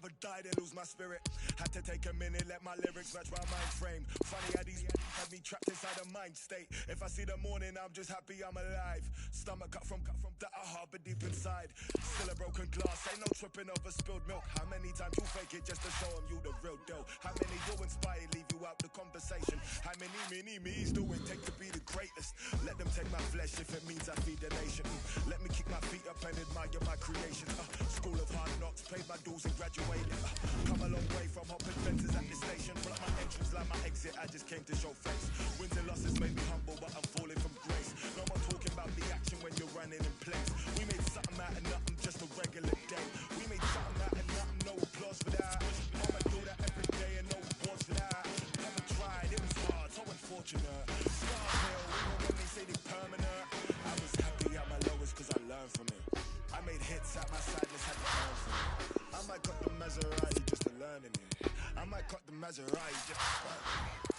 rather die than lose my spirit. Had to take a minute, let my lyrics match my mind frame. Funny how these had me trapped inside a mind state. If I see the morning, I'm just happy I'm alive. Stomach cut from that I harbor deep inside. Still a broken glass, ain't no tripping over spilled milk. How many times you fake it just to show them you the real deal? How many do inspire, leave you out the conversation? How many me's do it take to be the greatest? Let them take my flesh if it means I feed the nation. Let me kick my feet up and admire my creations. School of hard knocks, paid my dues and graduated. Come a long way from hopping fences at the station. Block my entrance like my exit, I just came to show face. Wins and losses made me humble, but I'm falling from grace. No more talking about the action when you're running in place. We made something out of nothing, just a regular day. We made something out of nothing, no applause for that. I'ma do that every day and no awards for that. Never tried, it was hard, so unfortunate. Scar hill, even when they say they permanent. I was happy at my lowest cause I learned from it. I made hits at my sadness, had to learn from it. I might cut the Maserati just to learn in it. I might cut the Maserati just to learn in it.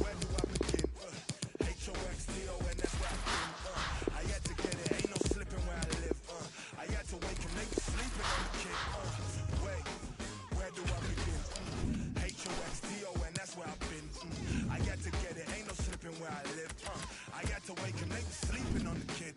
Where do I begin? H-O-X-T-O-N, that's where I've been. I had to get it, ain't no slipping where I live. I had to wake and make sleeping on the kid. Wait, where do I begin? H-O-X-T-O-N, that's where I've been. I had to get it, ain't no slipping where I live. I had to wake and make sleeping on the kid.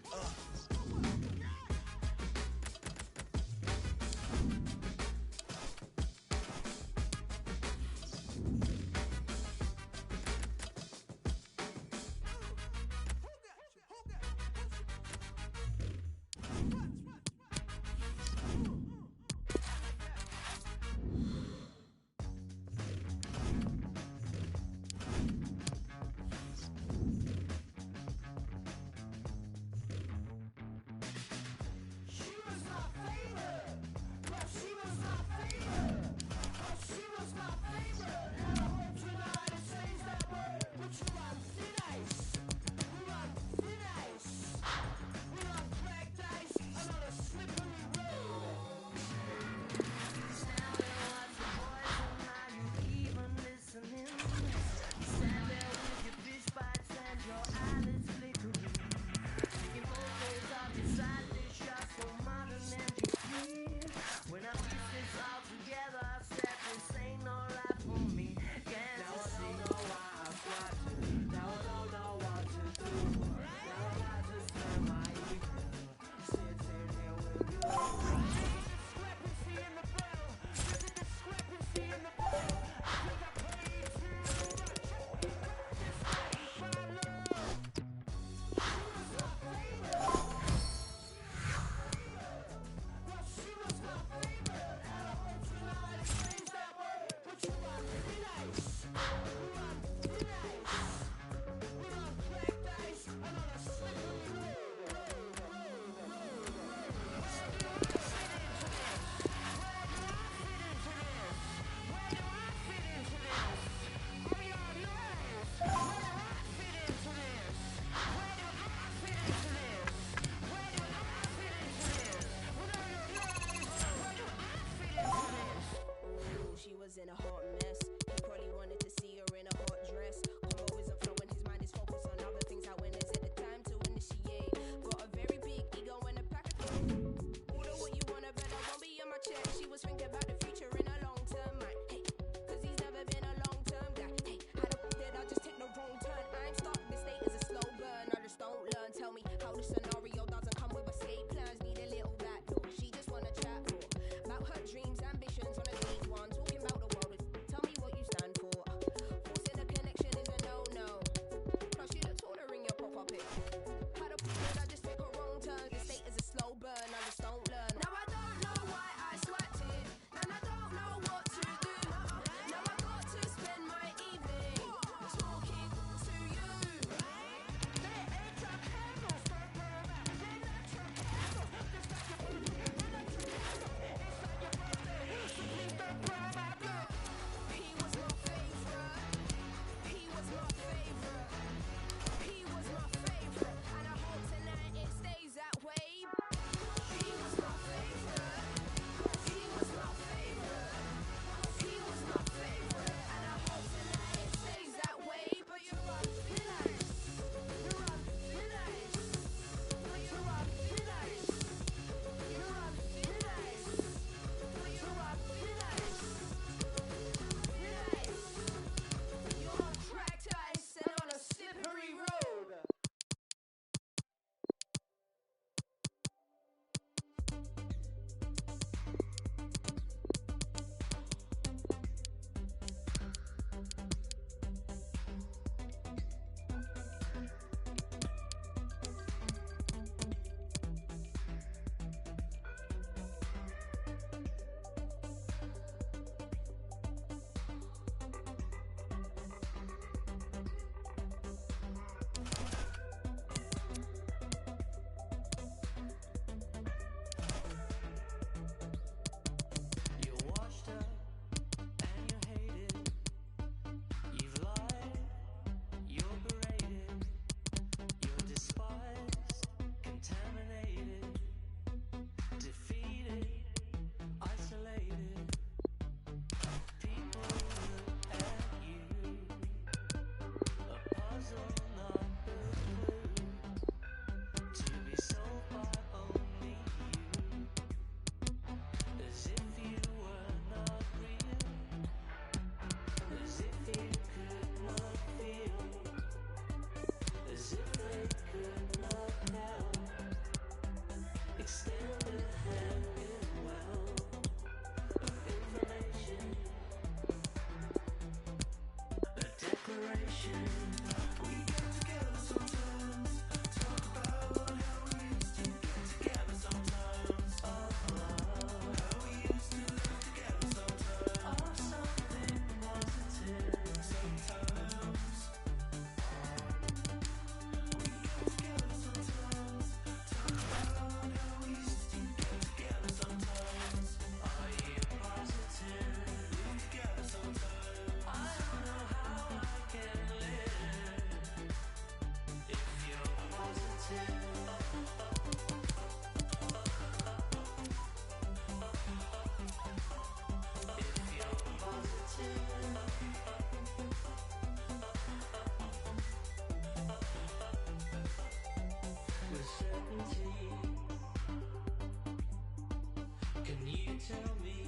tell me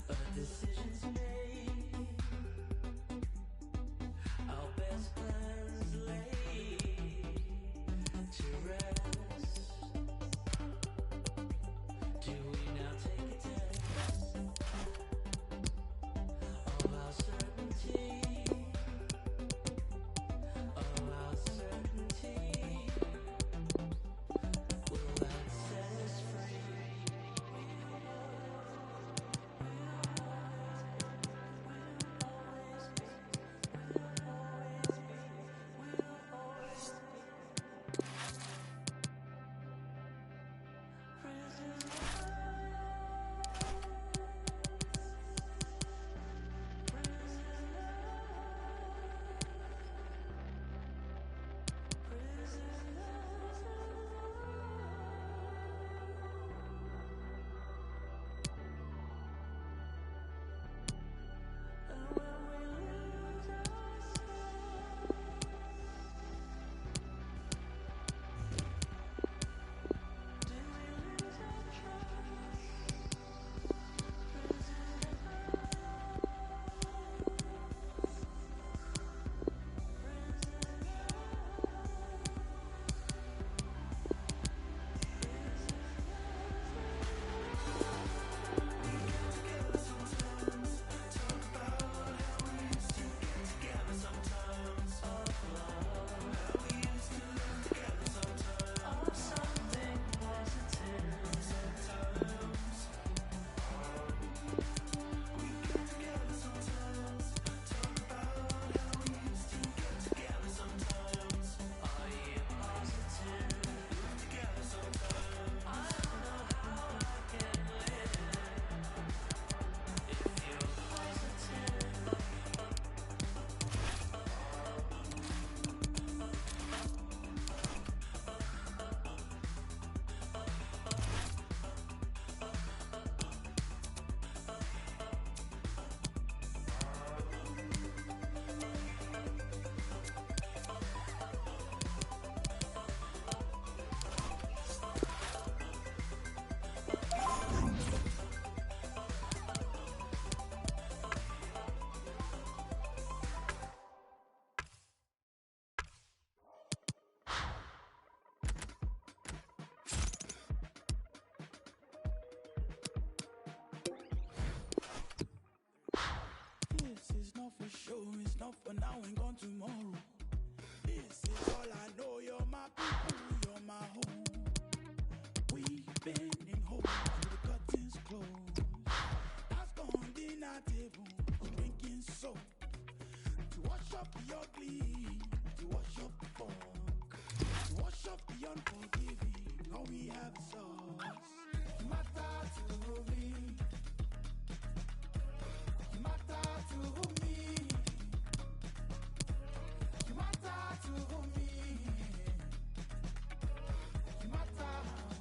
a decision's made, our best plans laid to rest. Do we now take a test of our certainty, of our certainty? Will that set us free? This is not for sure, it's not for now and gone tomorrow. This is all I know, you're my people, you're my home. We've been in hope till the curtains close. That's gone dinner table, drinking soap. To wash up the ugly, to wash up the fog, to wash up the unforgiving, all we have is us. Matter to me. You matter to me. You matter to me. You matter,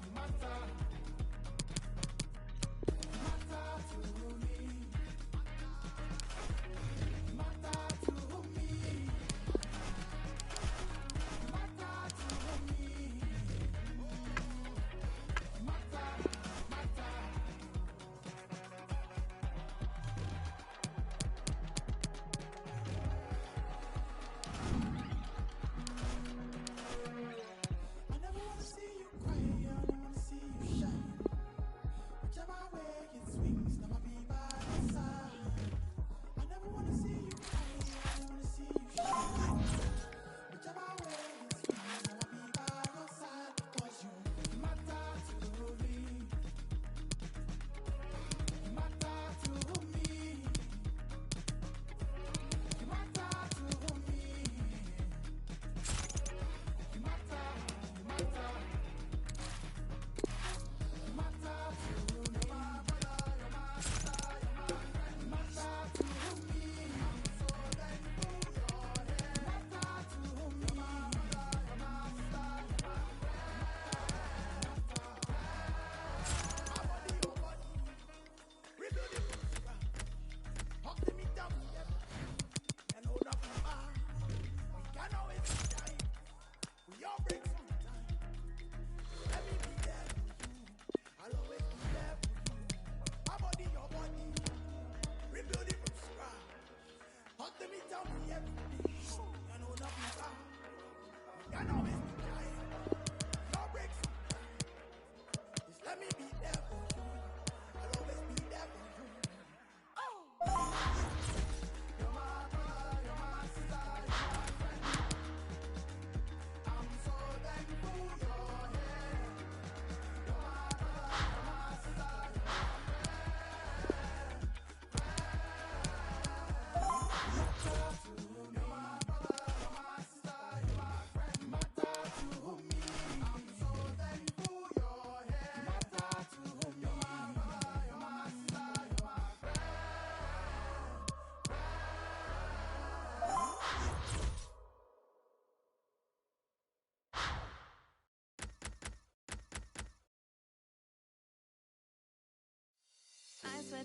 you matter. You matter to me. You matter to me. You matter to me.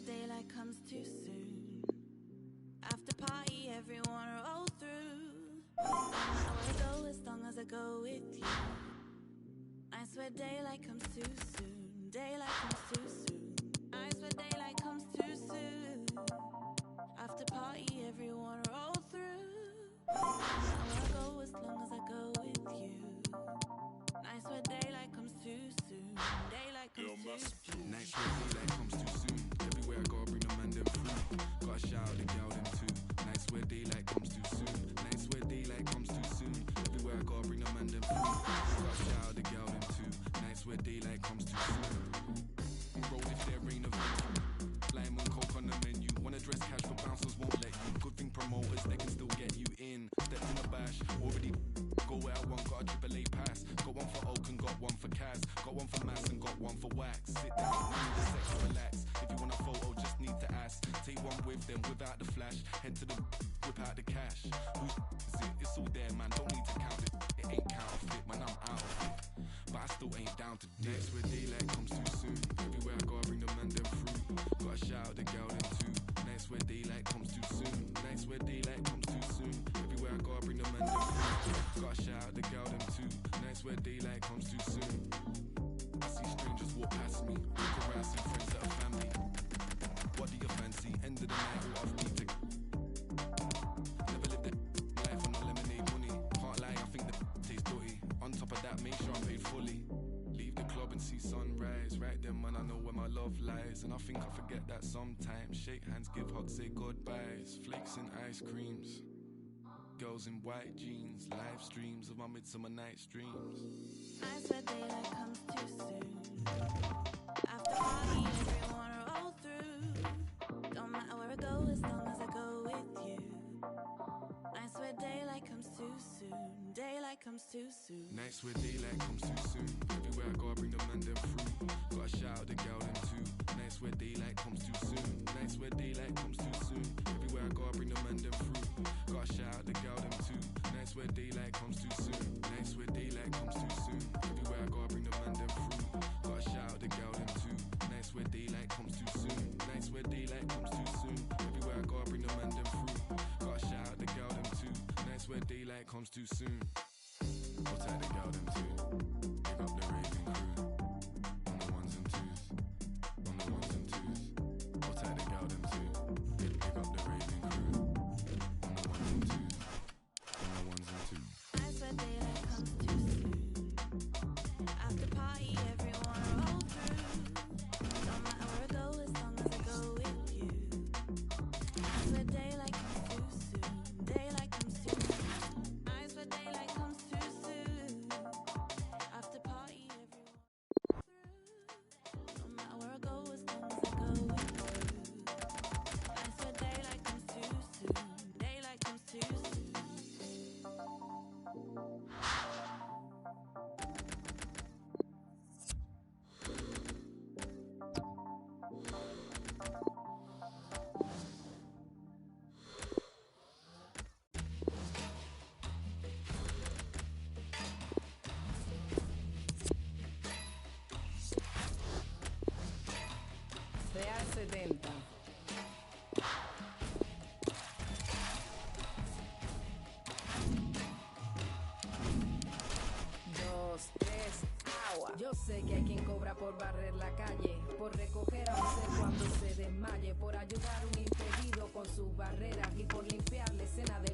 daylight comes too soon. After party, everyone roll through. Don't matter where I go as long as I go with you. I swear daylight comes too soon. Daylight comes too soon. I swear daylight comes too soon. After party, everyone roll through. Don't matter where I go as long as I go with you. I swear daylight comes too soon. Daylight comes too soon. Nights where daylight comes too soon. Everywhere I go, I bring the man them through. Gotta shout out the girl them too. Nights where daylight comes too soon. Nights where daylight comes too soon. Everywhere I go, I bring the man them through. Gotta shout out the girl them too. Nights where daylight comes too soon. Roll if there ain't a venue. Lime and coke on the menu. Wanna dress cash but bouncers won't let you. Good thing promoters, they can still get you in. Stepped in a bash, already go where I want. Got a AAA pass. Got one for Oak and got one for Kaz. Got one for Mass and got one for Wax. Sit down, need the sex, relax. If you want a photo, just need to ask. Take one with them without the flash. Head to the whip out the cash. Who's it? It's all there, man. Don't need to count it. It ain't counterfeit, man. I'm out of it. But I still ain't down to dance where daylight comes too soon. Everywhere I go, I bring the man them through. Gotta shout out the girl them too. Nights where daylight comes too soon. Nights where daylight comes too soon. Everywhere I go, I bring the man them through. Gotta shout out the girl them too. Nights where daylight comes too soon. I see strangers walk past me. Look around, see friends that are family. What do you fancy? End of the night, all off beat. Never lived that life on no lemonade money. Can't lie, I think the tastes dirty. On top of that, make sure I'm paid fully. Leave the club and see sunrise. Right then, man, I know where my love lies. And I think I forget that sometimes. Shake hands, give hugs, say goodbyes. Flakes and ice creams. Girls in white jeans. Live streams of my Midsummer Night's dreams. I swear daylight comes too soon. After party, everyone roll through. Don't matter where I go as long as I go with you. I swear daylight comes too soon. Daylight comes too soon. Nights where daylight comes too soon. Everywhere I go, I bring the man them through. Gotta shout out the girl them too. Nights where daylight comes too soon. Nights where daylight comes too soon. Everywhere I go, I bring the man them through. Gotta shout out the girl them too. Nights where daylight comes too soon. Nights where daylight comes too soon. Everywhere I go, I bring the man them through. Gotta shout out the girl them too. Nights where daylight comes too soon. Nights where daylight comes too soon. Everywhere I go, I bring the man them through. Gotta shout out the girl them too. Nights where daylight comes too soon. I'll take the girl them too. Pick up the raving crew. On the ones and twos. On the ones and twos. I'll take the girl them too. Pick up the raving crew. On the ones and twos. On the ones and twos. I swear daylight comes too soon. After party, everyone roll through. Don't matter where I go as long as I go with you. I swear daylight comes too soon. Daylight comes too soon. I swear daylight comes too soon. After party, everyone roll through. Don't matter where I go as long as I go with you. I swear daylight comes too soon. Daylight comes too soon. Real 70. Dos, tres, agua. Yo sé que hay quien cobra por barrer la calle, por recoger a un ser cuando se desmaye, por ayudar a un impedido con sus barreras y por limpiar la escena de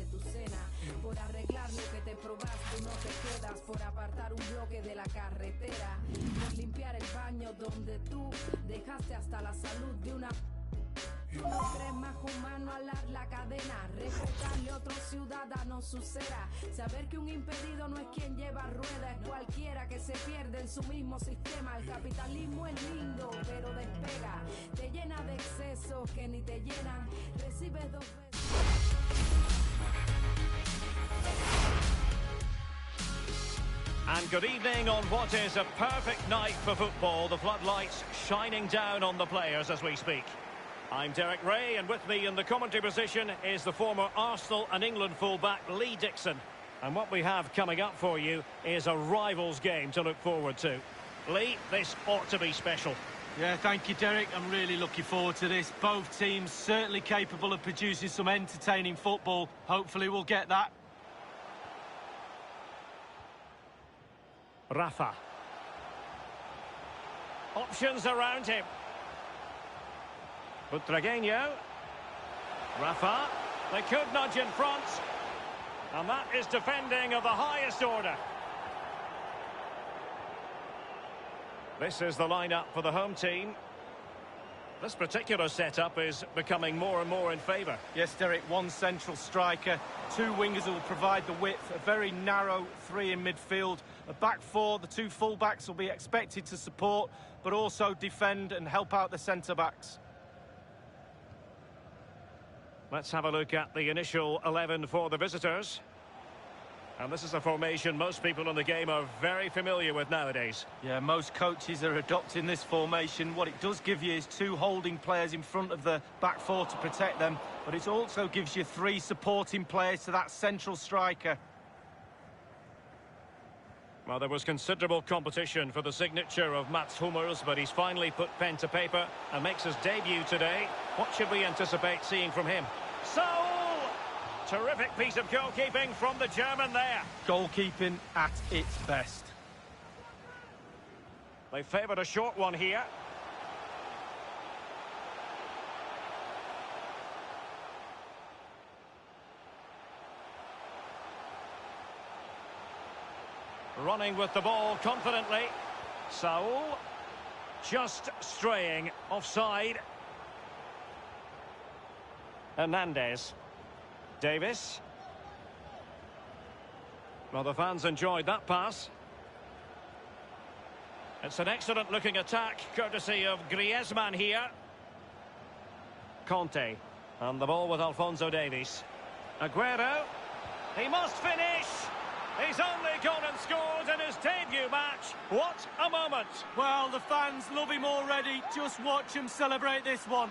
tu cena, por arreglar lo que te probaste y no te quedas, por apartar un bloque de la carretera, por limpiar el baño donde tú dejaste hasta la salud de una... ¿Tú no crees más humano alar la cadena? Respetarle a otro ciudadano su cera. Saber que un impedido no es quien lleva ruedas, es cualquiera que se pierde en su mismo sistema. El capitalismo es lindo, pero despega. Te llena de excesos que ni te llenan. Recibes dos veces. And good evening on what is a perfect night for football. The floodlights shining down on the players as we speak. I'm Derek Ray, and with me in the commentary position is the former Arsenal and England fullback Lee Dixon. And what we have coming up for you is a rivals game to look forward to. Lee, this ought to be special. Yeah, thank you, Derek. I'm really looking forward to this. Both teams certainly capable of producing some entertaining football. Hopefully we'll get that. Rafa. Options around him. Butragueño. Rafa. They could nudge in front. And that is defending of the highest order. This is the lineup for the home team. This particular setup is becoming more and more in favour. Yes, Derek, one central striker, two wingers who will provide the width, a very narrow three in midfield, a back four, the two full-backs will be expected to support, but also defend and help out the centre-backs. Let's have a look at the initial 11 for the visitors. And this is a formation most people in the game are very familiar with nowadays. Yeah, most coaches are adopting this formation. What it does give you is two holding players in front of the back four to protect them, but it also gives you three supporting players to that central striker. Well, there was considerable competition for the signature of Mats Hummels, but he's finally put pen to paper and makes his debut today. What should we anticipate seeing from him? Saul! Terrific piece of goalkeeping from the German there. Goalkeeping at its best. They favoured a short one here. Running with the ball confidently. Saul just straying offside. Hernandez. Davis. Well, the fans enjoyed that pass. It's an excellent looking attack, courtesy of Griezmann here. Conte. And the ball with Alphonso Davies. Aguero. He must finish. He's only gone and scored in his debut match. What a moment. Well, the fans love him already. Just watch him celebrate this one.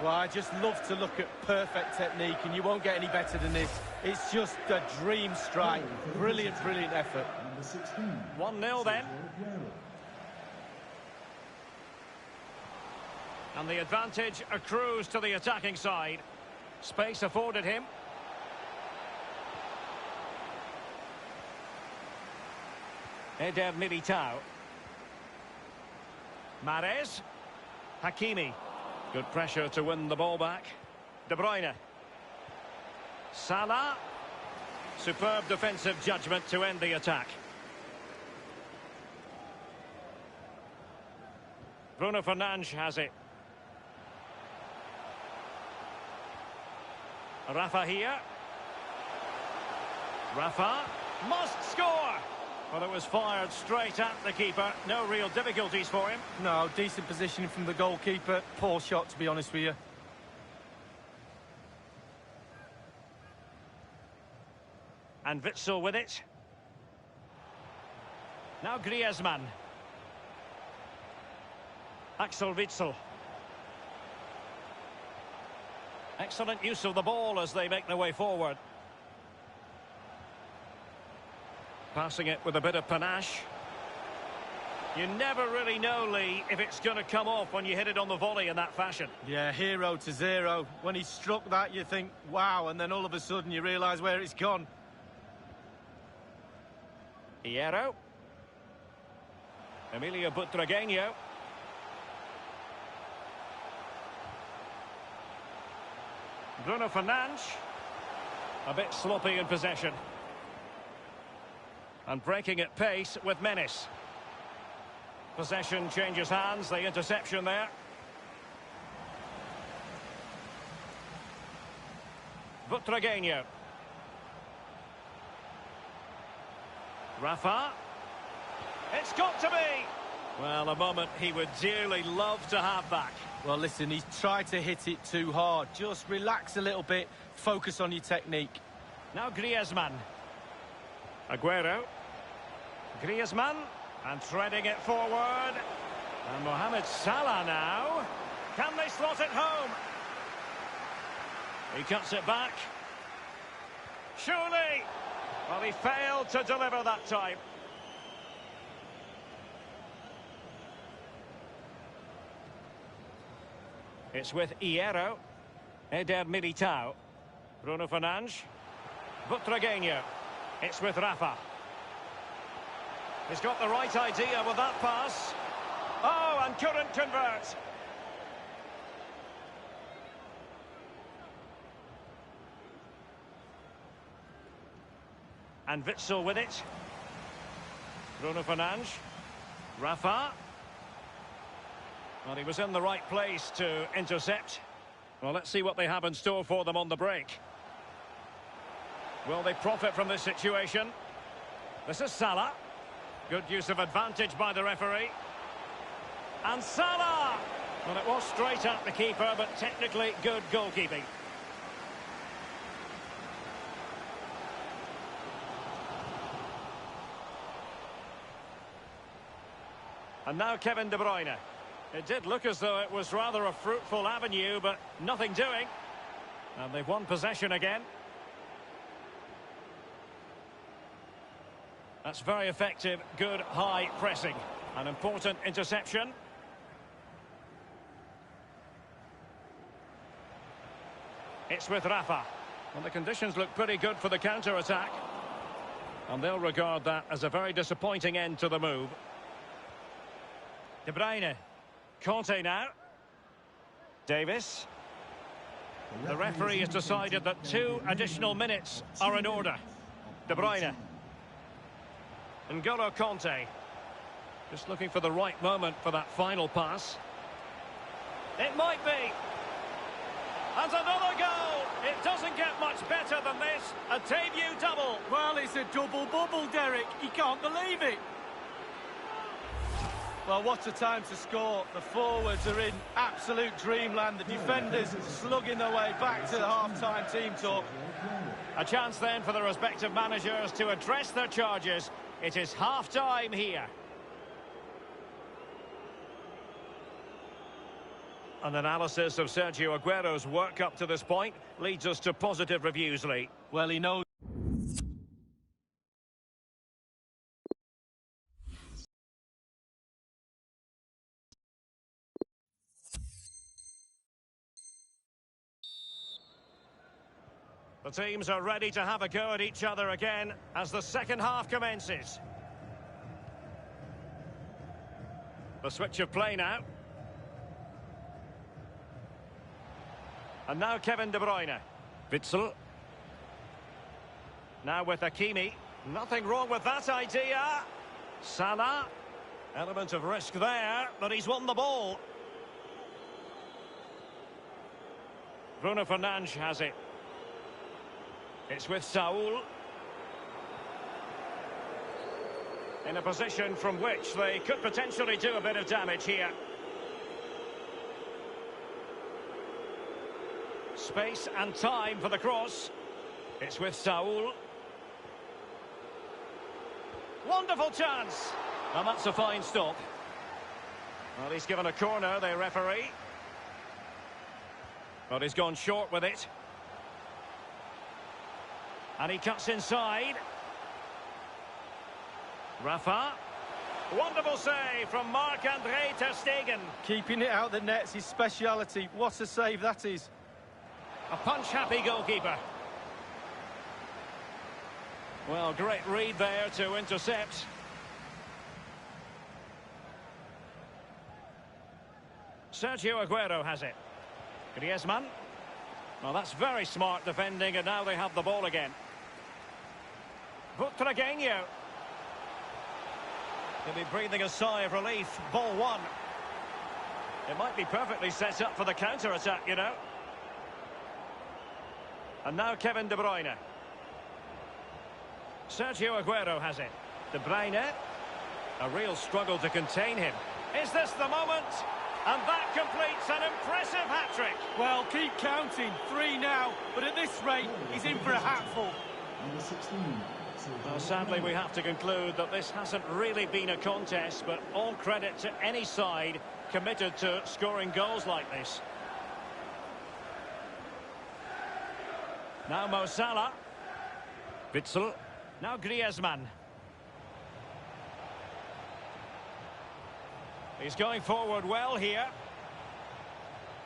Well, I just love to look at perfect technique, and you won't get any better than this. It's just a dream strike. Brilliant, brilliant effort. 1-0 then. And the advantage accrues to the attacking side. Space afforded him. Eder Militao. Mahrez. Hakimi. Good pressure to win the ball back. De Bruyne. Salah. Superb defensive judgment to end the attack. Bruno Fernandes has it. Rafa here. Rafa must score. Well, it was fired straight at the keeper. No real difficulties for him. No, decent positioning from the goalkeeper. Poor shot, to be honest with you. And Witsel with it. Now Griezmann. Axel Witsel. Excellent use of the ball as they make their way forward. Passing it with a bit of panache. You never really know, Lee, if it's going to come off when you hit it on the volley in that fashion. Yeah, 0-0. When he struck that, you think, wow, and then all of a sudden you realise where it's gone. Hierro. Emilio Butragueño. Bruno Fernandes. A bit sloppy in possession. And breaking at pace with menace. Possession changes hands, the interception there. Butragueño. Rafa. It's got to be! Well, a moment he would dearly love to have back. Well, listen, he's tried to hit it too hard. Just relax a little bit, focus on your technique. Now Griezmann. Aguero. Griezmann. And threading it forward. And Mohamed Salah now. Can they slot it home? He cuts it back. Surely. Well, he failed to deliver that time. It's with Hierro. Eder Militao. Bruno Fernandes. Butragueño. It's with Rafa. He's got the right idea with that pass. Oh, and couldn't convert. And Witsel with it. Bruno Fernandes. Rafa. Well, he was in the right place to intercept. Well, let's see what they have in store for them on the break. Will they profit from this situation? This is Salah. Good use of advantage by the referee. And Salah! Well, it was straight at the keeper, but technically good goalkeeping. And now Kevin De Bruyne. It did look as though it was rather a fruitful avenue, but nothing doing. And they've won possession again. That's very effective, good high pressing. An important interception. It's with Rafa. Well, the conditions look pretty good for the counter-attack. And they'll regard that as a very disappointing end to the move. De Bruyne. Conte now. Davis. The referee has decided that 2 additional minutes are in order. De Bruyne. N'Golo Conte. Just looking for the right moment for that final pass. It might be. And another goal! It doesn't get much better than this. A debut double. Well, it's a double bubble, Derek. He can't believe it. Well, what a time to score. The forwards are in absolute dreamland. The defenders slugging their way back to the half-time team talk. A chance then for the respective managers to address their charges. It is half-time here. An analysis of Sergio Aguero's work up to this point leads us to positive reviews, Lee. Well, he knows. The teams are ready to have a go at each other again as the second half commences. The switch of play now. And now Kevin De Bruyne. Witsel. Now with Hakimi. Nothing wrong with that idea. Salah. Element of risk there, but he's won the ball. Bruno Fernandes has it. It's with Saul. In a position from which they could potentially do a bit of damage here. Space and time for the cross. It's with Saul. Wonderful chance. And that's a fine stop. Well, he's given a corner, the referee. But he's gone short with it. And he cuts inside. Rafa. Wonderful save from Marc-Andre ter Stegen. Keeping it out the net's his speciality. What a save that is. A punch-happy goalkeeper. Well, great read there to intercept. Sergio Aguero has it. Griezmann. Well, that's very smart defending, and now they have the ball again. Butragueño. He'll be breathing a sigh of relief. Ball one. It might be perfectly set up for the counter-attack, you know. And now Kevin De Bruyne. Sergio Aguero has it. De Bruyne. A real struggle to contain him. Is this the moment? And that completes an impressive hat-trick. Well, keep counting. 3 now. But at this rate, he's in for a hatful. Well, sadly, we have to conclude that this hasn't really been a contest, but all credit to any side committed to scoring goals like this. Now Mo Salah. Witsel. Now Griezmann. He's going forward well here.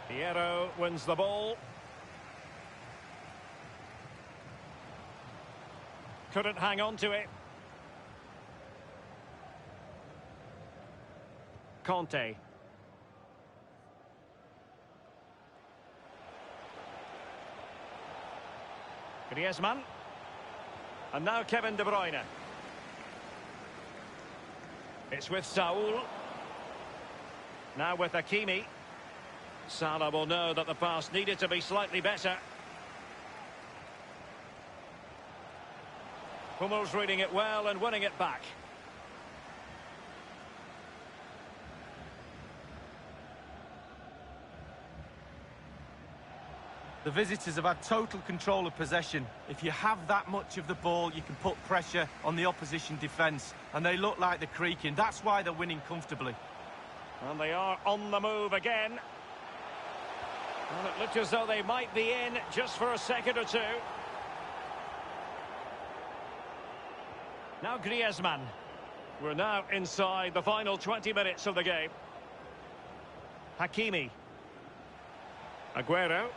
Hierro wins the ball. Couldn't hang on to it. Conte. Griezmann. And now Kevin De Bruyne. It's with Saul. Now with Hakimi. Salah will know that the pass needed to be slightly better. Hummels reading it well and winning it back. The visitors have had total control of possession. If you have that much of the ball, you can put pressure on the opposition defence. And they look like they're creaking. That's why they're winning comfortably. And they are on the move again. And it looked as though they might be in just for a second or two. Now Griezmann. We're now inside the final 20 minutes of the game. Hakimi. Aguero.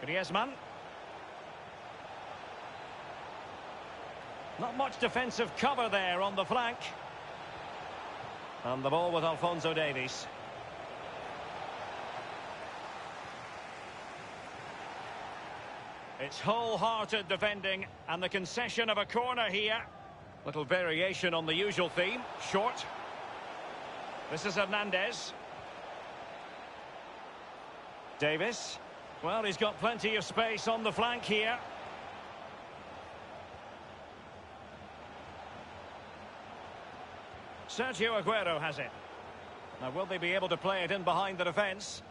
Griezmann. Not much defensive cover there on the flank. And the ball with Alphonso Davies. It's wholehearted defending and the concession of a corner here. Little variation on the usual theme. Short. This is Hernandez. Davis. Well, he's got plenty of space on the flank here. Sergio Aguero has it. Now, will they be able to play it in behind the defence?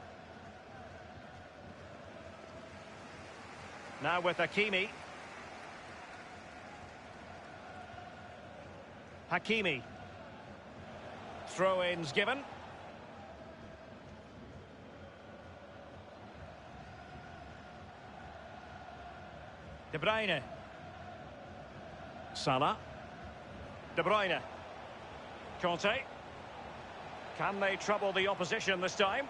Now with Hakimi. Hakimi. Throw-ins given. De Bruyne. Salah. De Bruyne. Conte. Can they trouble the opposition this time?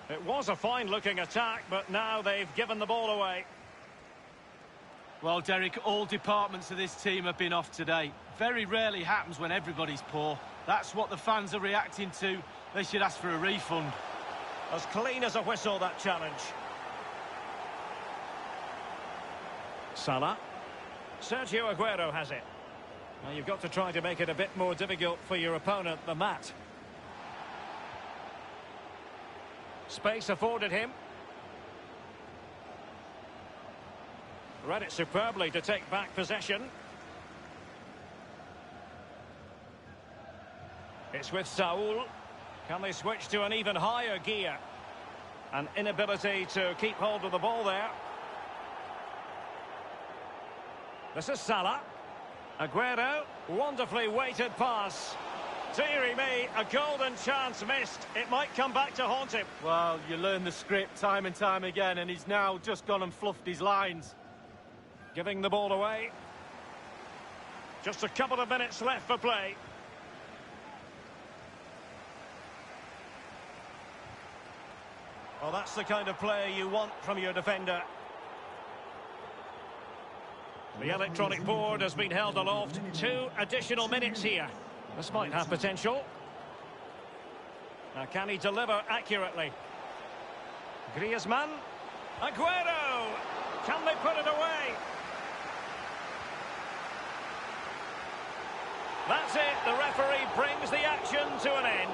It was a fine-looking attack, but now they've given the ball away. Well, Derek, all departments of this team have been off today. Very rarely happens when everybody's poor. That's what the fans are reacting to. They should ask for a refund. As clean as a whistle, that challenge. Salah. Sergio Aguero has it. Now you've got to try to make it a bit more difficult for your opponent than that. Space afforded him. Read it superbly to take back possession. It's with Saul. Can they switch to an even higher gear? An inability to keep hold of the ball there. This is Salah. Aguero, wonderfully weighted pass. Deary me, a golden chance missed. It might come back to haunt him. Well, you learn the script time and time again, and he's now just gone and fluffed his lines. Giving the ball away. Just a couple of minutes left for play. Well, that's the kind of play you want from your defender. The electronic board has been held aloft. 2 additional minutes here. This might have potential. Now, can he deliver accurately? Griezmann. Aguero! Can they put it away? That's it. The referee brings the action to an end.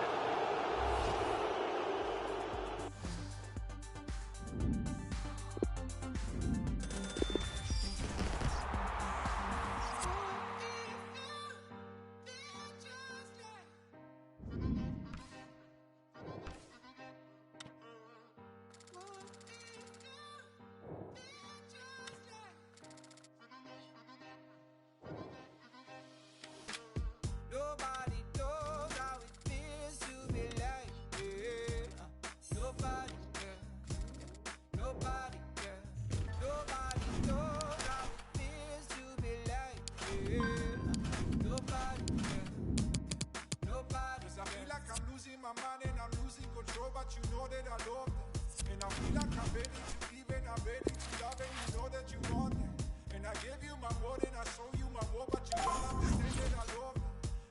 Nobody knows how it feels to know that I love them. And I feel like I'm ready to give and I'm ready to love, and you know that you want them. And I gave you my word and I show you my word, but you don't understand that I love them.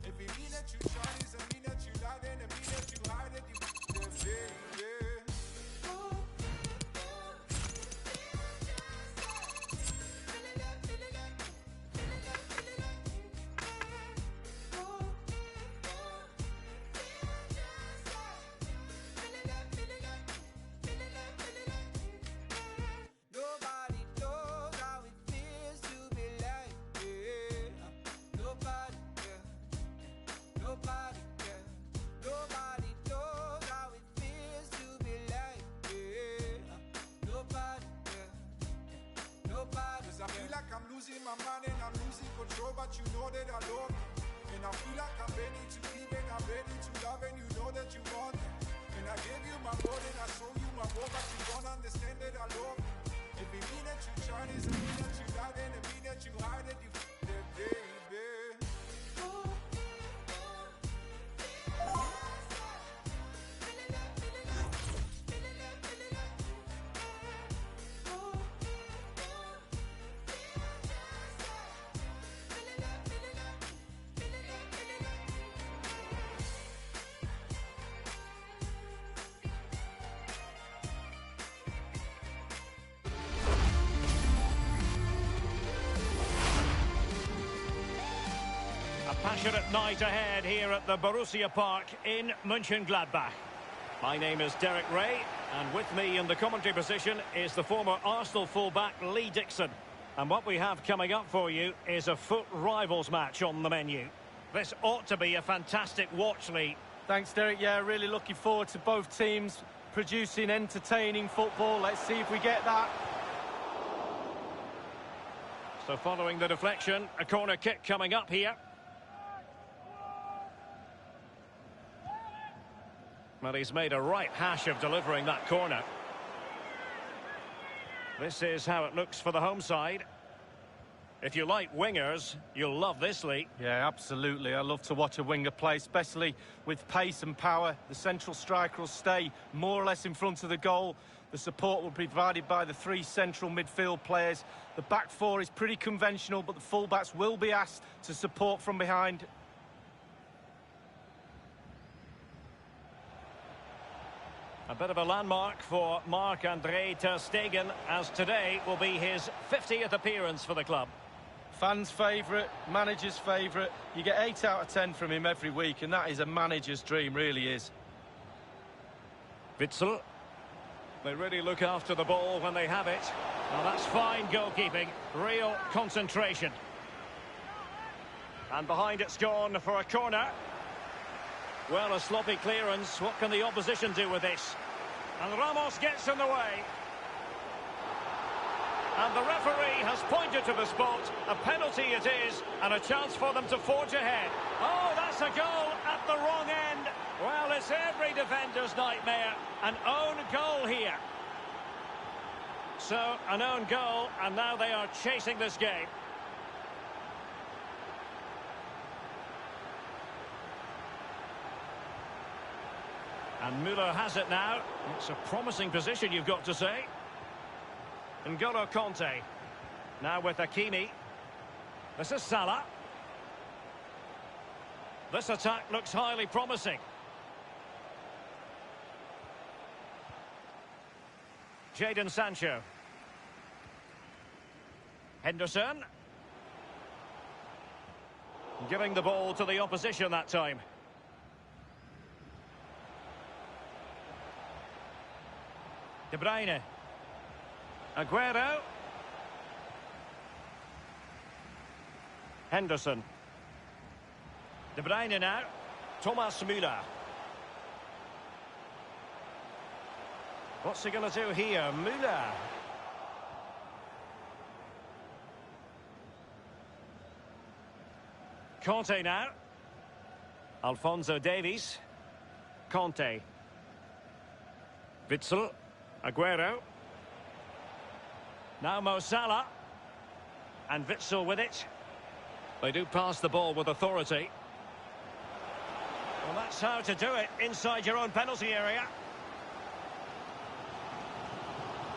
If it mean that you try this, it mean that you lie, then it mean that you hide it, you baby. Nobody knows how it feels to be like, yeah. Nobody, yeah. Nobody, yeah. Nobody knows how it feels to be like, yeah. Nobody, yeah. Nobody. Cause I feel like I'm losing my mind and I'm losing control, but you know that I love you. And I feel like I'm ready to give and I'm ready to love, and you know that you want it. And I gave you my word and I show you my word, but you don't understand that I love you. If it mean that you try this, it mean that you lie, then it mean that you hide it, you that baby. Passionate night ahead here at the Borussia Park in Mönchengladbach. My name is Derek Ray, and with me in the commentary position is the former Arsenal fullback Lee Dixon. And what we have coming up for you is a foot rivals match on the menu. This ought to be a fantastic watch, Lee. Thanks, Derek. Yeah, really looking forward to both teams producing entertaining football. Let's see if we get that. So following the deflection, a corner kick coming up here. Well, he's made a right hash of delivering that corner. This is how it looks for the home side. If you like wingers, you'll love this, Lee. Yeah, absolutely. I love to watch a winger play, especially with pace and power. The central striker will stay more or less in front of the goal. The support will be provided by the three central midfield players. The back four is pretty conventional, but the fullbacks will be asked to support from behind. A bit of a landmark for Marc-Andre ter Stegen, as today will be his 50th appearance for the club. Fans' favourite, manager's favourite. You get 8 out of 10 from him every week, and that is a manager's dream, really is. Witsel. They really look after the ball when they have it. Now that's fine goalkeeping, real concentration. And behind it's gone for a corner. Well, a sloppy clearance. What can the opposition do with this? And Ramos gets in the way. And the referee has pointed to the spot. A penalty it is, and a chance for them to forge ahead. Oh, that's a goal at the wrong end. Well, it's every defender's nightmare. An own goal here. So, an own goal, and now they are chasing this game. And Müller has it now. It's a promising position, you've got to say. N'Golo Kanté. Now with Hakimi. This is Salah. This attack looks highly promising. Jadon Sancho. Henderson. Giving the ball to the opposition that time. De Bruyne. Aguero. Henderson. De Bruyne now. Thomas Müller. What's he going to do here? Müller. Kanté now. Alphonso Davies. Kanté. Witsel. Aguero. Now Mo Salah. And Witsel with it. They do pass the ball with authority. Well, that's how to do it inside your own penalty area.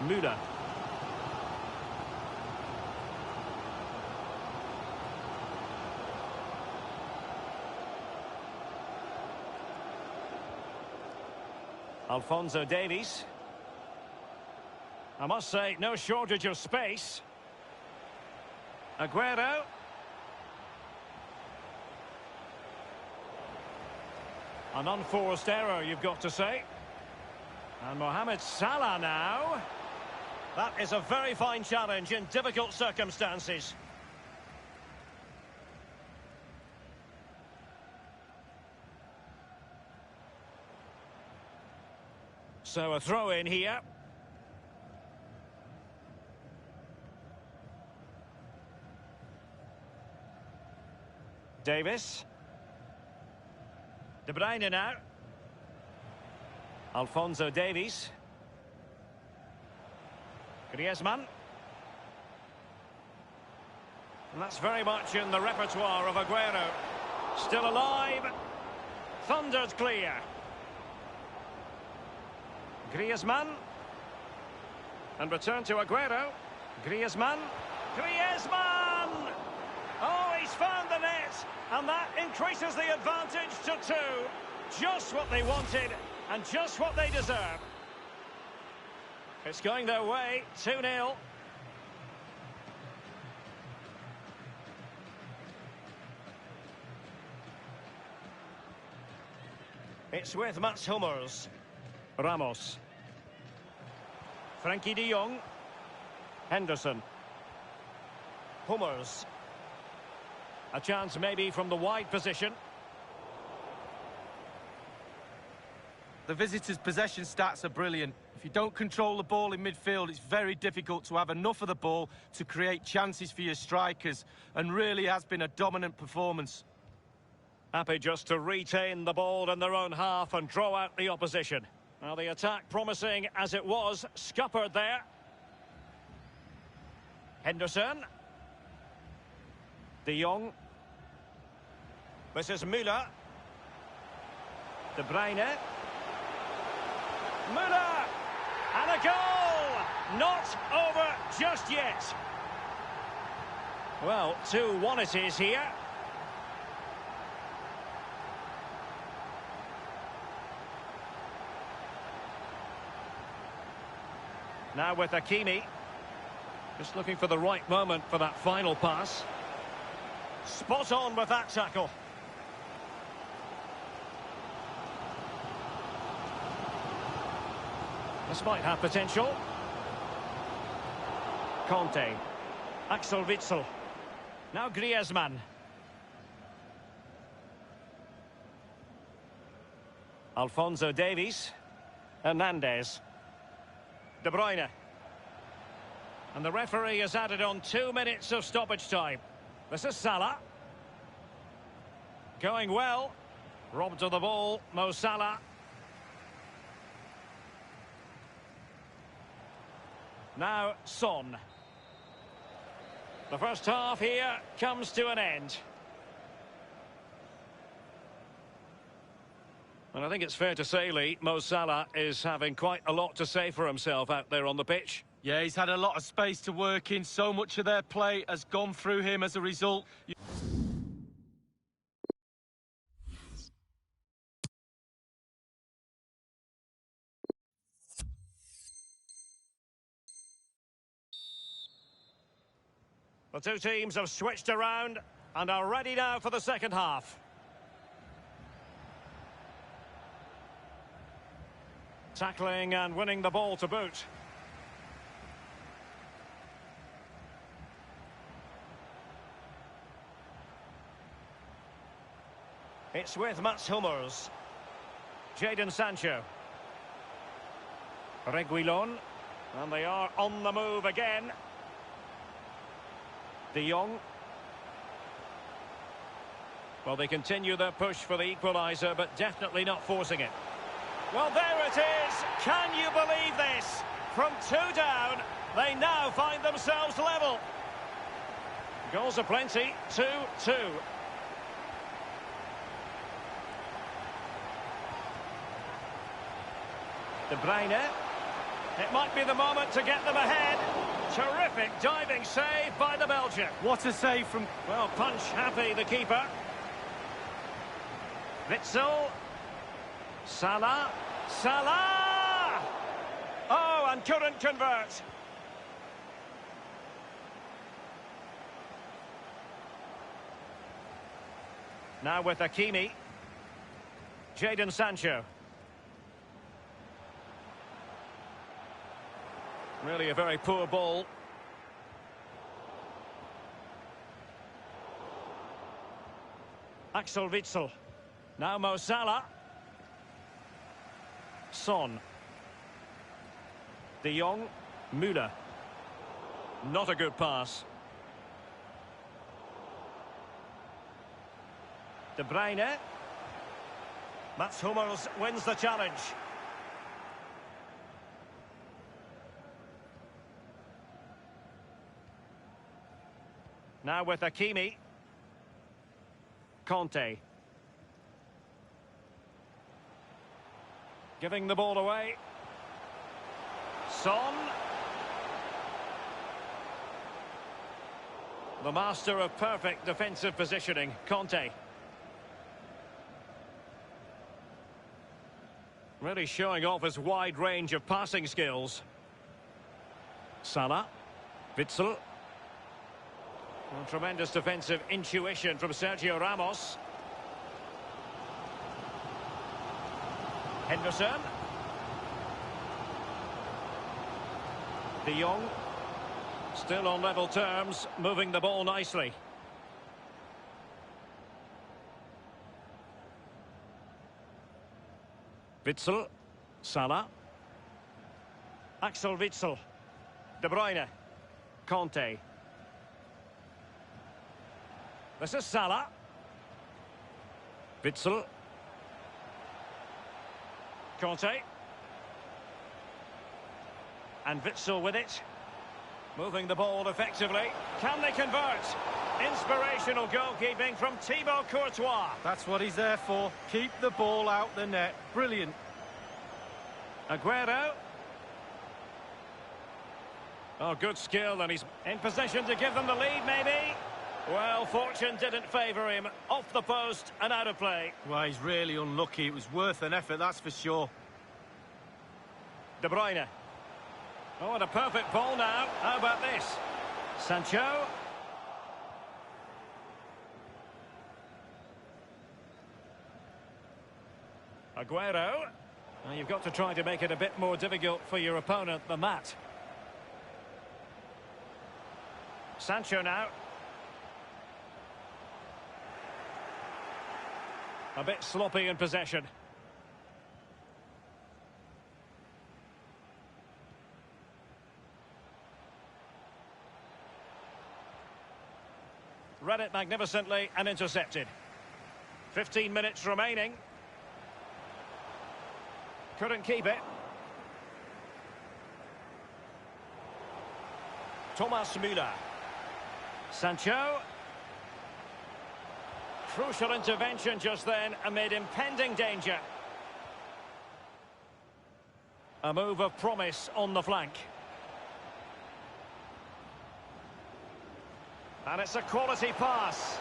Müller. Alphonso Davies. I must say, no shortage of space. Aguero. An unforced error, you've got to say. And Mohamed Salah now. That is a very fine challenge in difficult circumstances. So a throw in here. Davis. De Bruyne now. Alphonso Davies. Griezmann. And that's very much in the repertoire of Aguero. Still alive. Thundered clear. Griezmann. And return to Aguero. Griezmann. Griezmann! Oh, he's found the net. And that increases the advantage to 2. Just what they wanted and just what they deserve. It's going their way, 2-0. It's with Mats Hummels. Ramos. Frankie de Jong. Henderson. Hummels. A chance maybe from the wide position. The visitors' possession stats are brilliant. If you don't control the ball in midfield, it's very difficult to have enough of the ball to create chances for your strikers, and really has been a dominant performance. Happy just to retain the ball in their own half and draw out the opposition. Now the attack promising as it was, scuppered there. Henderson. De Jong. This is Müller. De Bruyne. Müller! And a goal! Not over just yet. Well, 2-1 it is here. Now with Hakimi. Just looking for the right moment for that final pass. Spot on with that tackle. This might have potential. Conte. Axel Witsel. Now Griezmann. Alphonso Davies. Hernandez. De Bruyne. And the referee has added on 2 minutes of stoppage time. This is Salah. Going well. Robbed of the ball, Mo Salah. Now Son. The first half here comes to an end. And I think it's fair to say, Lee, Mo Salah is having quite a lot to say for himself out there on the pitch. Yeah, he's had a lot of space to work in. So much of their play has gone through him as a result. The two teams have switched around and are ready now for the second half. Tackling and winning the ball to boot. It's with Mats Hummels. Jadon Sancho. Reguilon. And they are on the move again. De Jong. Well, they continue their push for the equaliser, but definitely not forcing it. Well, there it is. Can you believe this? From 2 down, they now find themselves level. Goals aplenty, 2-2. De Bruyne. It might be the moment to get them ahead. Terrific diving save by the Belgian. What a save from... Well, punch happy, the keeper. Witsel. Salah. Salah! Oh, and couldn't convert. Now with Hakimi. Jadon Sancho. Really a very poor ball. Axel Witsel. Now Mo Salah. Son. De Jong. Müller. Not a good pass. De Bruyne. Mats Hummels wins the challenge. Now with Hakimi. Conte. Giving the ball away. Son. The master of perfect defensive positioning, Conte. Really showing off his wide range of passing skills. Salah. Witsel. Well, tremendous defensive intuition from Sergio Ramos. Henderson. De Jong. Still on level terms, moving the ball nicely. Witsel. Salah. Axel Witsel. De Bruyne. Conte. This is Salah. Witsel. Conte. And Witsel with it. Moving the ball effectively. Can they convert? Inspirational goalkeeping from Thibaut Courtois. That's what he's there for. Keep the ball out the net. Brilliant. Aguero. Oh, good skill, and he's in position to give them the lead, maybe. Well, fortune didn't favour him. Off the post and out of play. Well, he's really unlucky. It was worth an effort, that's for sure. De Bruyne. Oh, and a perfect ball now. How about this? Sancho. Aguero. Well, you've got to try to make it a bit more difficult for your opponent than that. Sancho now. A bit sloppy in possession. Read it magnificently and intercepted. 15 minutes remaining. Couldn't keep it. Thomas Müller. Sancho. Crucial intervention just then amid impending danger. A move of promise on the flank. And it's a quality pass.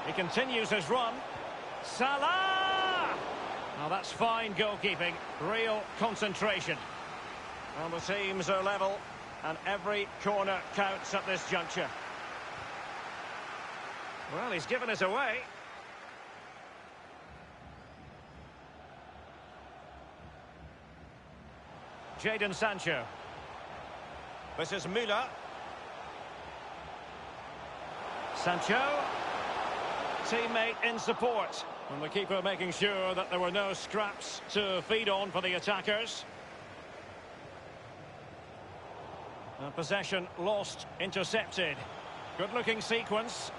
He continues his run. Salah! Now that's fine goalkeeping. Real concentration. Well, the teams are level, and every corner counts at this juncture. Well, he's given us away. Jadon Sancho. This is Müller. Sancho. Teammate in support. And the keeper making sure that there were no scraps to feed on for the attackers. And possession lost, intercepted. Good-looking sequence.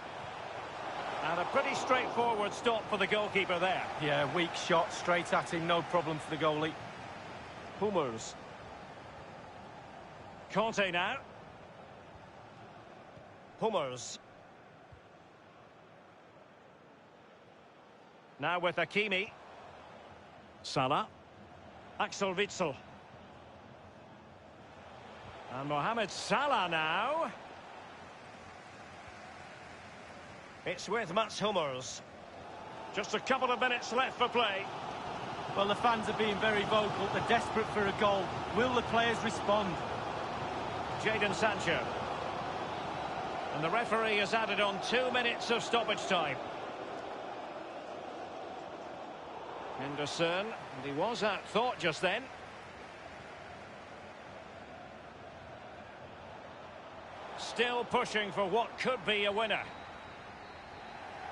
And a pretty straightforward stop for the goalkeeper there. Yeah, weak shot, straight at him, no problem for the goalie. Hummels. Conte now. Hummels. Now with Hakimi. Salah. Axel Witsel. And Mohamed Salah now. It's with Mats Hummels. Just a couple of minutes left for play. Well, the fans are being very vocal. They're desperate for a goal. Will the players respond? Jadon Sancho. And the referee has added on 2 minutes of stoppage time. Henderson, and he was at thought just then. Still pushing for what could be a winner.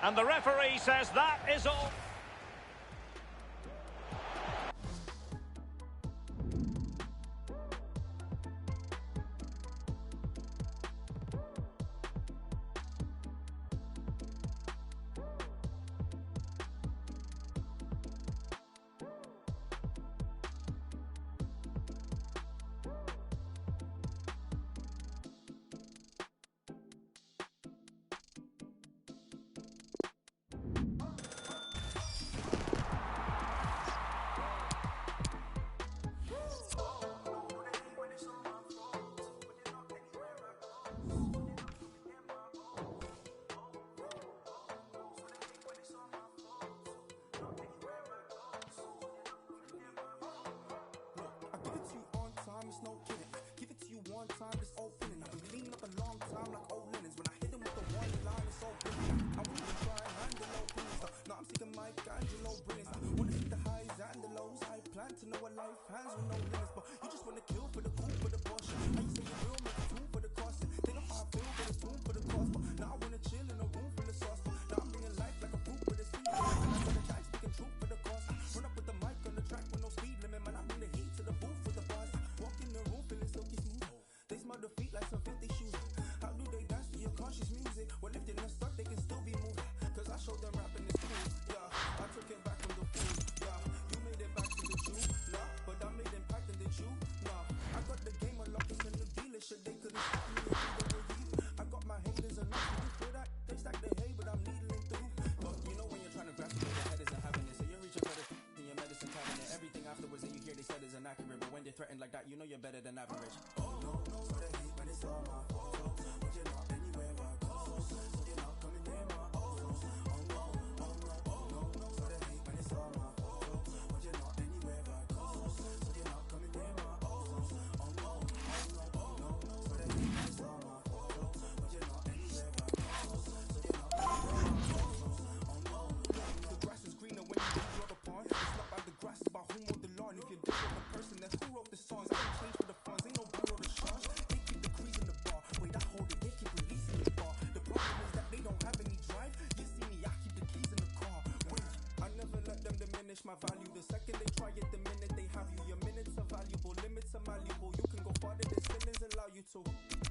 And the referee says that is all. No kidding. Give it to you one time, just open it. I've been cleaning up a long time like old linens. When I hit them with the one line, it's open. I won't even try and handle no opinions. Now I'm seeking Michelangelo brilliance. I wanna see the highs and the lows. I plan to know what life has with no limits. But you just wanna kill for the cool, for the portion. I used to say you will make a tool for the cost. They know how I feel, but it's room for the cost. But now I wanna chill in a room full of sauce. But now I'm bringing life like a fruit with a seed. And I said the guy speaking truth for the cost. Run up with the mic on the track with no speed limit. Man, I bring the heat to the booth with the buzz. Walk in the room feeling silky smooth. They smell the feet like some filthy shoes. How do they dance to your conscious music? Well, if they're not stuck, they can still be moved. Cause I showed them rapping is cool. Yeah, I took it back from the fool. Yeah, you made it back to the Jew. Nah, but I made impact in the Jew. Nah, I got the game unlocked, it's in the dealership. They couldn't stop me if they were you. I got my haters enough to do for that. They stack the hay, but I'm needling through. But you know when you're trying to grasp it, your head isn't having it. So you're reaching for the in your medicine cabinet. Everything afterwards that you hear they said is inaccurate. But when they're threatened like that, you know you're better than average. Oh, no, so they hate when it's all my fault. But you're not anywhere I go. So you're not coming near my ozone. Oh no, so they hate when it's all my fault. But you're not anywhere I go. So you're not coming near my ozone. Oh no, so they hate when it's all my fault. But you're not anywhere I go. So you're not coming near my ozone. Oh no, the grass is greener when you draw the pond. It's not about the grass, it's about who mowed the lawn. If you're different the person, then who wrote the songs? I don't change for the funds, ain't no borrow the charge. They keep the crease in the bar. Wait, I hold it, they keep releasing the bar. The problem is that they don't have any drive. You see me, I keep the keys in the car. Wait, I never let them diminish my value. The second they try it, the minute they have you. Your minutes are valuable, limits are malleable. You can go farther than ceilings allow you to.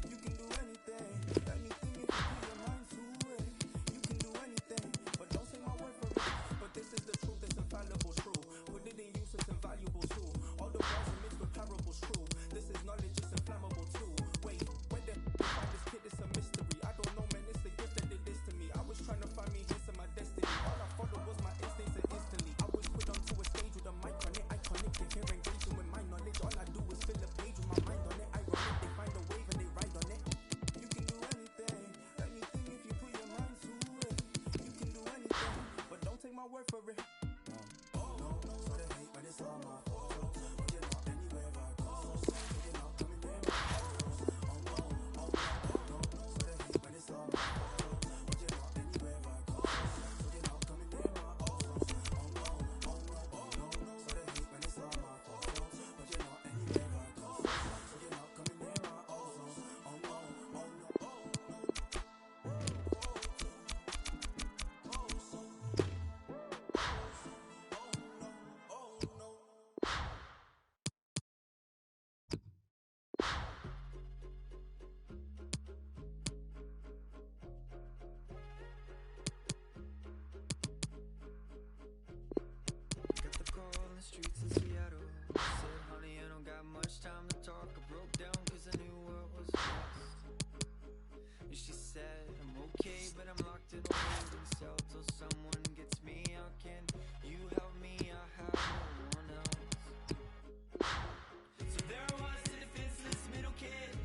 You can do anything if you put your mind to it. You can do anything, but don't say my word for it. But this is the truth, it's infallible, true. Put it in use, it's invaluable too. All the words are mixed with parables, true. This is knowledge, it's inflammable too. Wait, where the find this kid, it's a mystery. I don't know, man, it's the gift that did this to me. I was trying to find me hints of my destiny. All I followed was my instincts and instantly I was put onto a stage with a mic on it. Iconic, if you're engaging with my knowledge, all I do is fill a page with my mind on it. Ironic, they find a wave and they ride on it. You can do anything if you put your mind to it. You can do anything, but don't take my word for it. No, so they hate when it's all my fault. But you're not anywhere I go. So you're not coming near my ozone. Oh no, so they hate when it's all my fault. But you're not anywhere I go. So you're not coming near my ozone. Oh no, so they hate when it's all my fault. But you're not anywhere I go. So you're not coming near my ozone. Oh no. Got the call on the streets in Seattle. Said, honey, I don't got much time to talk. I broke down cause I knew what was next. And she said, I'm okay, but I'm locked in a holding cell till someone gets me out. Can you help me? I have no one else. So there I was, a defenseless middle kid.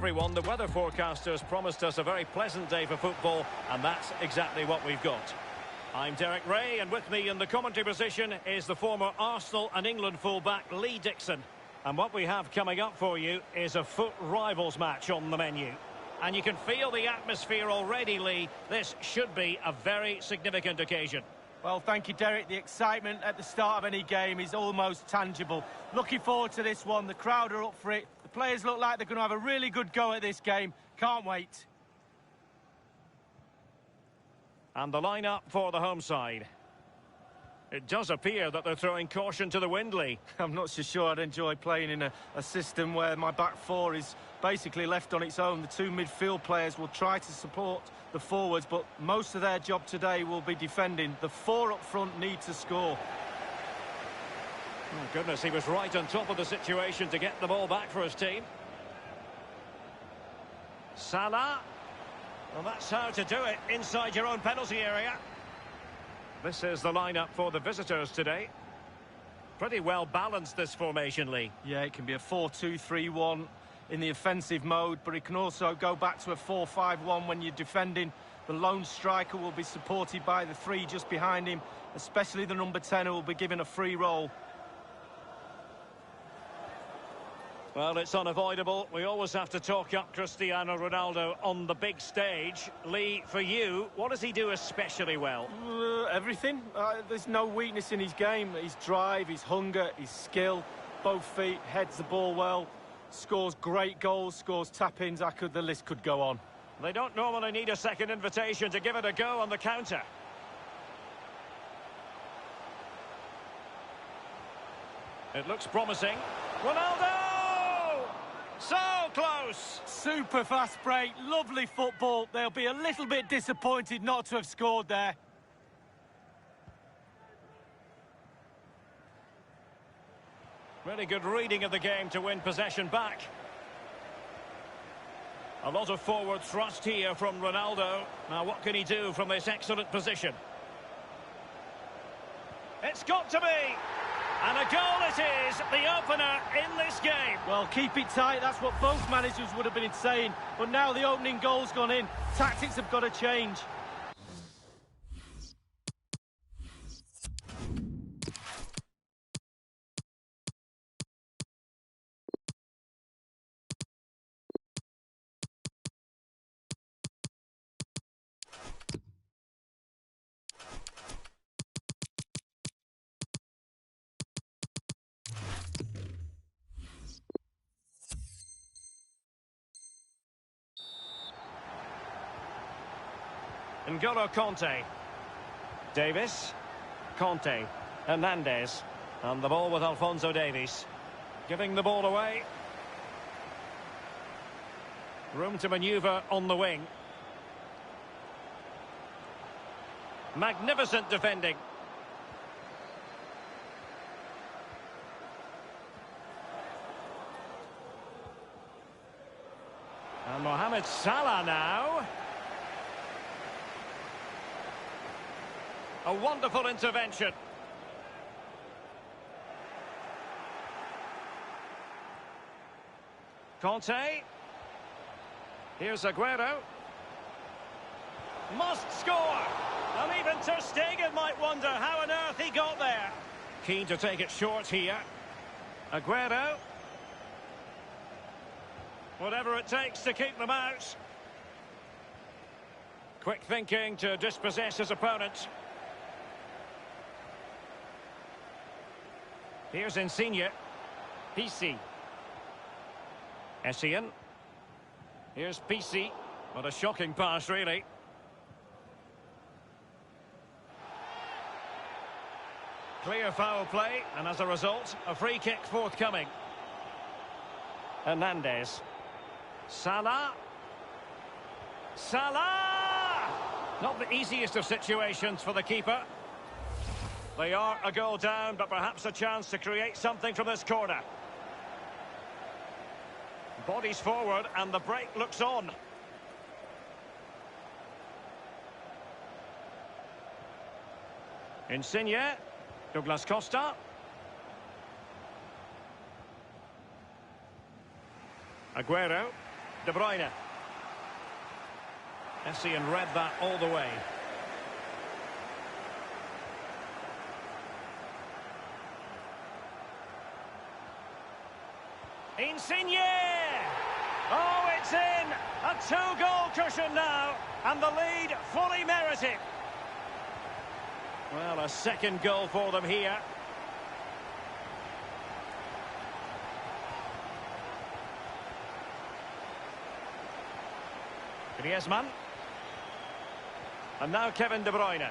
everyone. The weather forecasters promised us a very pleasant day for football, and that's exactly what we've got. I'm Derek Ray, and with me in the commentary position is the former Arsenal and England fullback Lee Dixon. And what we have coming up for you is a foot rivals match on the menu. And you can feel the atmosphere already, Lee. This should be a very significant occasion. Well, thank you, Derek. The excitement at the start of any game is almost tangible. Looking forward to this one. The crowd are up for it. The players look like they're going to have a really good go at this game. Can't wait. And the lineup for the home side. It does appear that they're throwing caution to the wind, Lee. I'm not so sure I'd enjoy playing in a system where my back four is basically left on its own. The two midfield players will try to support the forwards, but most of their job today will be defending. The four up front need to score. Oh, goodness, he was right on top of the situation to get the ball back for his team. Salah. Well, that's how to do it inside your own penalty area. This is the lineup for the visitors today. Pretty well balanced, this formation, Lee. Yeah, it can be a 4-2-3-1 in the offensive mode, but it can also go back to a 4-5-1 when you're defending. The lone striker will be supported by the three just behind him, especially the number 10 who will be given a free role. Well, it's unavoidable. We always have to talk up Cristiano Ronaldo on the big stage. Lee, for you, what does he do especially well? Everything. There's no weakness in his game. His drive, his hunger, his skill, both feet, heads the ball well, scores great goals, scores tap-ins. The list could go on. They don't normally need a second invitation to give it a go on the counter. It looks promising. Ronaldo! So close! Super fast break, lovely football. They'll be a little bit disappointed not to have scored there. Really good reading of the game to win possession back. A lot of forward thrust here from Ronaldo. Now what can he do from this excellent position? It's got to be! And a goal it is, the opener in this game. Well, keep it tight, that's what both managers would have been saying. But now the opening goal's gone in. Tactics have got to change. N'Golo Kanté. Davis. Kanté. Hernandez. And the ball with Alphonso Davies. Giving the ball away. Room to manoeuvre on the wing. Magnificent defending. And Mohamed Salah now. A wonderful intervention. Kanté. Here's Aguero. Must score. And even Ter Stegen might wonder how on earth he got there. Keen to take it short here. Aguero. Whatever it takes to keep them out. Quick thinking to dispossess his opponent. Here's Insigne. Pisi. Essien. Here's Pisi. What a shocking pass, really. Clear foul play, and as a result, a free kick forthcoming. Hernandez. Salah. Salah! Not the easiest of situations for the keeper. They are a goal down, but perhaps a chance to create something from this corner. Bodies forward, and the break looks on. Insigne. Douglas Costa. Aguero. De Bruyne. Essien read that all the way. Insigne! Oh, it's in! A two-goal cushion now, and the lead fully merited. Well, a second goal for them here. Griezmann. And now Kevin De Bruyne.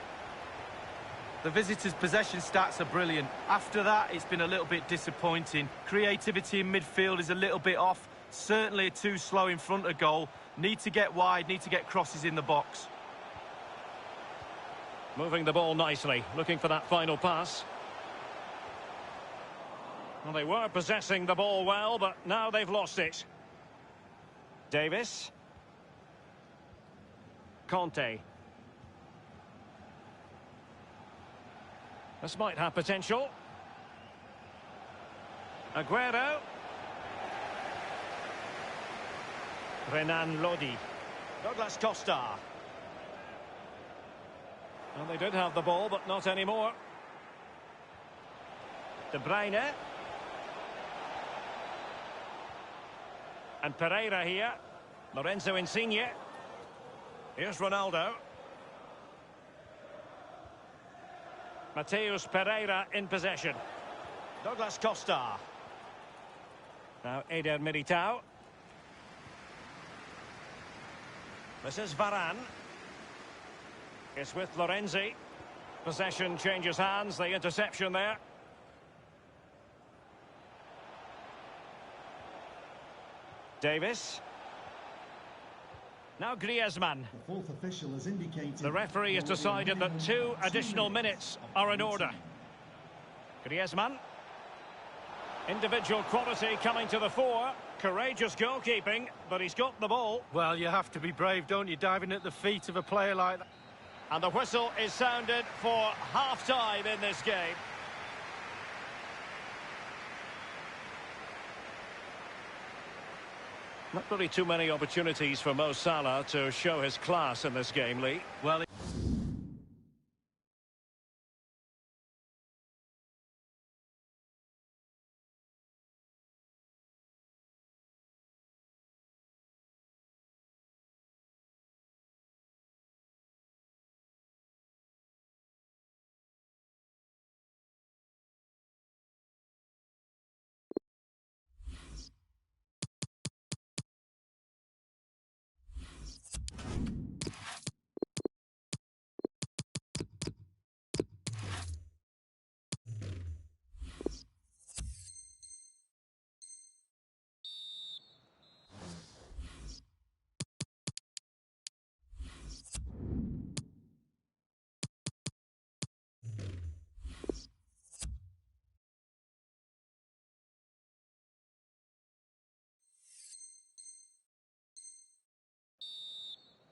The visitors' possession stats are brilliant. After that, it's been a little bit disappointing. Creativity in midfield is a little bit off. Certainly too slow in front of goal. Need to get wide, need to get crosses in the box. Moving the ball nicely, looking for that final pass. Well, they were possessing the ball well, but now they've lost it. Davis. Conte. This might have potential. Aguero. Renan Lodi. Douglas Costa. Well, they did have the ball, but not anymore. De Bruyne. And Pereira here. Lorenzo Insigne. Here's Ronaldo. Mateus Pereira in possession. Douglas Costa. Now Eder Militao. This is Varane. It's with Lorenzi. Possession changes hands. The interception there. Davis. Now Griezmann. The fourth official has indicated the referee has decided that 2 additional minutes are in order. Griezmann. Individual quality coming to the fore. Courageous goalkeeping, but he's got the ball. Well, you have to be brave, don't you, diving at the feet of a player like that. And the whistle is sounded for half-time in this game. Not really too many opportunities for Mo Salah to show his class in this game, Lee. Well,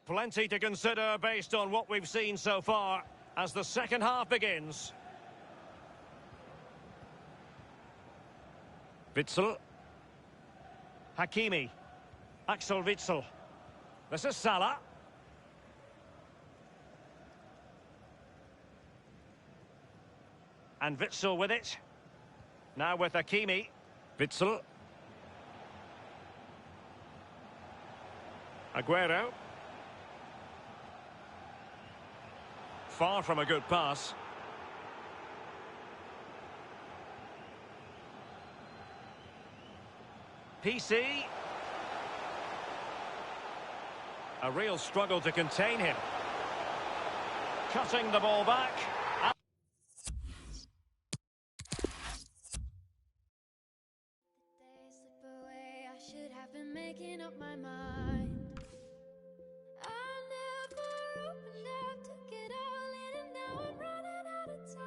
Plenty to consider based on what we've seen so far as the second half begins. Witsel. Hakimi. Axel Witsel. This is Salah. And Witsel with it. Now with Hakimi. Witsel. Aguero. Far from a good pass. PC. A real struggle to contain him. Cutting the ball back. Days slip away, I should have been making up my mind. I never opened up, took it all in, and now I'm running out of time.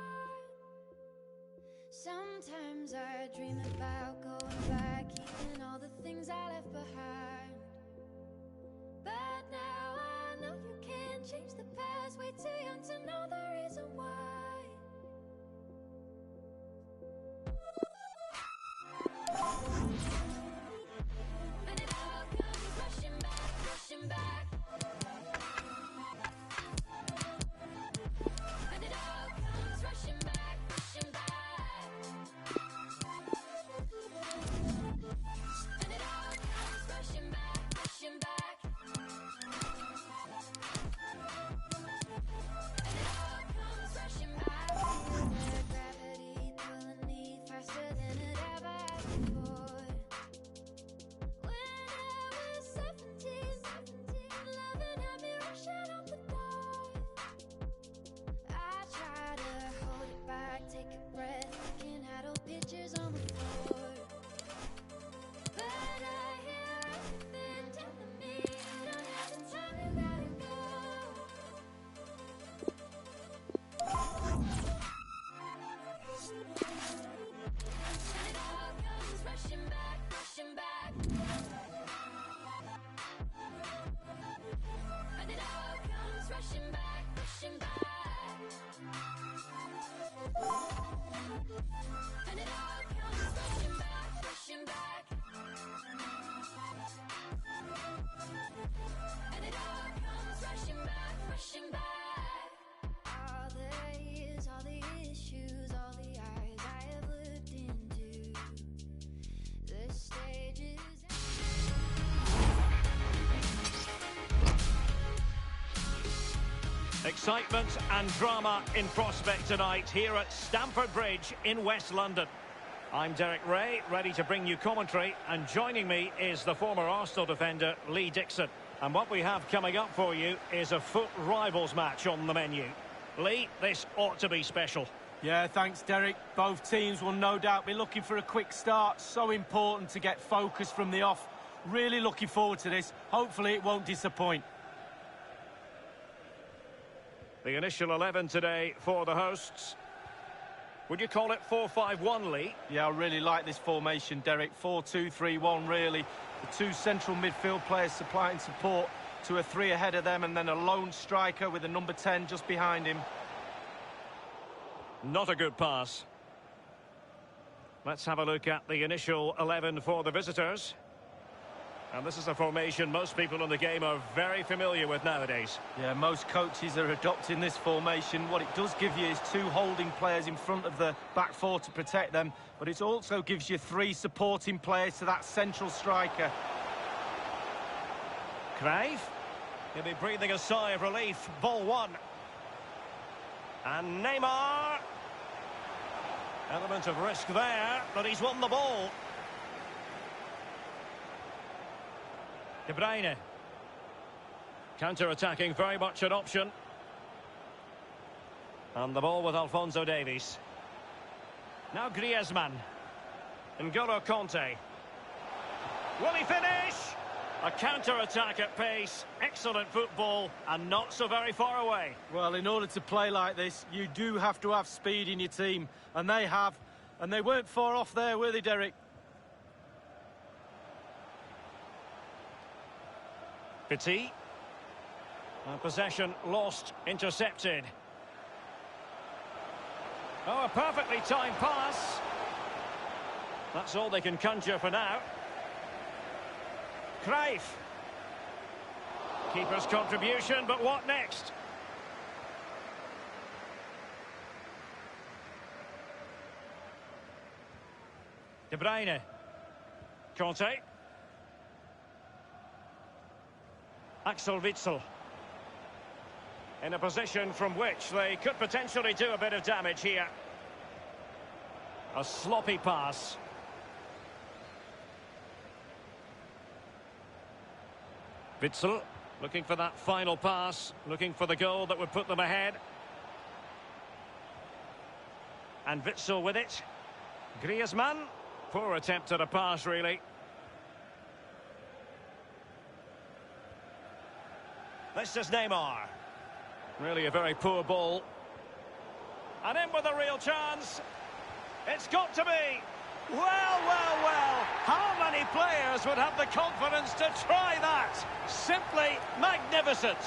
Sometimes I dream about going back, keeping all the things I left behind. But now I know you can't change the past, way too young to know the reason why. And it all comes rushing Excitement and drama in prospect tonight here at Stamford Bridge in West London. I'm Derek Ray, ready to bring you commentary, and joining me is the former Arsenal defender Lee Dixon. And what we have coming up for you is a FUT Rivals match on the menu. Lee, this ought to be special. Yeah, thanks, Derek. Both teams will no doubt be looking for a quick start. So important to get focus from the off. Really looking forward to this. Hopefully it won't disappoint. The initial 11 today for the hosts. Would you call it 4-5-1, Lee? Yeah, I really like this formation, Derek. 4-2-3-1, really. The two central midfield players supplying support to a three ahead of them, and then a lone striker with a number 10 just behind him. Not a good pass. Let's have a look at the initial 11 for the visitors. And this is a formation most people in the game are very familiar with nowadays. Yeah, most coaches are adopting this formation. What it does give you is two holding players in front of the back four to protect them, but it also gives you three supporting players to that central striker. Craig, he'll be breathing a sigh of relief. Ball one. And Neymar. Element of risk there, but he's won the ball. De Bruyne. Counter-attacking, very much an option. And the ball with Alphonso Davies. Now Griezmann. N'Golo Kanté. Will he finish? A counter-attack at pace. Excellent football, and not so very far away. Well, in order to play like this, you do have to have speed in your team. And they have. And they weren't far off there, were they, Derek? Petit. Possession lost, intercepted. Oh, a perfectly timed pass. That's all they can conjure for now. Cruyff. Keeper's contribution, but what next? De Bruyne. Kanté. Axel Witsel. In a position from which they could potentially do a bit of damage here. A sloppy pass. Witsel looking for that final pass, looking for the goal that would put them ahead. And Witsel with it. Griezmann. Poor attempt at a pass, really. This is Neymar. Really a very poor ball. And in with a real chance. It's got to be. Well, well, well. How many players would have the confidence to try that? Simply magnificent.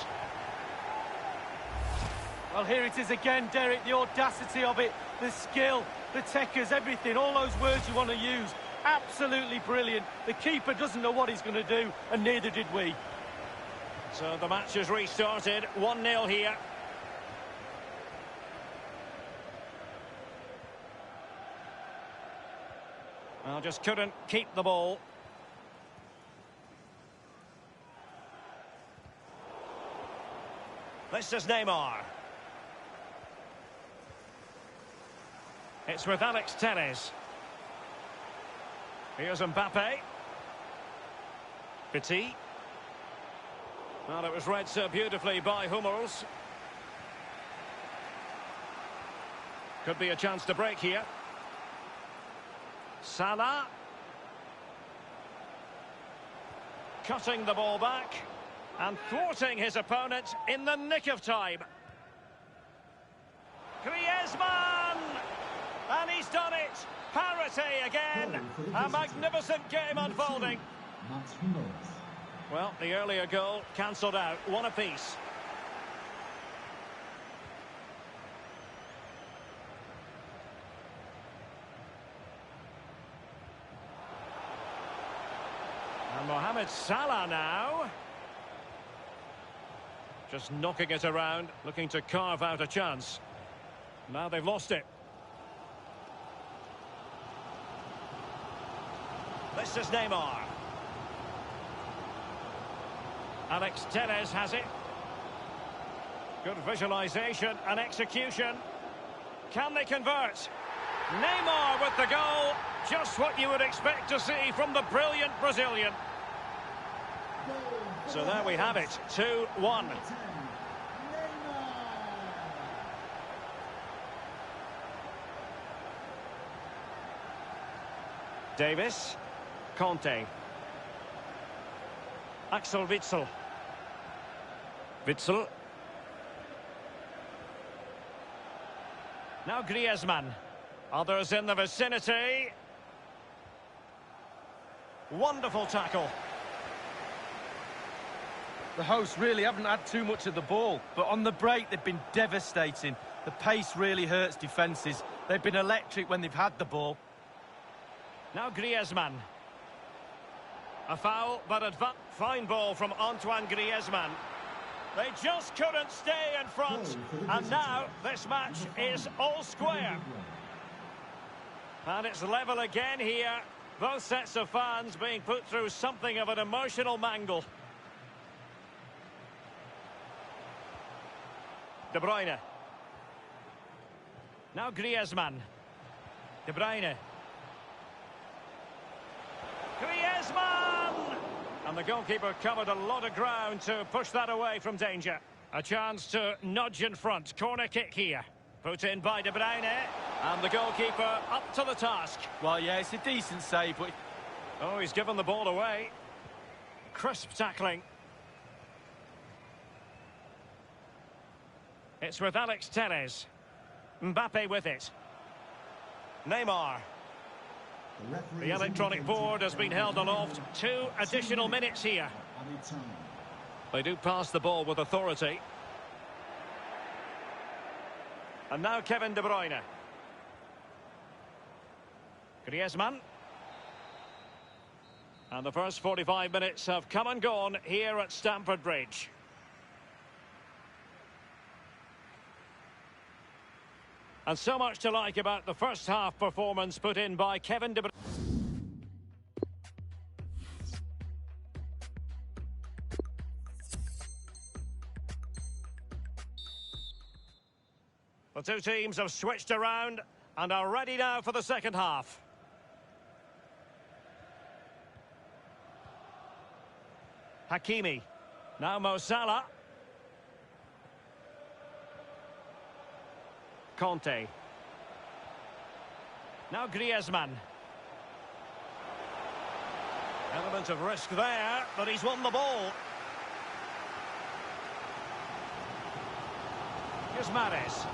Well, here it is again, Derek. The audacity of it, the skill, the techers, everything, all those words you want to use. Absolutely brilliant. The keeper doesn't know what he's going to do, and neither did we. So the match has restarted, 1-0 here. Well, just couldn't keep the ball. This is Neymar. It's with Alex Telles. Here's Mbappe. Petit. Well, it was read so beautifully by Hummels. Could be a chance to break here. Salah. Cutting the ball back and thwarting his opponent in the nick of time. Griezmann! And he's done it! Parity again! A magnificent game unfolding. Mats Hummels. Well, the earlier goal cancelled out. One apiece. And Mohamed Salah now. Just knocking it around, looking to carve out a chance. Now they've lost it. This is Neymar. Alex Telles has it. Good visualization and execution. Can they convert? Neymar with the goal. Just what you would expect to see from the brilliant Brazilian. So there we have it, 2-1. Davis, Conte, Axel Witsel, Witsel, now Griezmann, others in the vicinity, wonderful tackle. The hosts really haven't had too much of the ball, but on the break they've been devastating. The pace really hurts defences. They've been electric when they've had the ball. Now Griezmann. A foul, but fine ball from Antoine Griezmann. They just couldn't stay in front, and now this match is all square. And it's level again here. Both sets of fans being put through something of an emotional mangle. De Bruyne. Now Griezmann. De Bruyne. Griezmann! And the goalkeeper covered a lot of ground to push that away from danger. A chance to nudge in front. Corner kick here. Put in by De Bruyne. And the goalkeeper up to the task. Well, yeah, it's a decent save, but... Oh, he's given the ball away. Crisp tackling. It's with Alex Telles. Mbappe with it. Neymar. The electronic board has been held aloft. 2 additional minutes here. They do pass the ball with authority. And now Kevin De Bruyne. Griezmann. And the first 45 minutes have come and gone here at Stamford Bridge. And so much to like about the first half performance put in by Kevin De Bruyne. The two teams have switched around and are ready now for the second half. Hakimi. Now Mo Salah. Conte. Now Griezmann. Element of risk there, but he's won the ball. Here's Mahrez.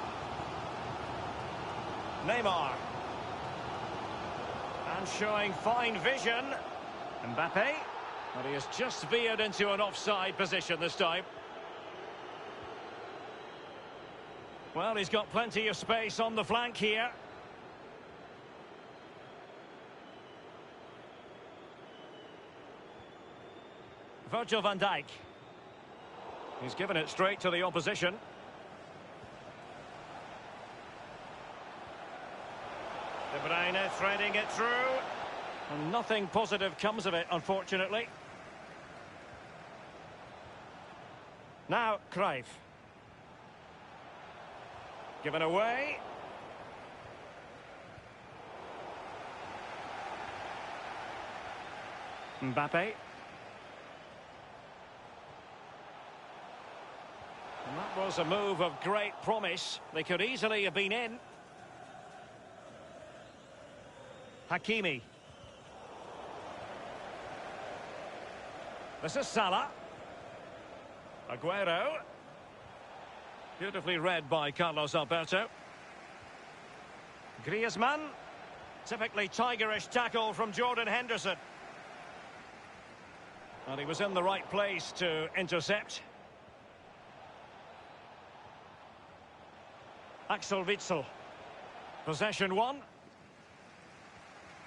Neymar. And showing fine vision. Mbappe. But he has just veered into an offside position this time. Well, he's got plenty of space on the flank here. Virgil van Dijk. He's given it straight to the opposition. De Bruyne threading it through. And nothing positive comes of it, unfortunately. Now, Cruyff. Given away. Mbappe. And that was a move of great promise. They could easily have been in. Hakimi. This is Salah. Aguero. Beautifully read by Carlos Alberto. Griezmann. Typically tigerish tackle from Jordan Henderson. And he was in the right place to intercept. Axel Witsel. Possession 1.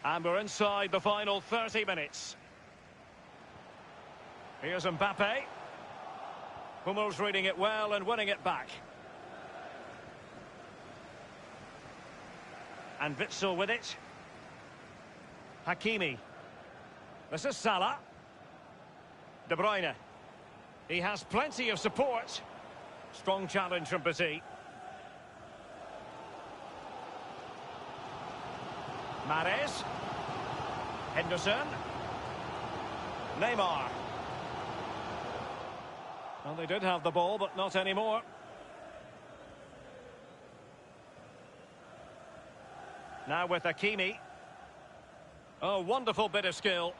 And we're inside the final 30 minutes. Here's Mbappe. Hummels reading it well and winning it back. And Witsel with it. Hakimi. This is Salah. De Bruyne. He has plenty of support. Strong challenge from Petit. Mahrez. Henderson. Neymar. Well, they did have the ball, but not anymore. Now with Hakimi. Oh, wonderful bit of skill.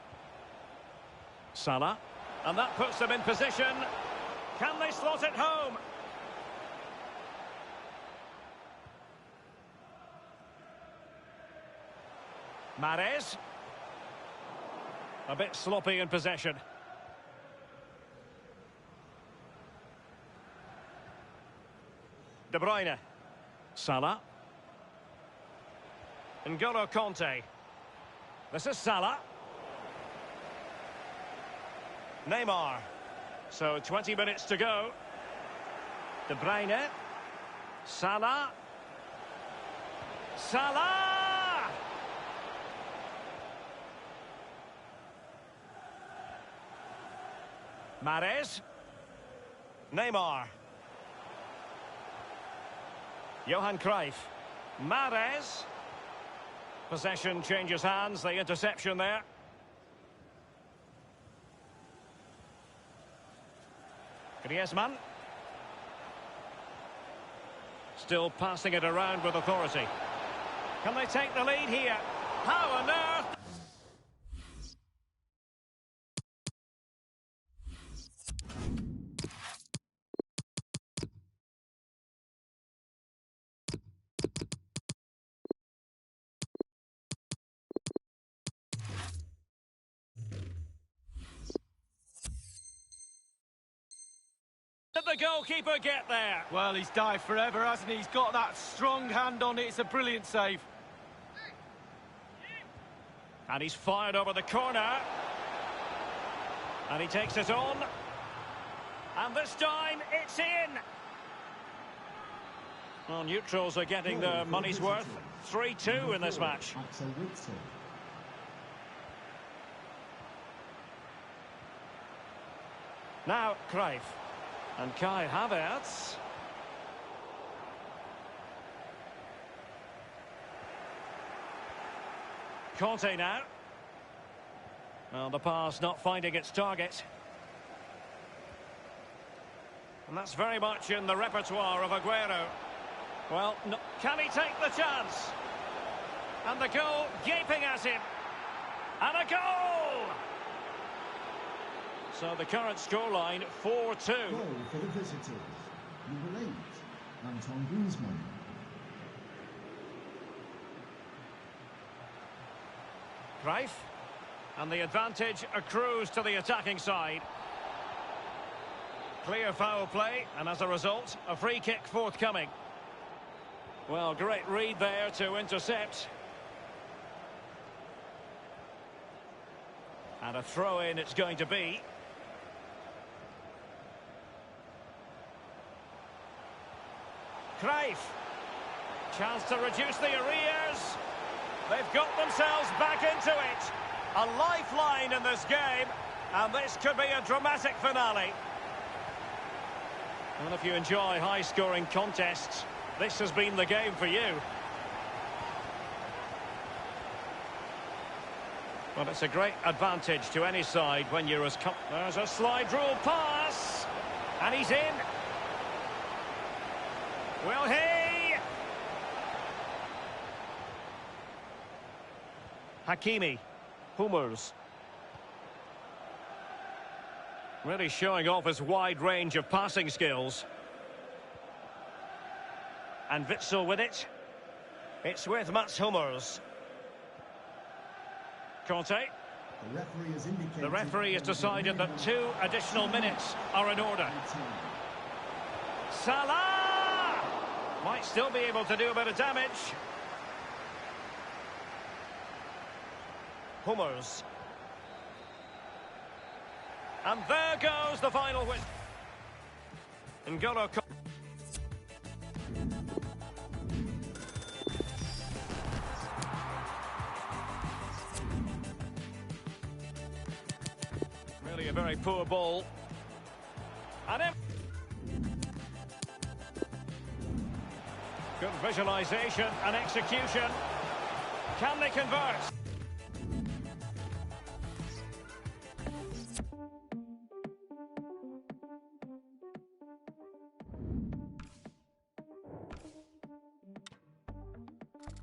Salah. And that puts them in position. Can they slot it home? Mahrez. A bit sloppy in possession. De Bruyne. Salah. N'Golo Kanté. This is Salah. Neymar. So 20 minutes to go. De Bruyne. Salah. Salah! Mahrez. Neymar. Johan Cruyff. Mahrez. Possession changes hands, the interception there. Griezmann. Still passing it around with authority. Can they take the lead here? How on earth? Did the goalkeeper get there? Well, he's dived forever, hasn't he? He's got that strong hand on it. It's a brilliant save. And he's fired over the corner. And he takes it on. And this time, it's in. Well, neutrals are getting their money's worth. 3-2 in this match. Now, Cruyff. And Kai Havertz. Kanté now. Well, the pass not finding its target. And that's very much in the repertoire of Aguero. Well, no, can he take the chance? And the goal gaping at him. And a goal! So the current scoreline, 4-2. Goal for the visitors. Number 8, Antoine Griezmann. Cruyff. And the advantage accrues to the attacking side. Clear foul play, and as a result, a free kick forthcoming. Well, great read there to intercept. And a throw-in it's going to be. Cruyff. Chance to reduce the arrears. They've got themselves back into it. A lifeline in this game, and this could be a dramatic finale. Well, if you enjoy high-scoring contests, this has been the game for you. Well, it's a great advantage to any side when you're as... There's a slide rule pass, and he's in. Will he? Hakimi. Hummels. Really showing off his wide range of passing skills. And Witsel with it. It's with Mats Hummels. Kanté. The referee has decided that 2 additional minutes are in order. Salah! Might still be able to do a bit of damage. Hummels. And there goes the final win. N'Golo Kanté. Really a very poor ball. And Good visualisation and execution. Can they convert?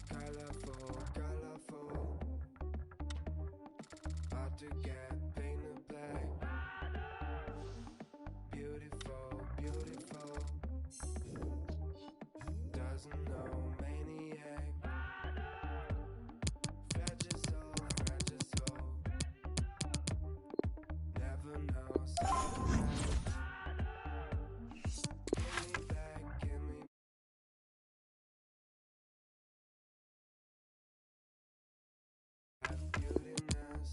Colorful, colorful. Hard to get, paint the black. Beautiful, beautiful. Doesn't know maniac. Fragile soul, fragile soul. Never knows how to act. Give me back, give me back beautiness.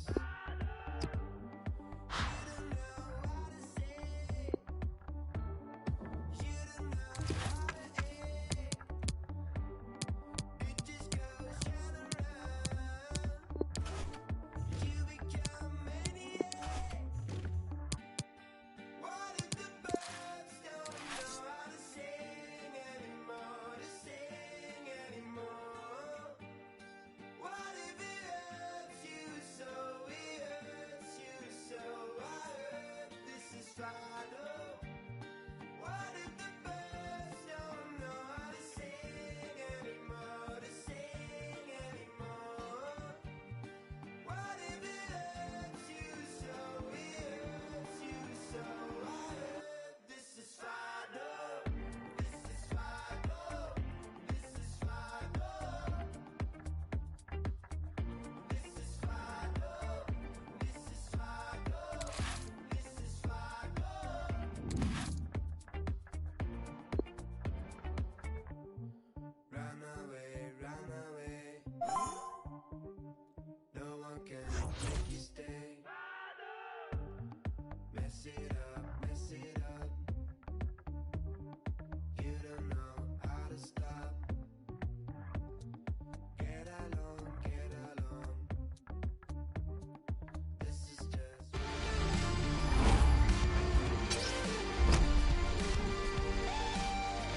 Run away. No one can make you stay. Mess it up, mess it up. You don't know how to stop. Get along, get along. This is just.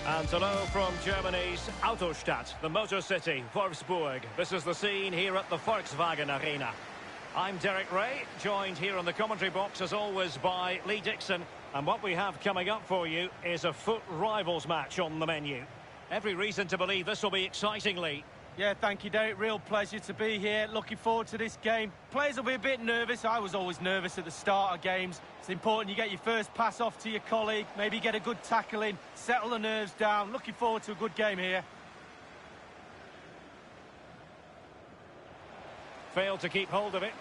And hello from Germany's Autostadt, the motor city, Wolfsburg. This is the scene here at the Volkswagen Arena. I'm Derek Ray, joined here in the commentary box as always by Lee Dixon. And what we have coming up for you is a foot rivals match on the menu. Every reason to believe this will be exciting, Lee. Yeah, thank you, Derek. Real pleasure to be here. Looking forward to this game. Players will be a bit nervous. I was always nervous at the start of games. It's important you get your first pass off to your colleague, maybe get a good tackle in, settle the nerves down. Looking forward to a good game here. Failed to keep hold of it.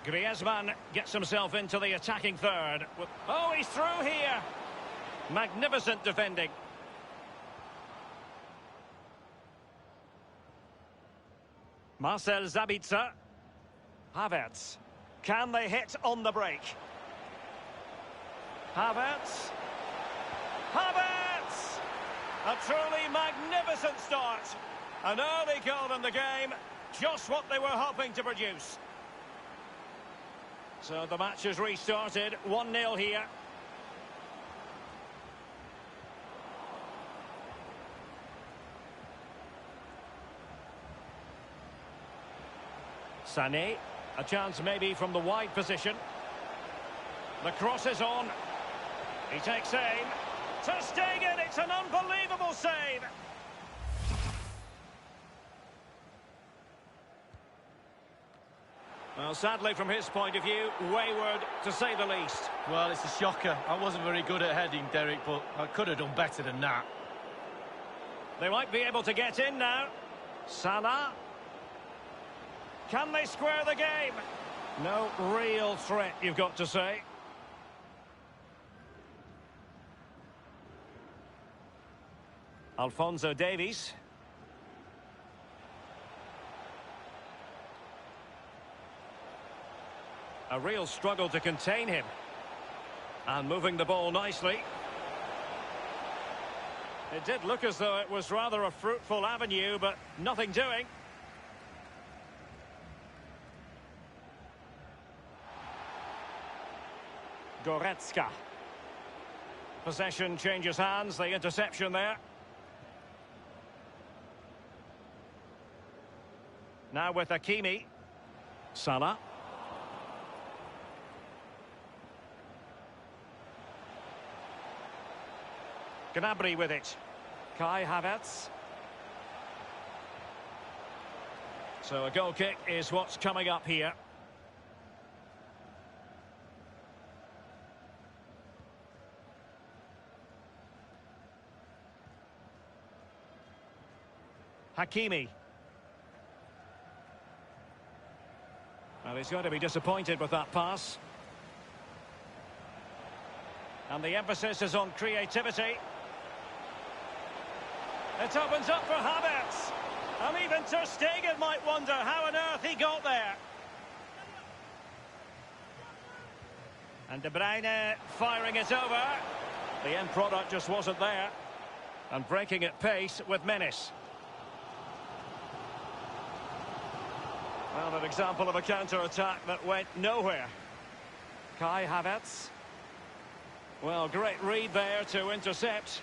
Griezmann gets himself into the attacking third. Oh, he's through here. Magnificent defending. Marcel Sabitzer. Havertz. Can they hit on the break? Havertz. Havertz! A truly magnificent start. An early goal in the game. Just what they were hoping to produce. So the match has restarted. 1-0 here. Sané, a chance maybe from the wide position. The cross is on. He takes aim. Ter Stegen, it's an unbelievable save. Well, sadly from his point of view, wayward to say the least. Well, it's a shocker. I wasn't very good at heading, Derek, but I could have done better than that. They might be able to get in now. Salah. Can they square the game? No real threat, you've got to say. Alphonso Davies. A real struggle to contain him. And moving the ball nicely. It did look as though it was rather a fruitful avenue, but nothing doing. Goretzka. Possession changes hands, the interception there. Now with Hakimi. Salah. Gnabry with it. Kai Havertz. So a goal kick is what's coming up here. Hakimi. Well, he's going to be disappointed with that pass. And the emphasis is on creativity. It opens up for Havertz. And even Ter Stegen might wonder how on earth he got there. And De Bruyne firing it over. The end product just wasn't there. And breaking at pace with menace. Well, an example of a counter-attack that went nowhere. Kai Havertz. Well, great read there to intercept.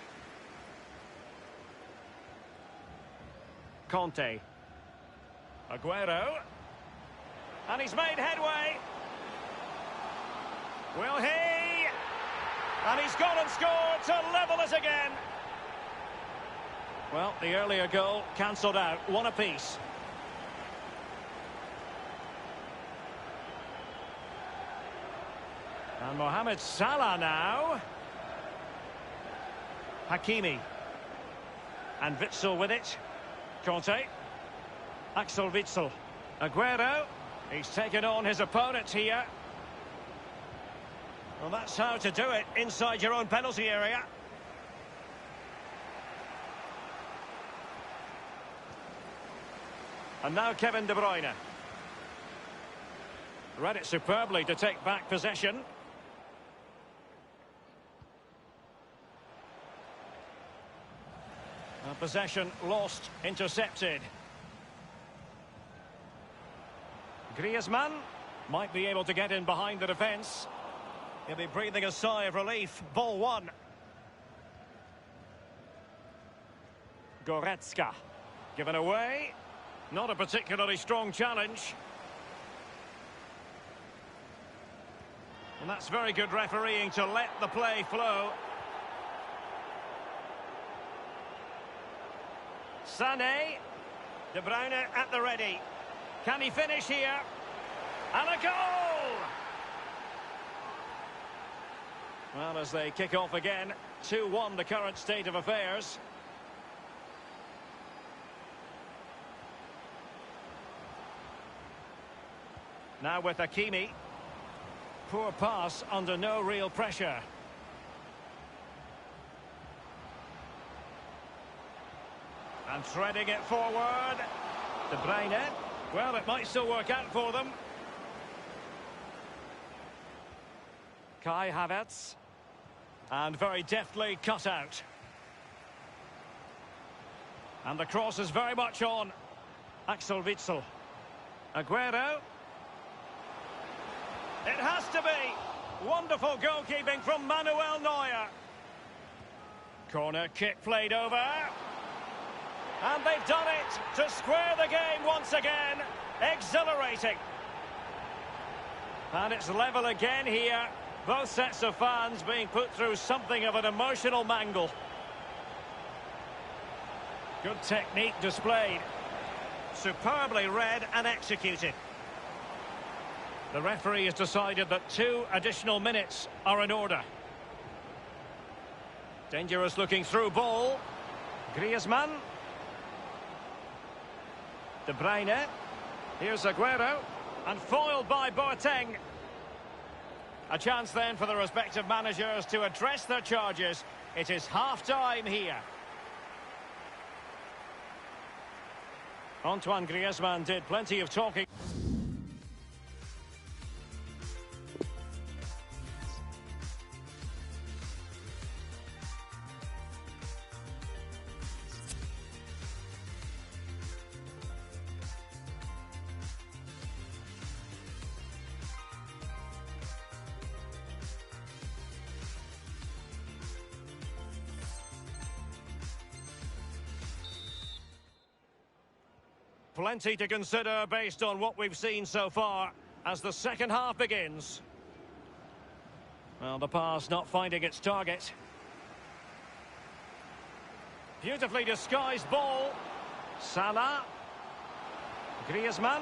Conte. Aguero. And he's made headway. Will he? And he's gone and scored to level us again. Well, the earlier goal cancelled out. One apiece. And Mohamed Salah now. Hakimi. And Witsel with it. Conte. Axel Witsel. Aguero. He's taken on his opponent here. Well, that's how to do it inside your own penalty area. And now Kevin De Bruyne. Read it superbly to take back possession. Possession lost, intercepted. Griezmann might be able to get in behind the defence. He'll be breathing a sigh of relief. Ball one. Goretzka. Given away. Not a particularly strong challenge. And that's very good refereeing to let the play flow. Sané. De Bruyne at the ready. Can he finish here? And a goal! Well, as they kick off again, 2-1 the current state of affairs. Now with Hakimi. Poor pass under no real pressure. And threading it forward. De Bruyne. Well, it might still work out for them. Kai Havertz. And very deftly cut out. And the cross is very much on. Axel Witsel. Aguero. It has to be. Wonderful goalkeeping from Manuel Neuer. Corner kick played over. And they've done it to square the game once again. Exhilarating. And it's level again here. Both sets of fans being put through something of an emotional mangle. Good technique displayed. Superbly read and executed. The referee has decided that 2 additional minutes are in order. Dangerous looking through ball. Griezmann. De Bruyne. Here's Aguero. And foiled by Boateng. A chance then for the respective managers to address their charges. It is half-time here. Antoine Griezmann did plenty of talking. Plenty to consider based on what we've seen so far as the second half begins. Well, the pass not finding its target. Beautifully disguised ball. Salah. Griezmann.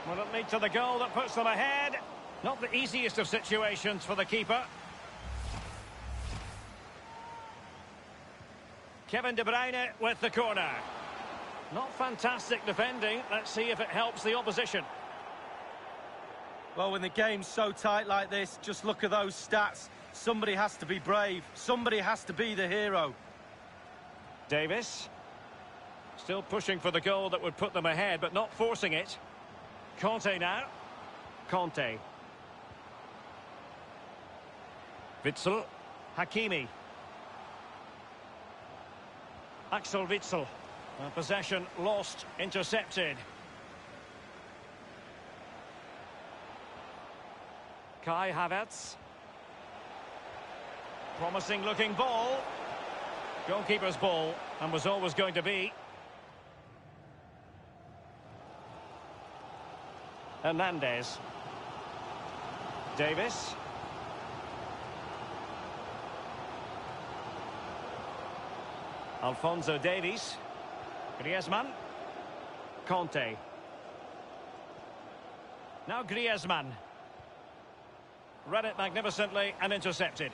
Will it lead to the goal that puts them ahead? Not the easiest of situations for the keeper. Kevin De Bruyne with the corner. Not fantastic defending. Let's see if it helps the opposition. Well, when the game's so tight like this, just look at those stats. Somebody has to be brave. Somebody has to be the hero. Davis. Still pushing for the goal that would put them ahead, but not forcing it. Conte now. Conte. Witsel. Hakimi. Axel Witsel. Possession lost, intercepted. Kai Havertz. Promising looking ball. Goalkeeper's ball, and was always going to be. Hernandez. Davis. Alphonso Davies. Griezmann. Conte. Now Griezmann. Read it magnificently and intercepted.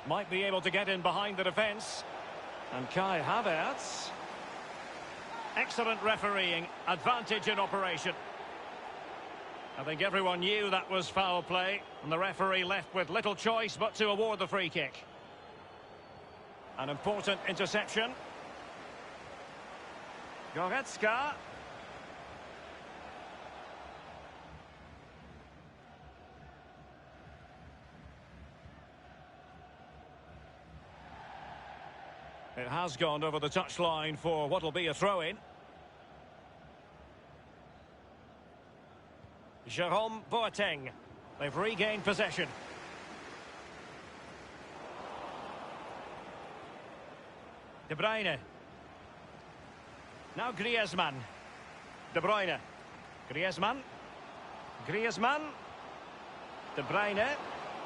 Might be able to get in behind the defence. And Kai Havertz. Excellent refereeing. Advantage in operation. I think everyone knew that was foul play. And the referee left with little choice but to award the free kick. An important interception. Goretzka. It has gone over the touchline for what will be a throw-in. Jerome Boateng. They've regained possession. De Bruyne. Now Griezmann. De Bruyne. Griezmann. Griezmann. De Bruyne.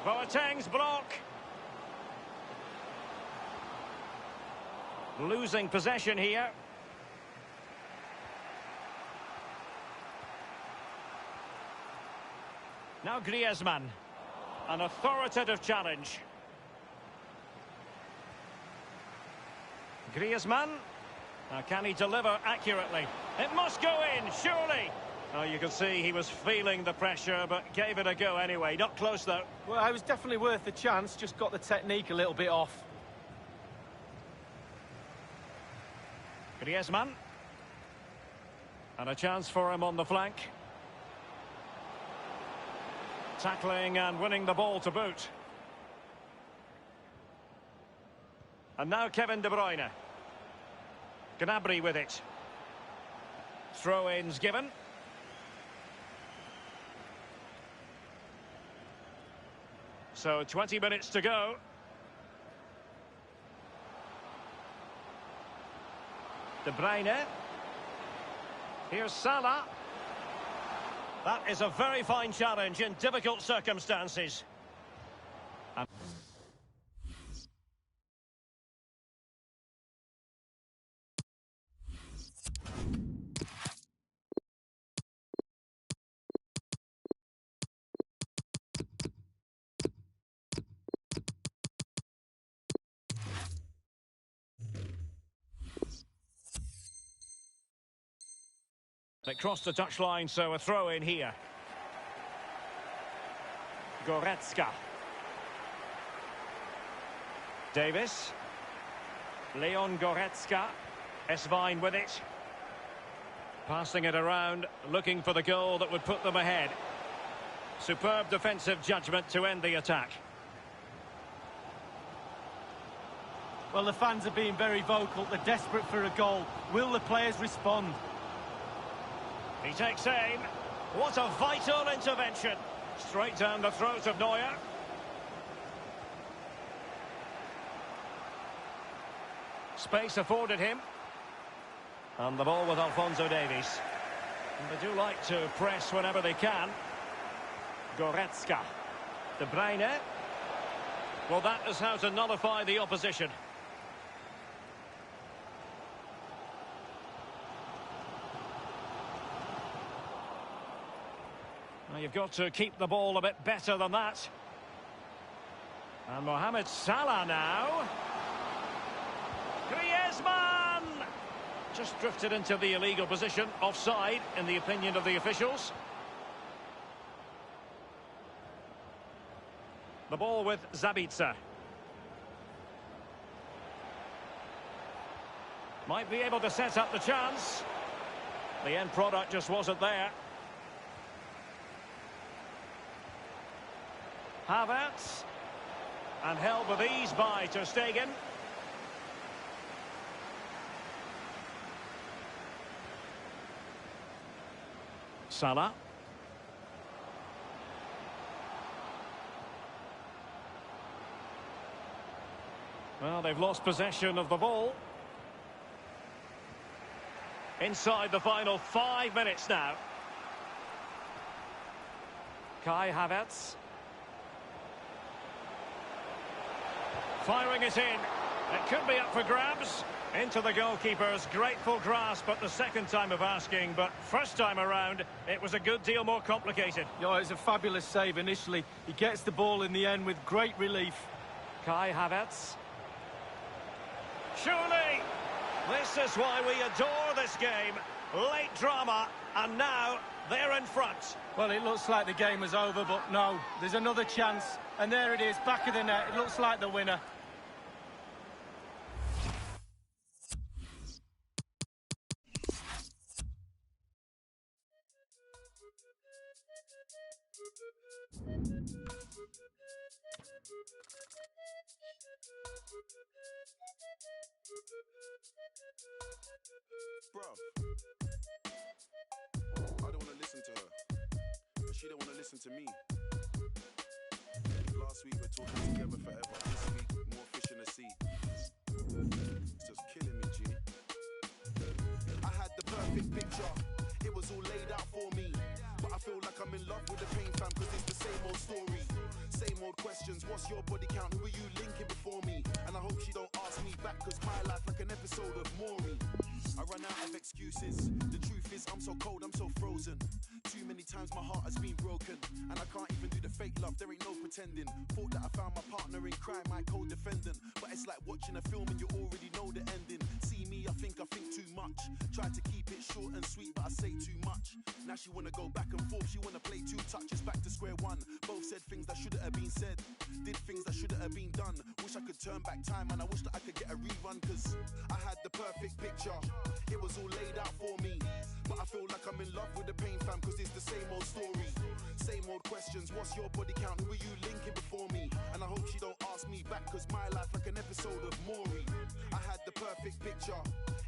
Boateng's block. Losing possession here. Now Griezmann. An authoritative challenge. Griezmann. Now can he deliver accurately? It must go in, surely. Oh, you can see he was feeling the pressure, but gave it a go anyway. Not close, though. Well, it was definitely worth the chance, just got the technique a little bit off. Griezmann. And a chance for him on the flank. Tackling and winning the ball to boot. And now Kevin De Bruyne. Gnabry with it. Throw-ins given. So 20 minutes to go. De Bruyne. Here's Salah. That is a very fine challenge in difficult circumstances. And it crossed the touchline, so a throw in here. Goretzka. Davis. Leon Goretzka. Esvine with it. Passing it around, looking for the goal that would put them ahead. Superb defensive judgment to end the attack. Well, the fans are being very vocal. They're desperate for a goal. Will the players respond? He takes aim. What a vital intervention. Straight down the throat of Neuer. Space afforded him. And the ball with Alphonso Davies. And they do like to press whenever they can. Goretzka. De Bruyne. Well, that is how to nullify the opposition. Now you've got to keep the ball a bit better than that. And Mohamed Salah now. Griezmann! Just drifted into the illegal position, offside, in the opinion of the officials. The ball with Zabitzer. Might be able to set up the chance. The end product just wasn't there. Havertz. And held with ease by Ter Stegen. Salah. Well, they've lost possession of the ball. Inside the final 5 minutes now. Kai Havertz. Firing it in. It could be up for grabs. Into the goalkeeper's grateful grasp at the second time of asking, but first time around, it was a good deal more complicated. Yeah, it was a fabulous save initially. He gets the ball in the end with great relief. Kai Havertz. Surely, this is why we adore this game. Late drama, and now they're in front. Well, it looks like the game is over, but no, there's another chance. And there it is, back of the net. It looks like the winner. Bruv, I don't want to listen to her, but she don't want to listen to me. Last week we're talking together forever. This week, more fish in the sea. It's just killing me, G. I had the perfect picture. It was all laid out for me. But I feel like I'm in love with the pain fam, cause it's the same old story. Same old questions, what's your body count? Who are you linking before me? And I hope she don't ask me back, cause my life like an episode of Maury. I run out of excuses. The truth is I'm so cold, I'm so frozen. Too many times my heart has been broken, and I can't even do the fake love, there ain't no pretending. Thought that I found my partner in crime, my co-defendant, but it's like watching a film and you already know the ending. See me, I think too much. Tried to keep it short and sweet, but I say too much. Now she wanna go back and forth, she wanna play two touches, back to square one. Both said things that shouldn't have been said, did things that shouldn't have been done. Wish I could turn back time, and I wish that I could get a rerun, cause I had the perfect picture. It was all laid out for me, but I feel like I'm in love with the pain fam, cause it's the same old story. Same old questions, what's your body count? Who are you linking before me? And I hope she don't ask me back, cause my life like an episode of Maury. I had the perfect picture,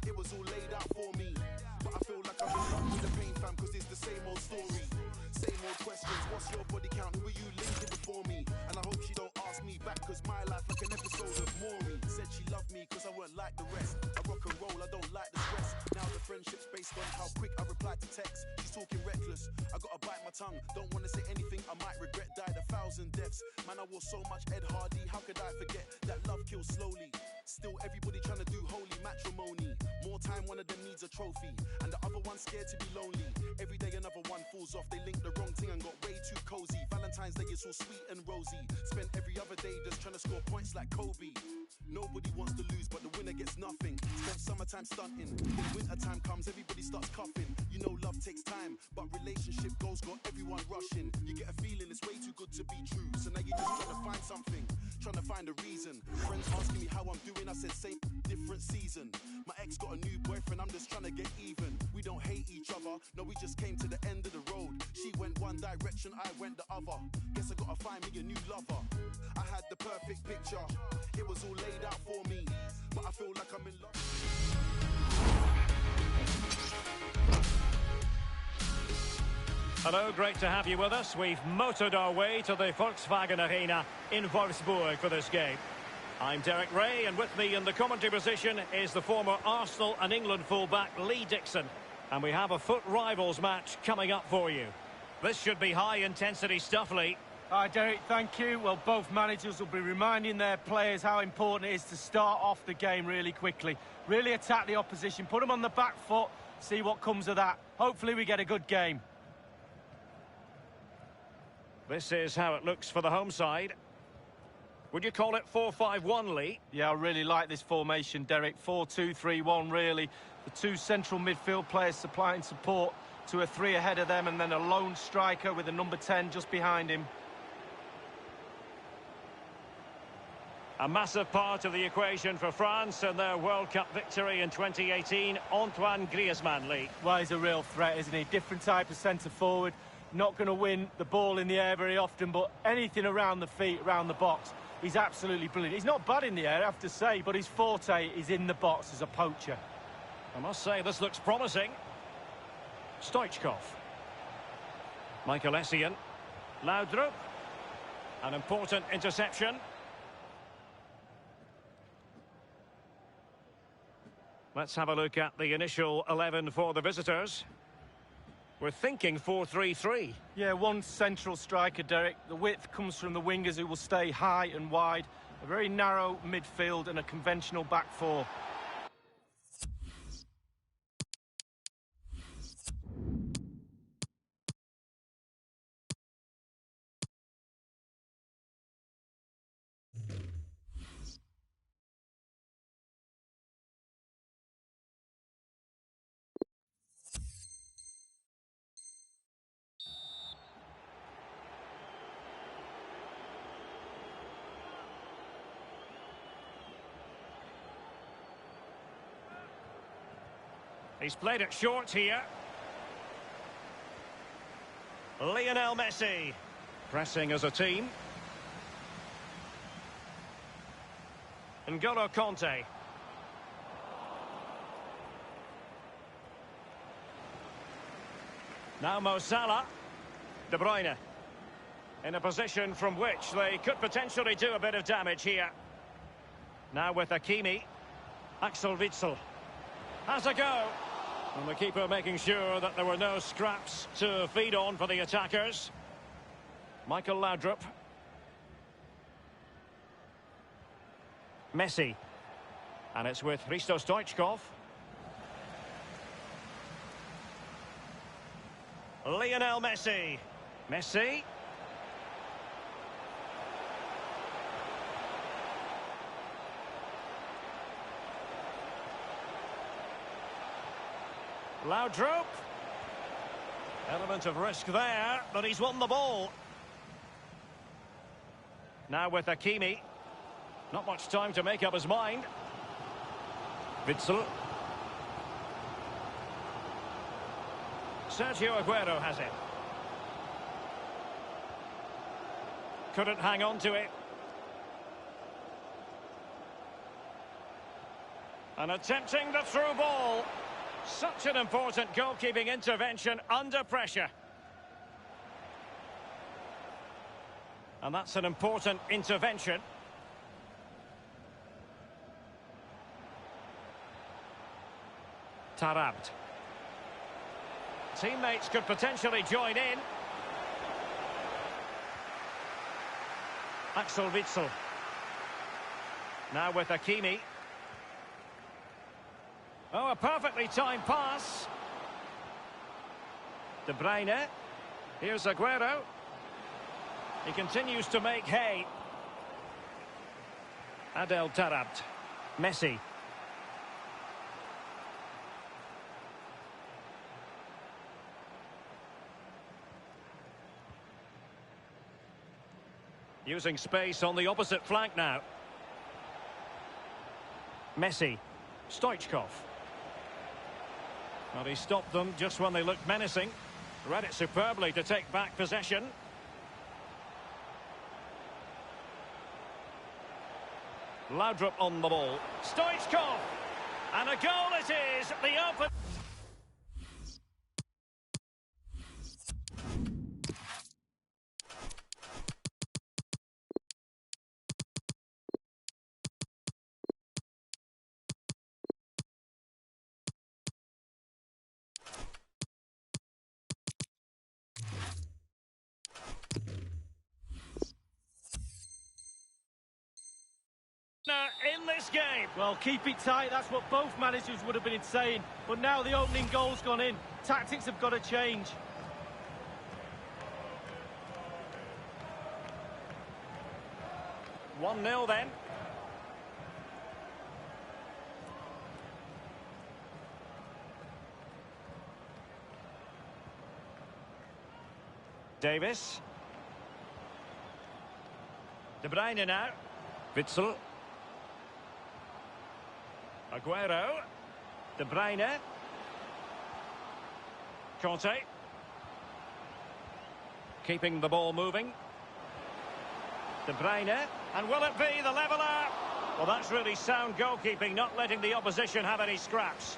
it was all laid out for me, but I feel like I'm in love with the pain fam, cause it's the same old story. Same old questions, what's your body count? Who are you linking before me? And I hope she don't ask me back, cause my life like an episode of Maury. Said she loved me cause I weren't like the rest. I rock and roll, I don't like the stress. Now the friendship's based on how quick I reply to text. She's talking reckless, I gotta bite my tongue. Don't wanna say anything I might regret. Died 1,000 deaths. Man, I wore so much Ed Hardy. How could I forget that love kills slowly? Still everybody trying to do holy matrimony. More time one of them needs a trophy, and the other one's scared to be lonely. Every day another one falls off. They linked the wrong thing and got way too cozy. Valentine's Day is all sweet and rosy. Spent every other day just trying to score points like Kobe. Nobody wants to lose, but the winner gets nothing. Spent summertime stunting. When wintertime comes, everybody starts coughing. You know love takes time, but relationship goals got everyone rushing. You get a feeling it's way too good to be true, so now you're just trying to find something, trying to find a reason. Friends asking me how I'm doing, I said same, different season. My ex got a new boyfriend, I'm just trying to get even. We don't hate each other, no, we just came to the end of the road. She went one direction, I went the other. Guess I gotta find me a new lover. I had the perfect picture, it was all laid out for me, but I feel like I'm in love. Hello, great to have you with us. We've motored our way to the Volkswagen Arena in Wolfsburg for this game. I'm Derek Ray, and with me in the commentary position is the former Arsenal and England fullback Lee Dixon. And we have a FUT Rivals match coming up for you. This should be high-intensity stuff, Lee. Hi, Derek, thank you. Well, both managers will be reminding their players how important it is to start off the game really quickly. Really attack the opposition, put them on the back foot, see what comes of that. Hopefully we get a good game. This is how it looks for the home side. Would you call it 4-5-1, Lee? Yeah, I really like this formation, Derek. 4-2-3-1, really. The two central midfield players supplying support to a three ahead of them, and then a lone striker with a number 10 just behind him. A massive part of the equation for France and their World Cup victory in 2018, Antoine Griezmann, Lee. Well, he's a real threat, isn't he? Different type of centre-forward. Not going to win the ball in the air very often, but anything around the feet, around the box, he's absolutely brilliant. He's not bad in the air, I have to say, but his forte is in the box as a poacher. I must say, this looks promising. Stoichkov. Michael Essien. Laudrup. An important interception. Let's have a look at the initial 11 for the visitors. We're thinking 4-3-3. Yeah, one central striker, Derek. The width comes from the wingers who will stay high and wide. A very narrow midfield and a conventional back four. He's played it short here. Lionel Messi. Pressing as a team. N'Golo Kanté. Now Mo Salah. De Bruyne. In a position from which they could potentially do a bit of damage here. Now with Hakimi. Axel Witsel. Has a go. And the keeper making sure that there were no scraps to feed on for the attackers. Michael Laudrup. Messi. And it's with Hristo Stoichkov. Lionel Messi. Messi. Laudrup. Element of risk there, but he's won the ball. Now with Hakimi. Not much time to make up his mind. Witsel. Sergio Aguero has it. Couldn't hang on to it. And attempting the through ball. Such an important goalkeeping intervention under pressure. And that's an important intervention. Tarabt. Teammates could potentially join in. Axel Witsel. Now with Hakimi. Oh, a perfectly timed pass. De Bruyne. Here's Aguero. He continues to make hay. Adel Tarabt. Messi. Using space on the opposite flank now. Messi. Stoichkov. Well, he stopped them just when they looked menacing. Read it superbly to take back possession. Laudrup on the ball. Stoichkov! And a goal it is! The open... In this game. Well, keep it tight, that's what both managers would have been saying. But now the opening goal's gone in. Tactics have got to change. One 0 then. Davis. De Bruyne now. Witsel. Aguero. De Bruyne. Conte. Keeping the ball moving. De Bruyne. And will it be the leveller? Well, that's really sound goalkeeping, not letting the opposition have any scraps.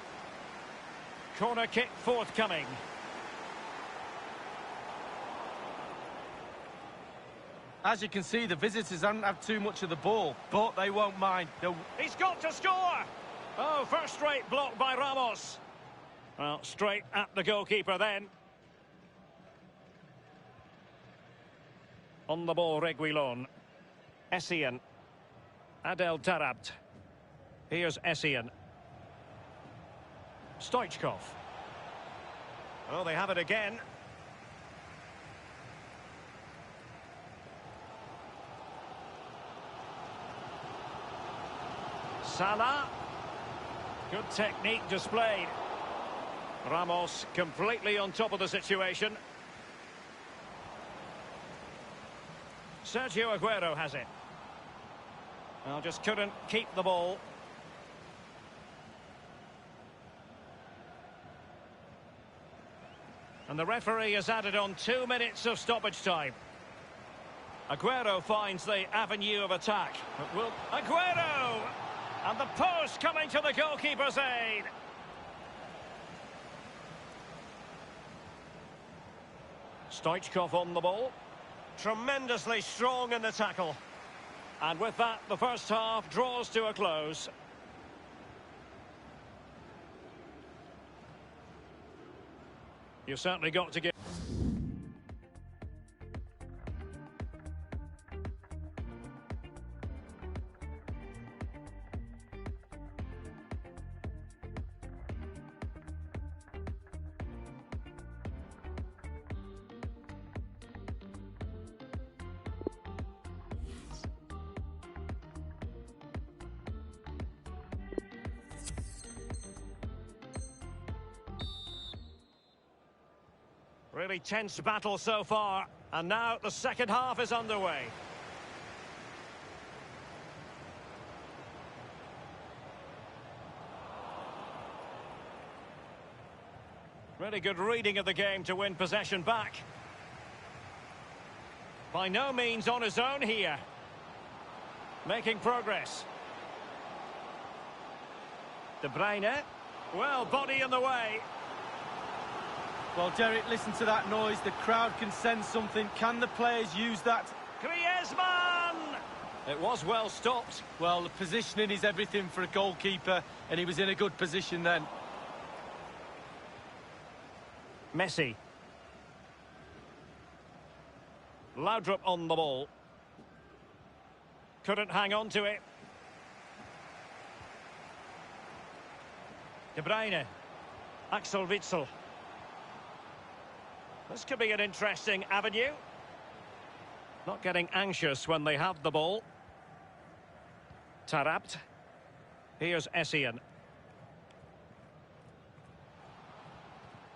Corner kick forthcoming. As you can see, the visitors don't have too much of the ball, but they won't mind. He's got to score! Oh, first-rate block by Ramos. Well, straight at the goalkeeper then. On the ball, Reguilon. Essien. Adel Tarabt. Here's Essien. Stoichkov. Oh, they have it again. Salah. Good technique displayed. Ramos completely on top of the situation. Sergio Aguero has it. Well, just couldn't keep the ball. And the referee has added on 2 minutes of stoppage time. Aguero finds the avenue of attack. Aguero! And the post coming to the goalkeeper's aid. Stoichkov on the ball. Tremendously strong in the tackle. And with that, the first half draws to a close. You've certainly got to give... Really tense battle so far, and now the second half is underway. Really good reading of the game to win possession back. By no means on his own here. Making progress. De Bruyne. Well, body in the way. Well, Derek, listen to that noise. The crowd can sense something. Can the players use that? Griezmann! It was well stopped. Well, the positioning is everything for a goalkeeper, and he was in a good position then. Messi. Laudrup on the ball. Couldn't hang on to it. De Bruyne. Axel Witsel. This could be an interesting avenue. Not getting anxious when they have the ball. Tarabt. Here's Essien.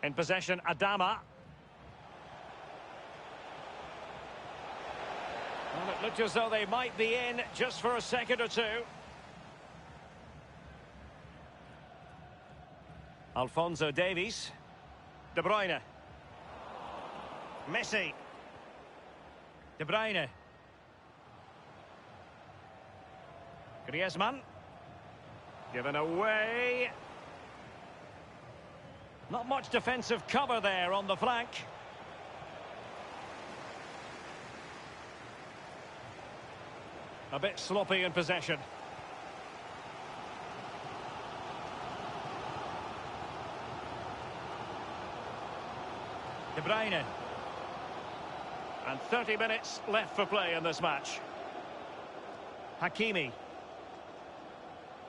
In possession, Adama. Well, it looked as though they might be in just for a second or two. Alphonso Davies. De Bruyne. Messi. De Bruyne. Griezmann. Given away. Not much defensive cover there on the flank. A bit sloppy in possession. De Bruyne. And 30 minutes left for play in this match. Hakimi.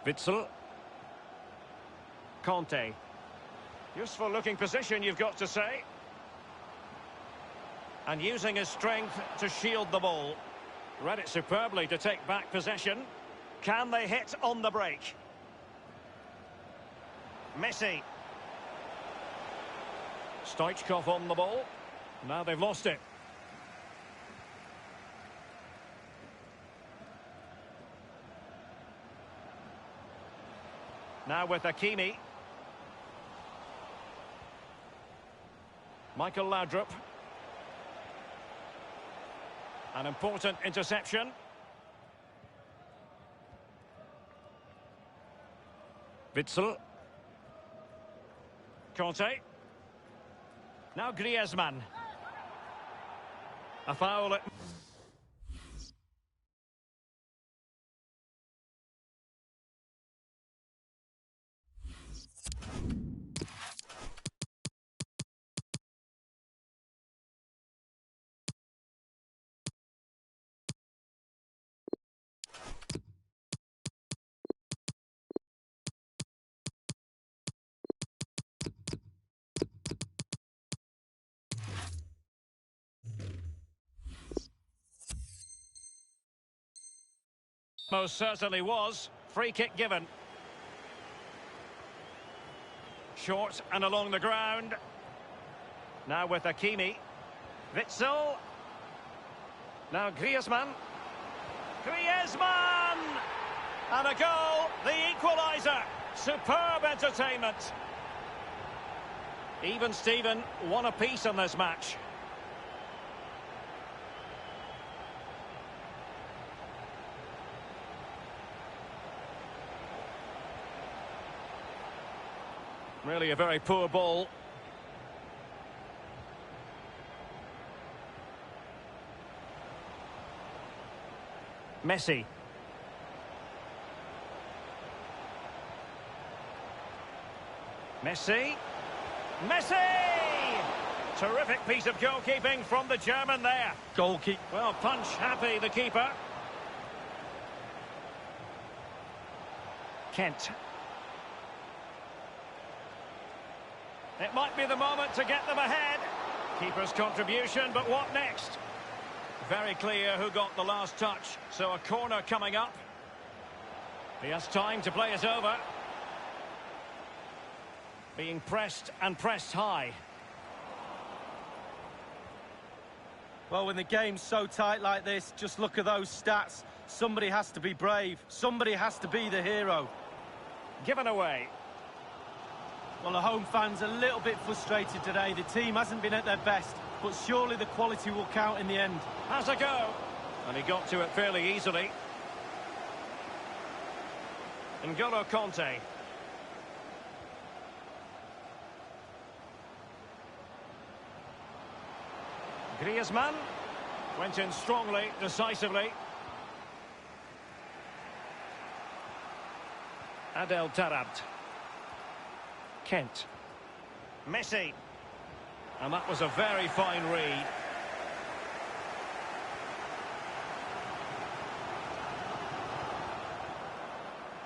Witsel. Conte. Useful looking position, you've got to say. And using his strength to shield the ball. Read it superbly to take back possession. Can they hit on the break? Messi. Stoichkov on the ball. Now they've lost it. Now with Hakimi. Michael Laudrup. An important interception. Witsel. Conte. Now Griezmann. A foul at... Most certainly was. Free kick given. Short and along the ground. Now with Hakimi. Witsel. Now Griezmann. Griezmann! And a goal, the equaliser. Superb entertainment. Even Steven, one apiece in this match. Really a very poor ball. Messi. Messi. Messi! Terrific piece of goalkeeping from the German there. Goalkeeper. Well, punch happy, the keeper. Kent. It might be the moment to get them ahead. Keeper's contribution, but what next? Very clear who got the last touch. So a corner coming up. He has time to play it over. Being pressed and pressed high. Well, when the game's so tight like this, just look at those stats. Somebody has to be brave. Somebody has to be the hero. Given away. Well, the home fans are a little bit frustrated today. The team hasn't been at their best, but surely the quality will count in the end. Has a go. And he got to it fairly easily. N'Golo Conte. Griezmann went in strongly, decisively. Adel Tarabt. Kent. Messi. And that was a very fine read.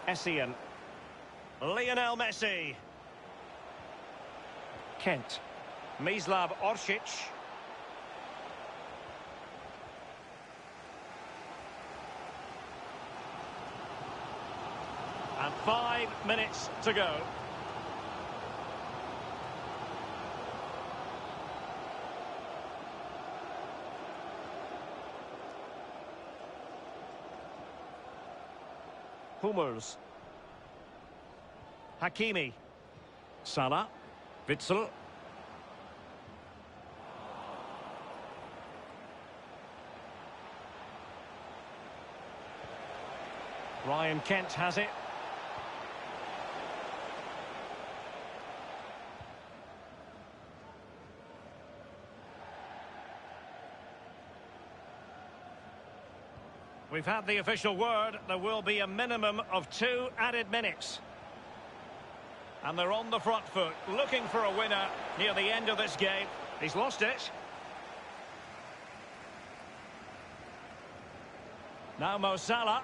Essien. Lionel Messi. Kent. Mislav Orsic. And 5 minutes to go. Hummels. Hakimi. Salah. Witsel. Ryan Kent has it. We've had the official word. There will be a minimum of 2 added minutes. And they're on the front foot, looking for a winner near the end of this game. He's lost it. Now Mo Salah.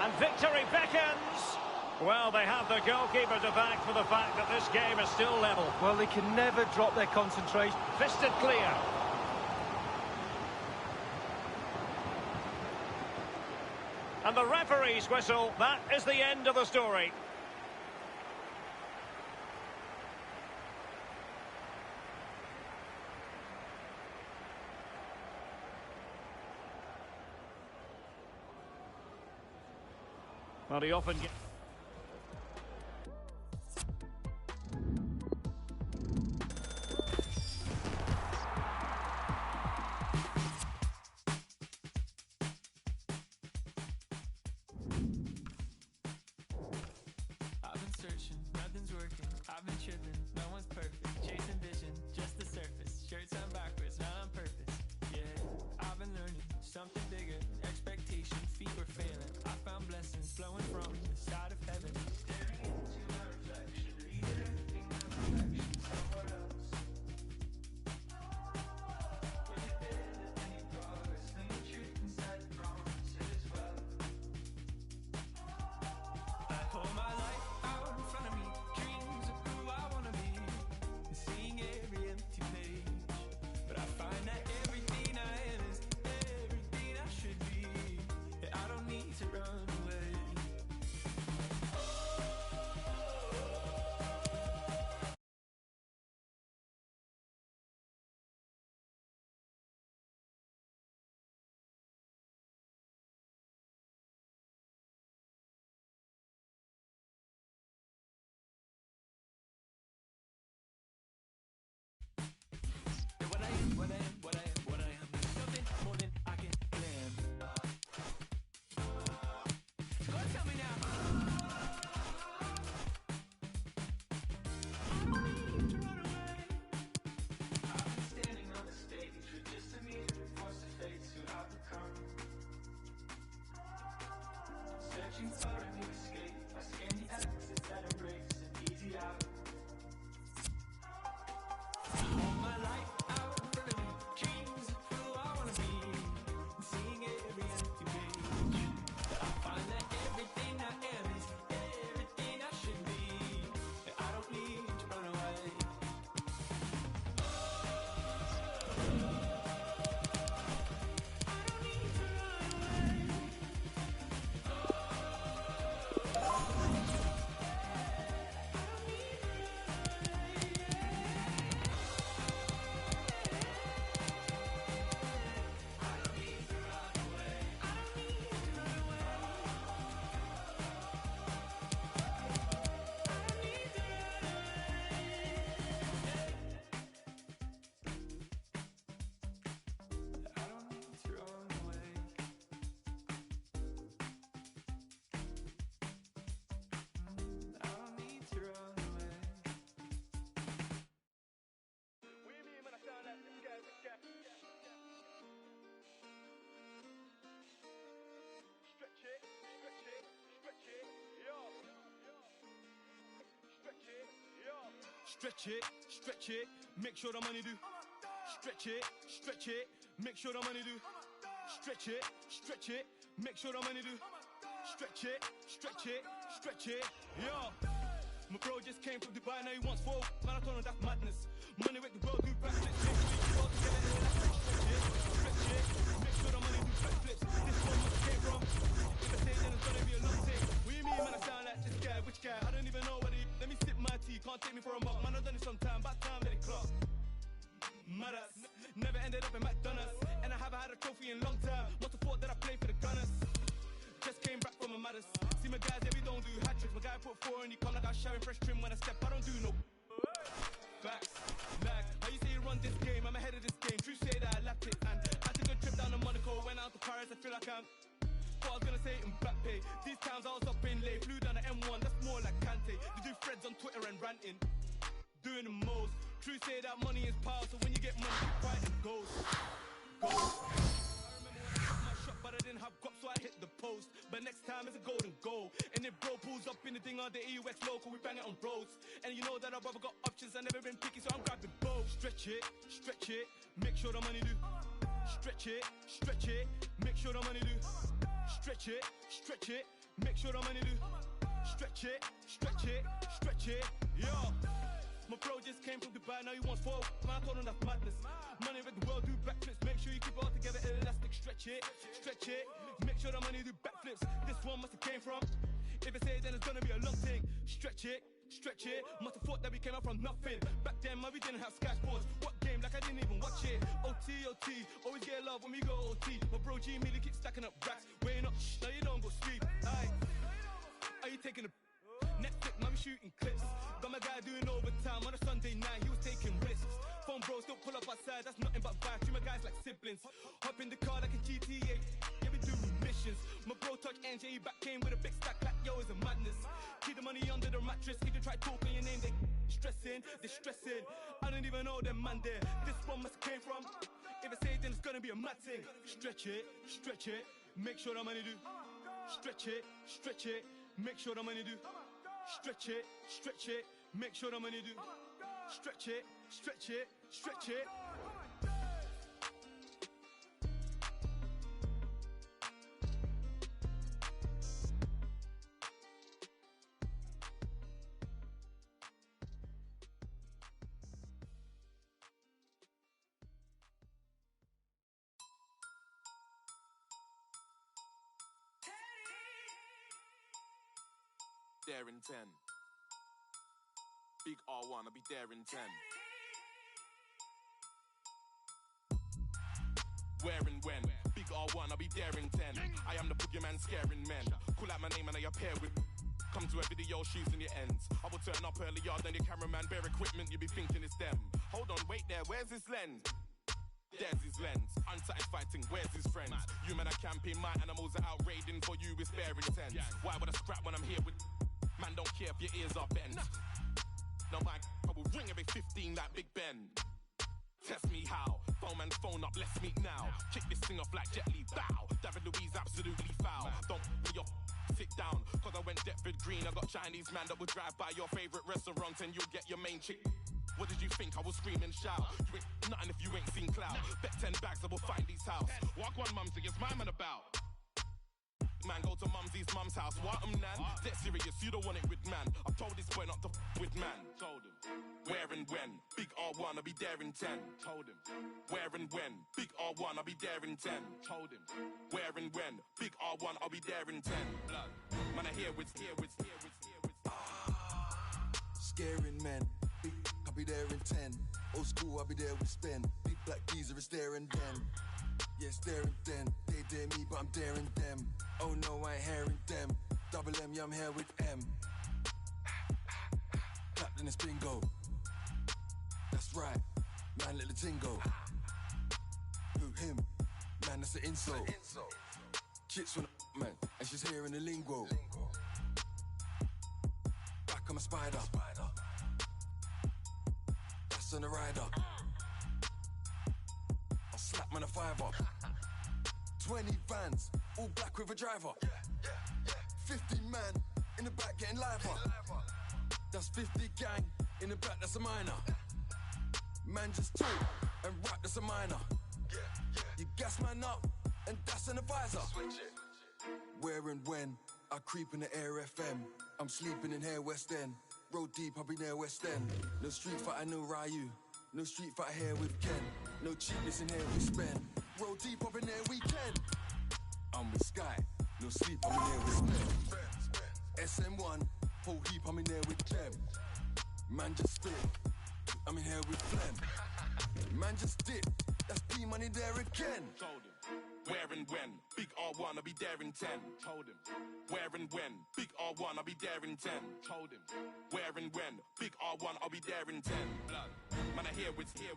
And victory beckons. Well, they have the goalkeeper to thank for the fact that this game is still level. Well, they can never drop their concentration. Fisted clear. And the referee's whistle, that is the end of the story. Well, he often gets... I've been searching, nothing's working. I've been tripping, no one's perfect. Chasing vision, just the surface. Shirts on backwards, not on purpose. Yeah, I've been learning something bigger. Expectation, feet were failing. I found blessings flowing from the side of heaven. Staring into my reflection, reading everything my reflection somewhere else. Was it there that any progress? Clean the truth inside the promises as well. I hold my life out in front of me, dreams of who I wanna be, and seeing every empty page. But I find that everything I am is everything I should be. And I don't need to run away. And what I am, what I am, what I am, what I am, there's something more than I can plan. So go tell me now. I don't need to run away. I've been standing on the stage with just a mirror to force the face who I've become. Searching for a new escape. I scan the exits that embrace an easy out. Hold my life out in front of me, dreams of who I wanna be, and seeing every empty page. But I find that everything I am is everything I should be, and I don't need to run away. I don't need to run away. I don't need to run away. I don't need to run away. What do you mean when I sound like this guy, this guy? Stretch it, stretch it, stretch it, yo. Stretch it, yo. Stretch it, stretch it, make sure the money do. Stretch it, stretch it, make sure the money do. Stretch it, stretch it, make sure the money do. Stretch it, stretch it, stretch it, yo. My bro just came from Dubai, now he wants four. Man, I told him that's madness. Money make the world do backflips. All together, and that's stretch it, stretch it, make sure the money do backflips. This one must came from. If I say then it's gonna be a long day. What do you mean, man? I sound like this guy, which guy? I don't even know what he. Let me sip my tea, can't take me for a mug. Man, I've done it sometime, about time let it clock. Madass, never ended up in McDonald's, and I haven't had a trophy in a long time. Must have thought that I played for the Gunners. Just came back from a Maddest. See my guys, yeah, we don't do hat tricks. My guy put four and he come like I was showering fresh trim when I step. I don't do no facts, lags. How you say you run this game? I'm ahead of this game. True say that I lapped it, and I took a trip down to Monaco. Went out to Paris, I feel like I'm. Thought I was gonna say it in back pay. These times I was up in late, flew down to M1. That's more like Kante. They do threads on Twitter and ranting, doing the most. True say that money is power, so when you get money, you quiet and goes. I remember when I got my shot, but I didn't have guap, so I hit the post. But next time it's a golden goal. And if bro pulls up in the thing on the EUX local, we bang it on roads. And you know that I've ever got options, I've never been picky, so I'm grabbing both. Stretch it, make sure the money do. Stretch it, make sure the money do. Stretch it, make sure the money do. Stretch it, stretch it, stretch it, yo. My bro just came from Dubai, now he wants 4. Man, I told him that's madness. Money with the world, do backflips. Make sure you keep it all together, elastic. Stretch it, make sure the money do backflips. This one must have came from. If I say it, then it's gonna be a long thing. Stretch it, must have thought that we came out from nothing. Back then, man, we didn't have Sky Sports. What game? Like I didn't even watch it. OT, always get love when we go OT. My bro G immediately keeps stacking up racks. Weighing up, now you don't go sleep. Aye. Are you taking a Netflix, man, we shooting clips. Got my guy doing overtime on a Sunday night, he was taking risks. Phone bros don't pull up outside, that's nothing but vibes. Treat my guys like siblings. Hop in the car like a GTA, yeah, we do missions. My bro touch NJ, he back came with a big stack like yo, it's a madness. Keep the money under the mattress, if you try talking your name, they stressing, they're stressing. I don't even know them man there, this one must came from. If I say it, then it's gonna be a mad thing. Stretch it, make sure the money do. Stretch it, make sure the money do. Stretch it, make sure the money do. Stretch it. There in 10. Big R1, I'll be there in 10. Where and when? Big R1, I'll be there in 10. I am the boogeyman scaring men. Call out my name and I appear with. Come to a video, shoes in your ends. I will turn up earlier than your cameraman. Bare equipment, you be thinking it's them. Hold on, wait there, where's his lens? There's his lens. Unsatisfied thing, where's his friends? You men are camping, my animals are out raiding. For you, it's bare intense. Why would I scrap when I'm here with. Man, don't care if your ears are bent. No, I will ring every 15 like Big Ben. Test me how. Phone man, phone up, let's meet now. Kick this thing off like Jet Li, bow. David Louise, absolutely foul. Don't be your sit down. Cause I went Deptford Green, I got Chinese man that would drive by your favorite restaurant and you'll get your main chick. What did you think? I will scream and shout. You ain't nothing if you ain't seen clout. Bet 10 bags, I will find these house. Walk one mumsy, it's my man about. Man, go to mumsy's mum's house. What nan? Dead serious, you don't want it with man. I told this boy not to with man. Told him. Where and when? Big R1, I'll be there in 10. Told him. Where and when? Big R1, I'll be there in 10. Told him. Where and when? Big R1, I'll be there in 10. Blood. Man, I hear with. Scaring men. Big, I'll be there in 10. Old school, I'll be there with Spen. Big black geezer is there and then. Yeah, staring then. They dare me, but I'm daring them. Oh no, I ain't hearing them. Double M, yeah, I'm here with M. Clapped in this bingo. That's right, man, let the ting go. Who, him? Man, that's the insult. Chicks from the man, and she's hearing the lingo. Back on my spider. That's on the rider. I'll slap man a $5. 20 vans, all black with a driver. 50 man in the back getting liver. That's 50 gang in the back, that's a minor. Man just talk and rap, that's a minor. You gas man up and that's an advisor. Where and when I creep in the air FM. I'm sleeping in here West End. Road deep, I'll be near West End. No street fight, I know Ryu. No street fight here with Ken. No cheapness in here we spend. Roll deep up in there weekend. I'm with Sky. No sleep, I'm in here with Spend. SM1, whole heap, I'm in there with them. Man just spit. I'm in here with Flem. Man just dip. That's P money there again. Told him. Where and when? Big R1, I'll be there in 10. Told him. Where and when? Big R1, I'll be there in 10. Told him. Where and when? Big R1, I'll be there in 10. Blood. Man, I hear what's here.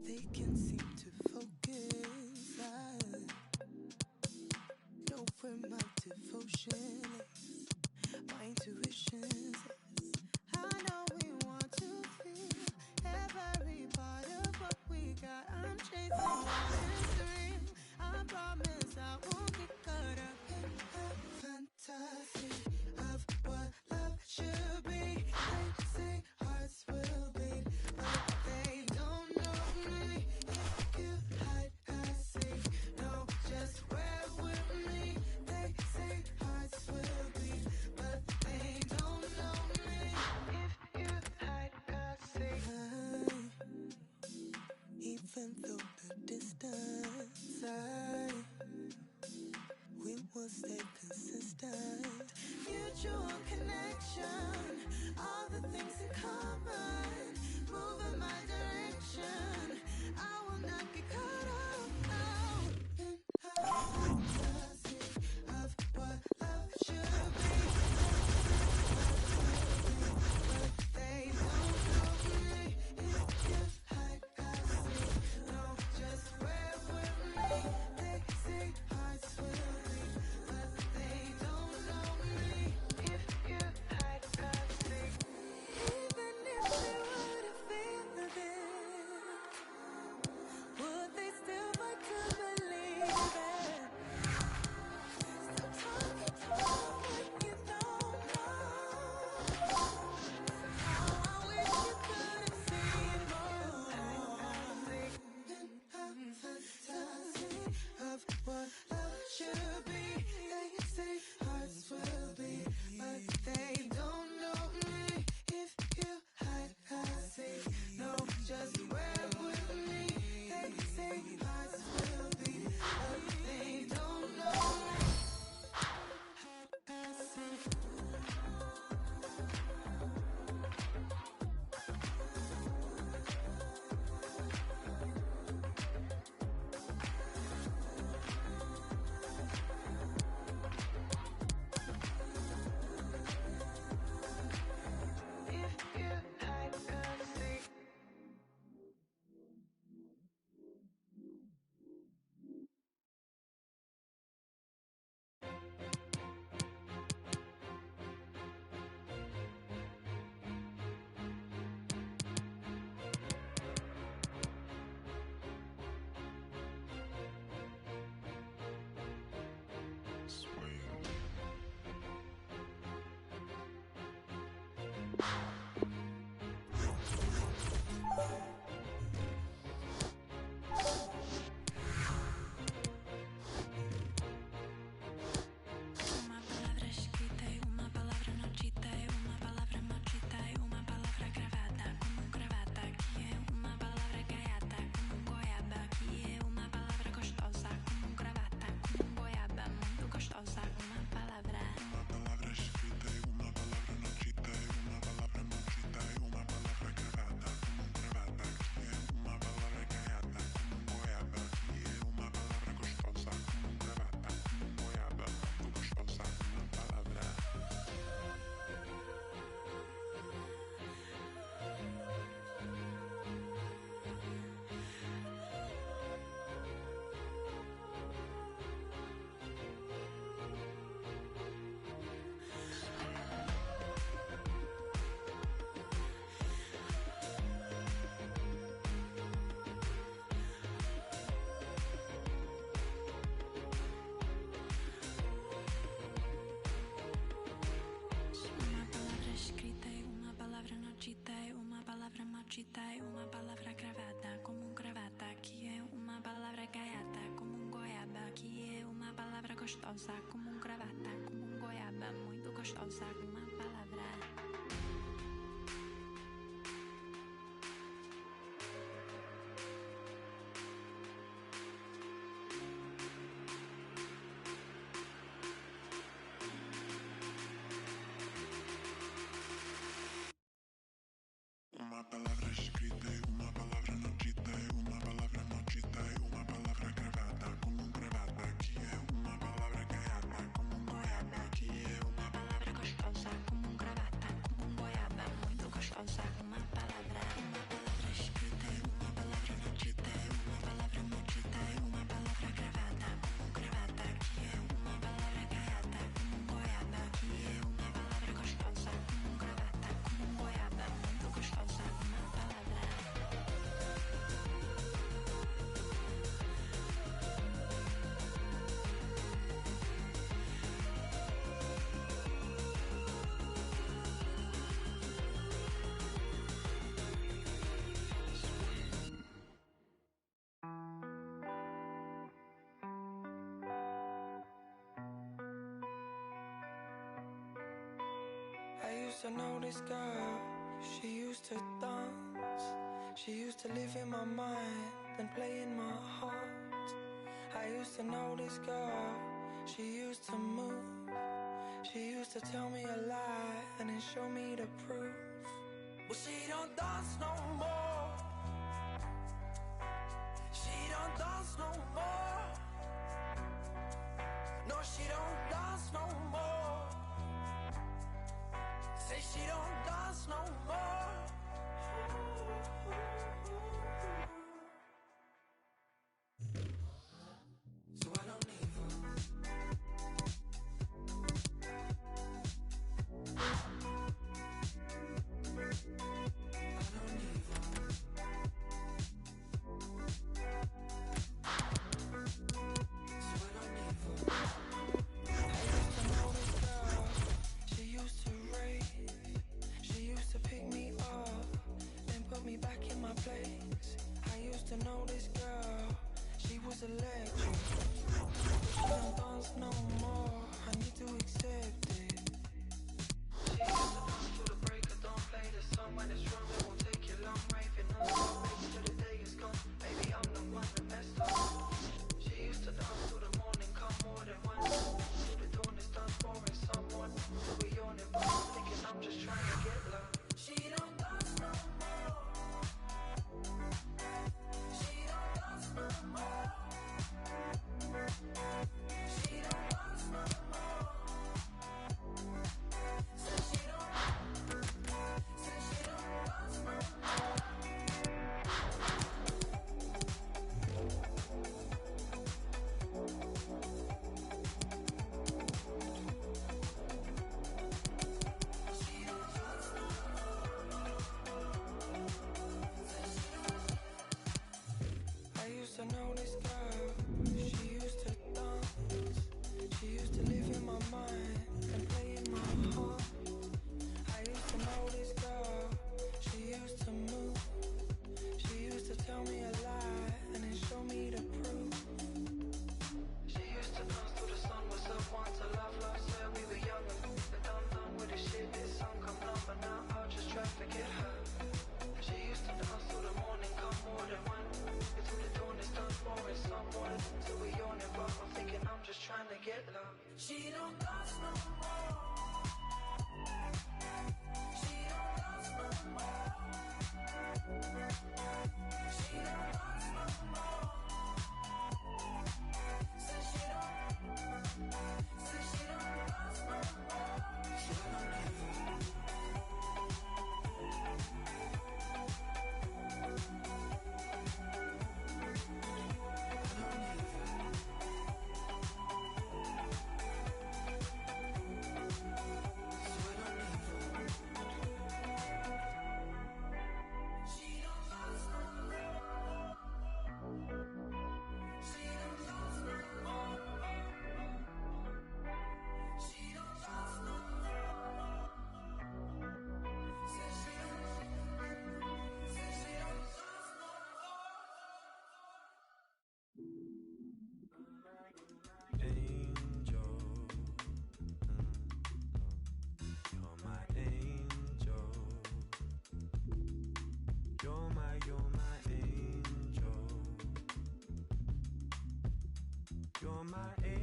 They can città è una palavra cravata come un cravata. Chi è una palavra gaiata come un goiaba. Chi è una palavra gostosa como um gravata, como um goiaba. Muito gostosa, uma palavra. Uma palavra escrita e uma palavra não dita, e uma palavra não dita, e uma palavra gravata como um gravata, que é uma palavra gaiata como um goiaba, que é uma palavra gostosa como um gravata, como um goiaba, muito gostosa, uma palavra escrita e uma palavra não dita, e uma palavra não dita, e uma palavra gravata como um gravata, que é uma palavra gaiata como um goiaba, que é uma palavra gostosa como um gravata, como um goiaba, muito gostosa, uma palavra. I used to know this girl, she used to dance. She used to live in my mind and play in my heart. I used to know this girl, she used to move. She used to tell me a lie and then show me the proof. But she don't dance no more. She don't dance no more. No, she don't dance no more. Say she don't dance no more. So I don't leave her. I don't leave her. So I don't leave her. I used to know this girl. She used to rave. She used to pick me up, then put me back in my place. I used to know this girl, she was electric. She don't dance no more, I need to accept it. She used to dance to the break of dawn, play the song when it's wrong, it won't take you long, raving on the baby till the day is gone. Baby, I'm the one that messed up. She used to dance till the morning, come more than once. Till the dawn is done, pouring someone. Till we yawn and bust, thinking I'm just trying to get love. She don't dance no more. She don't dance no more. She don't dance no more. Say she don't dance no more. I used to know this girl, she used to dance. She used to live in my mind and play in my heart. I used to know this girl, she used to move. She used to tell me a lie and then show me the proof. She used to dance to the sun, was up once, I love, said we were young and done with the shit, this song come on, but now I'll just try to forget her. She used to dance till the morning, come more than one. Till the dawn is done, pouring someone. Till we yawn and but I'm thinking I'm just trying to get love. She don't dance no more. She don't dance no more. She don't dance no more. Say she don't dance no more. So I don't leave her. I don't leave her. You're my angel.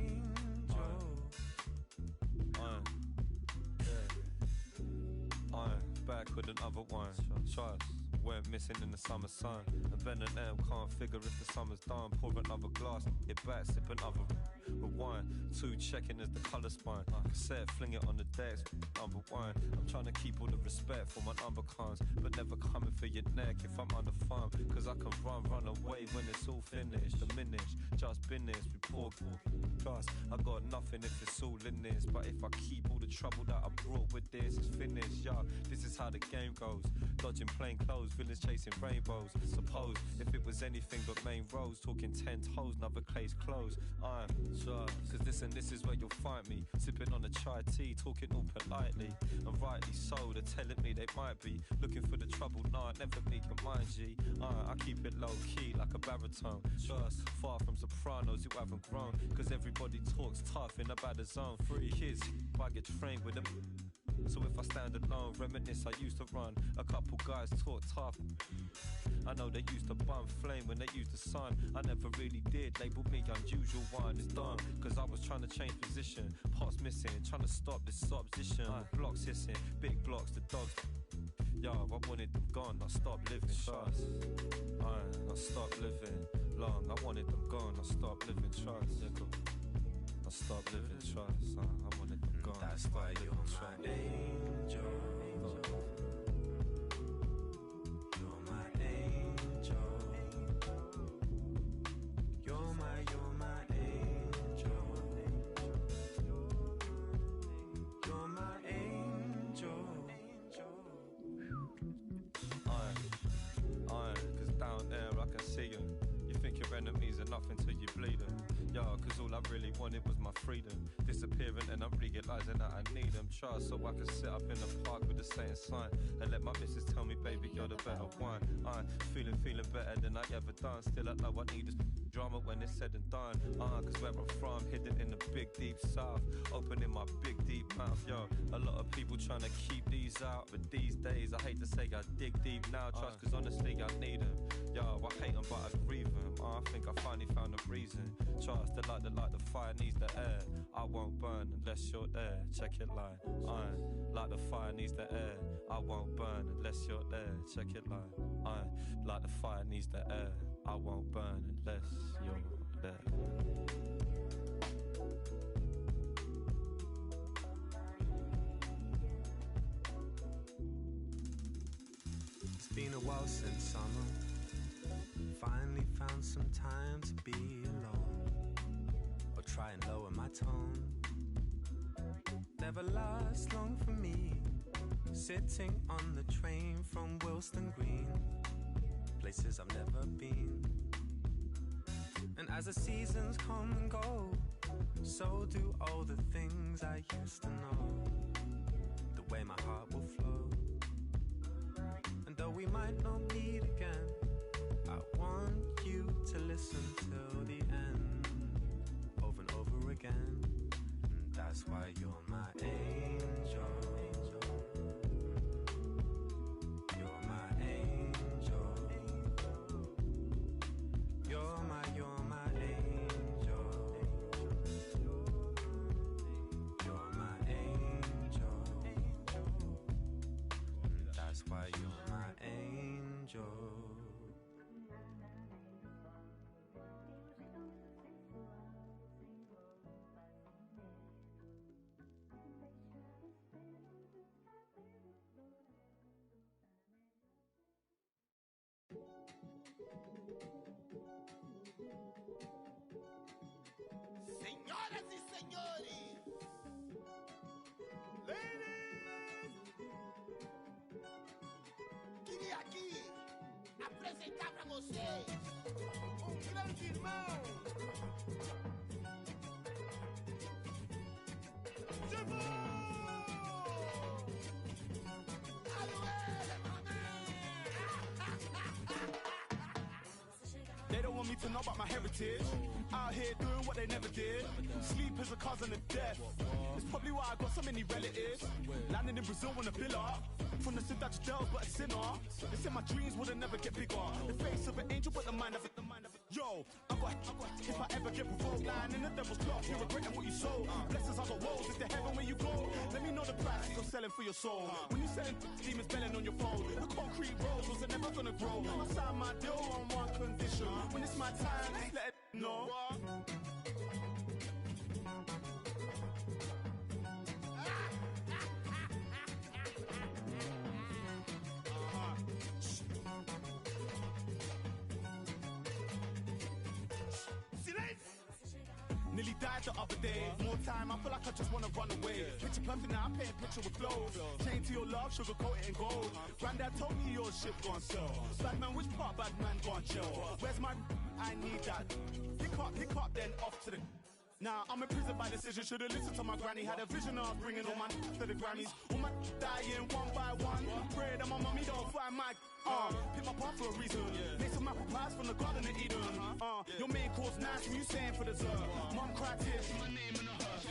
Back with another one. Trust. Weren't missing in the summer sun. And Ben and M can't figure if the summer's done. Pour another glass, hit back, sip another rewind. 2 checking as the colour spine. Cassette, fling it on the decks, number 1. I'm trying to keep all the respect for my number cons, but never coming for your neck if I'm on the farm. Cause I can run away when it's all finished. Diminished, just business, report. Trust, I got nothing if it's all in this. But if I keep all the trouble that I brought with this, it's finished, yeah. This is how the game goes. Dodging plain clothes, villains chasing rainbows. Suppose if it was anything but main roads, talking 10 toes, another case closed. I'm sure, cause this is where you'll find me. Sipping on a chai tea, talking all politely. And rightly so, they're telling me they might be looking for the trouble, nah, never me can mind G. I keep it low key like a baritone. Trust, far from sopranos who haven't grown. Cause everybody talks tough in a bad zone. 3 kids, I get trained with them. So if I stand alone, reminisce I used to run. A couple guys talk tough. I know they used to bum flame when they used the sun. I never really did, label me unusual one. It's done, cause I was trying to change position. Parts missing, trying to stop this opposition. Blocks hissing, big blocks, the dogs. Yo, I wanted them gone, I stopped living. Trust, I stopped living long. I wanted them gone, I stopped living. Trust, I stopped living. Trust, I wanted them gone. That's why you're my angel. You're my angel. You're my angel. You're my angel. Cause down there I can see you. You think your enemies are nothing till you bleed them. Yo, cause all I really wanted was my freedom. Disappearing and I'm realizing that I need them. Trust, so I can sit up in the park with the same sign and let my missus tell me, baby, you're the better one. I'm feeling better than I ever done. Still I know I need this drama when it's said and done. Cause where I'm from, hidden in the big deep south, opening my big deep mouth. Yo, a lot of people trying to keep these out, but these days I hate to say I dig deep now. Trust, cause honestly I need them. Yo, I hate them but I grieve them. I think I finally found a reason. Trust, the fire needs the air. I won't burn unless you're there. Check it line. Like the fire needs the air. I won't burn unless you're there. Check it line. Like the fire needs the air. I won't burn unless you're there. It's been a while since summer. Finally found some time to be alone, or try and lower my tone. Never lasts long for me, sitting on the train from Wilston Green, places I've never been. And as the seasons come and go, so do all the things I used to know. The way my heart will flow. And though we might not meet again, I want you to listen till the end, over and over again. And that's why you're my angel. You're my angel. You're my angel. You're my angel. And that's why you're my angel. Señoras y señores, ladies, queria aqui apresentar pra vocês grande irmão. They don't want me to know about my heritage. Out here doing what they never did. Sleep is a cousin of death. It's probably why I got so many relatives. Landing in Brazil on a villa. From the Cidade de Deus, but a sinner. They said my dreams wouldn't never get bigger. The face of an angel, but the mind of it. Yo, if I ever get provoked, lying in the devil's clock, you're regretting what you sold. Blessings are the woes, it's the heaven where you go. Let me know the price you're selling for your soul. When you selling demons belling on your phone, the concrete roads was never gonna grow. I signed my deal on one condition. When it's my time, let it know. Nearly died the other day. More time, I feel like I just wanna run away. Picture perfect now, I'm painting picture with flows. Chain to your love, sugar coat it in gold. Granddad told me your shit gon' sell. Bad man, which part bad man gon' chill? Where's my? I need that. Pick up, then off to the. Now I'm in prison by decision. Should've listened to my granny. Had a vision of bringing all my to the Grammys. All my dying one by one. Pray that my mommy don't find my. Pick my path for a reason. Make some apple pies from the Garden of Eden. Your main course nice. What you saying for dessert? Mom cried tears. See my name in the hearse.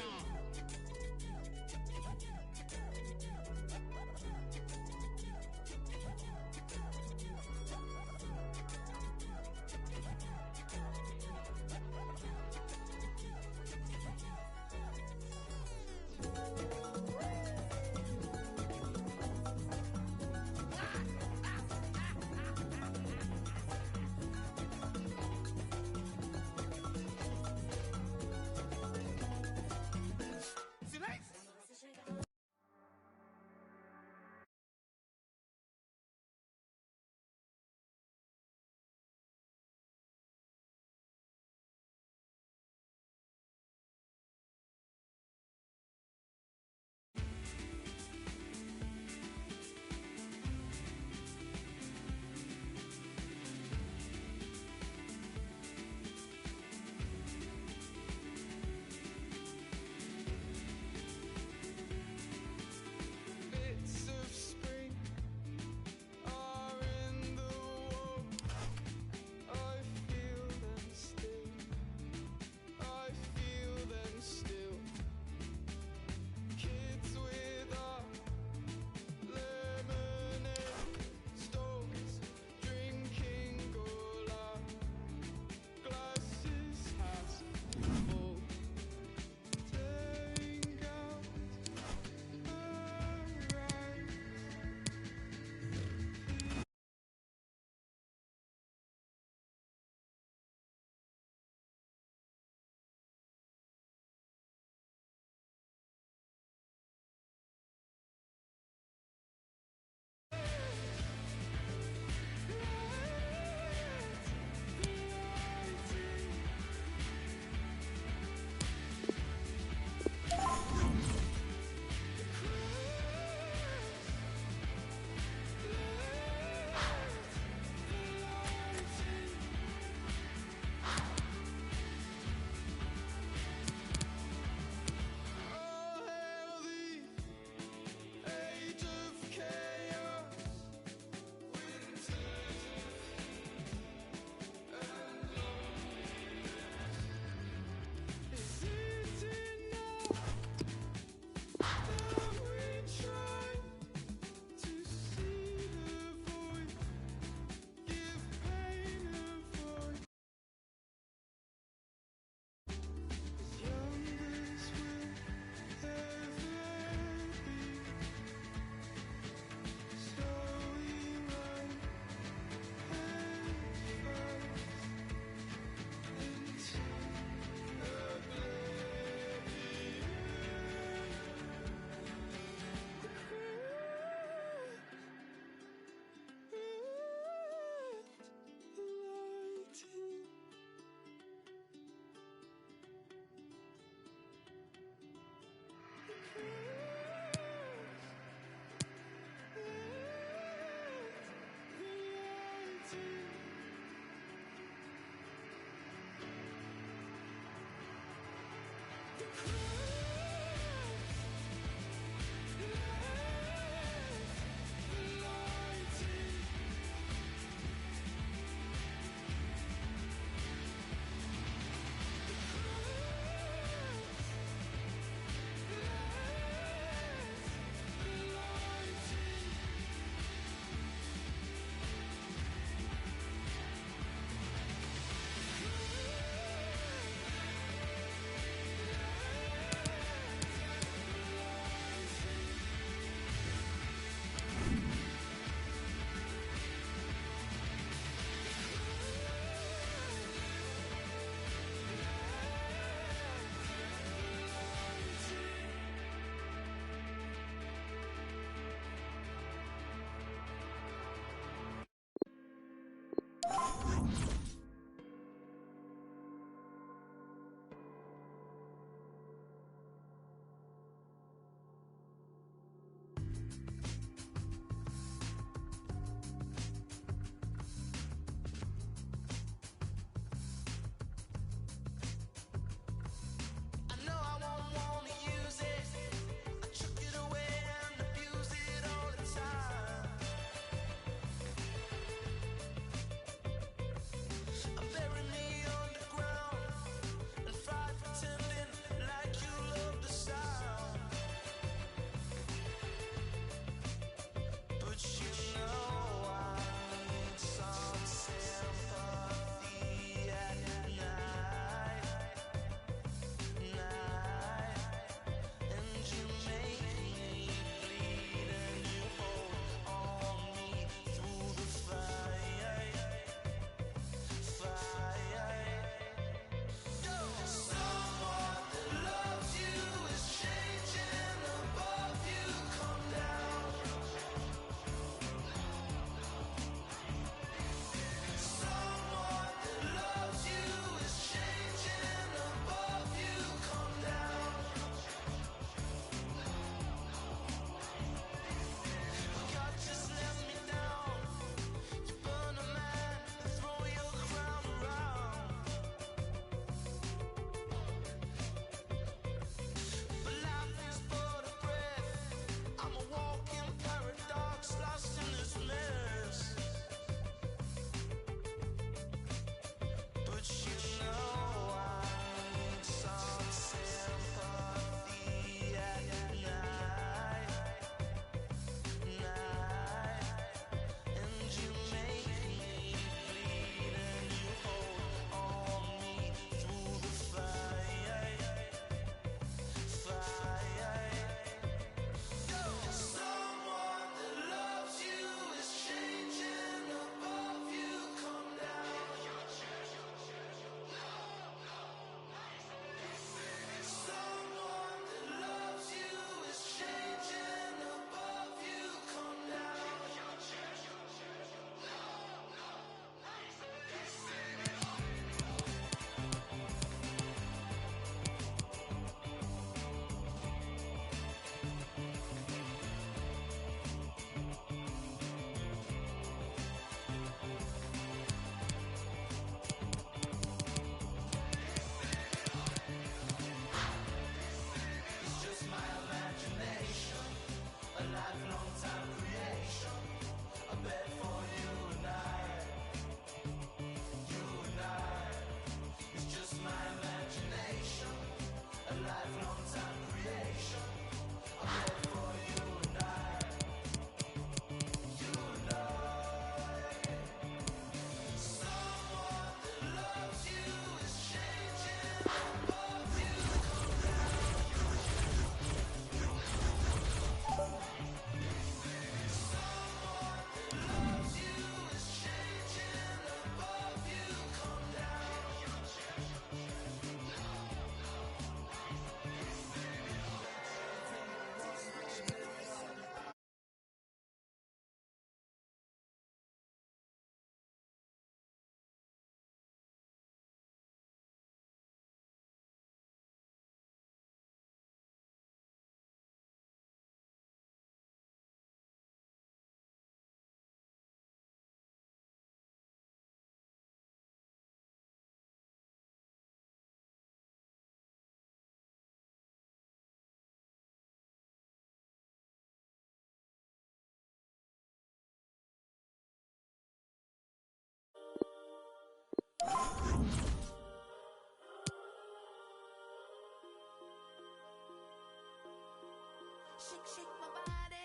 Shake, shake my body.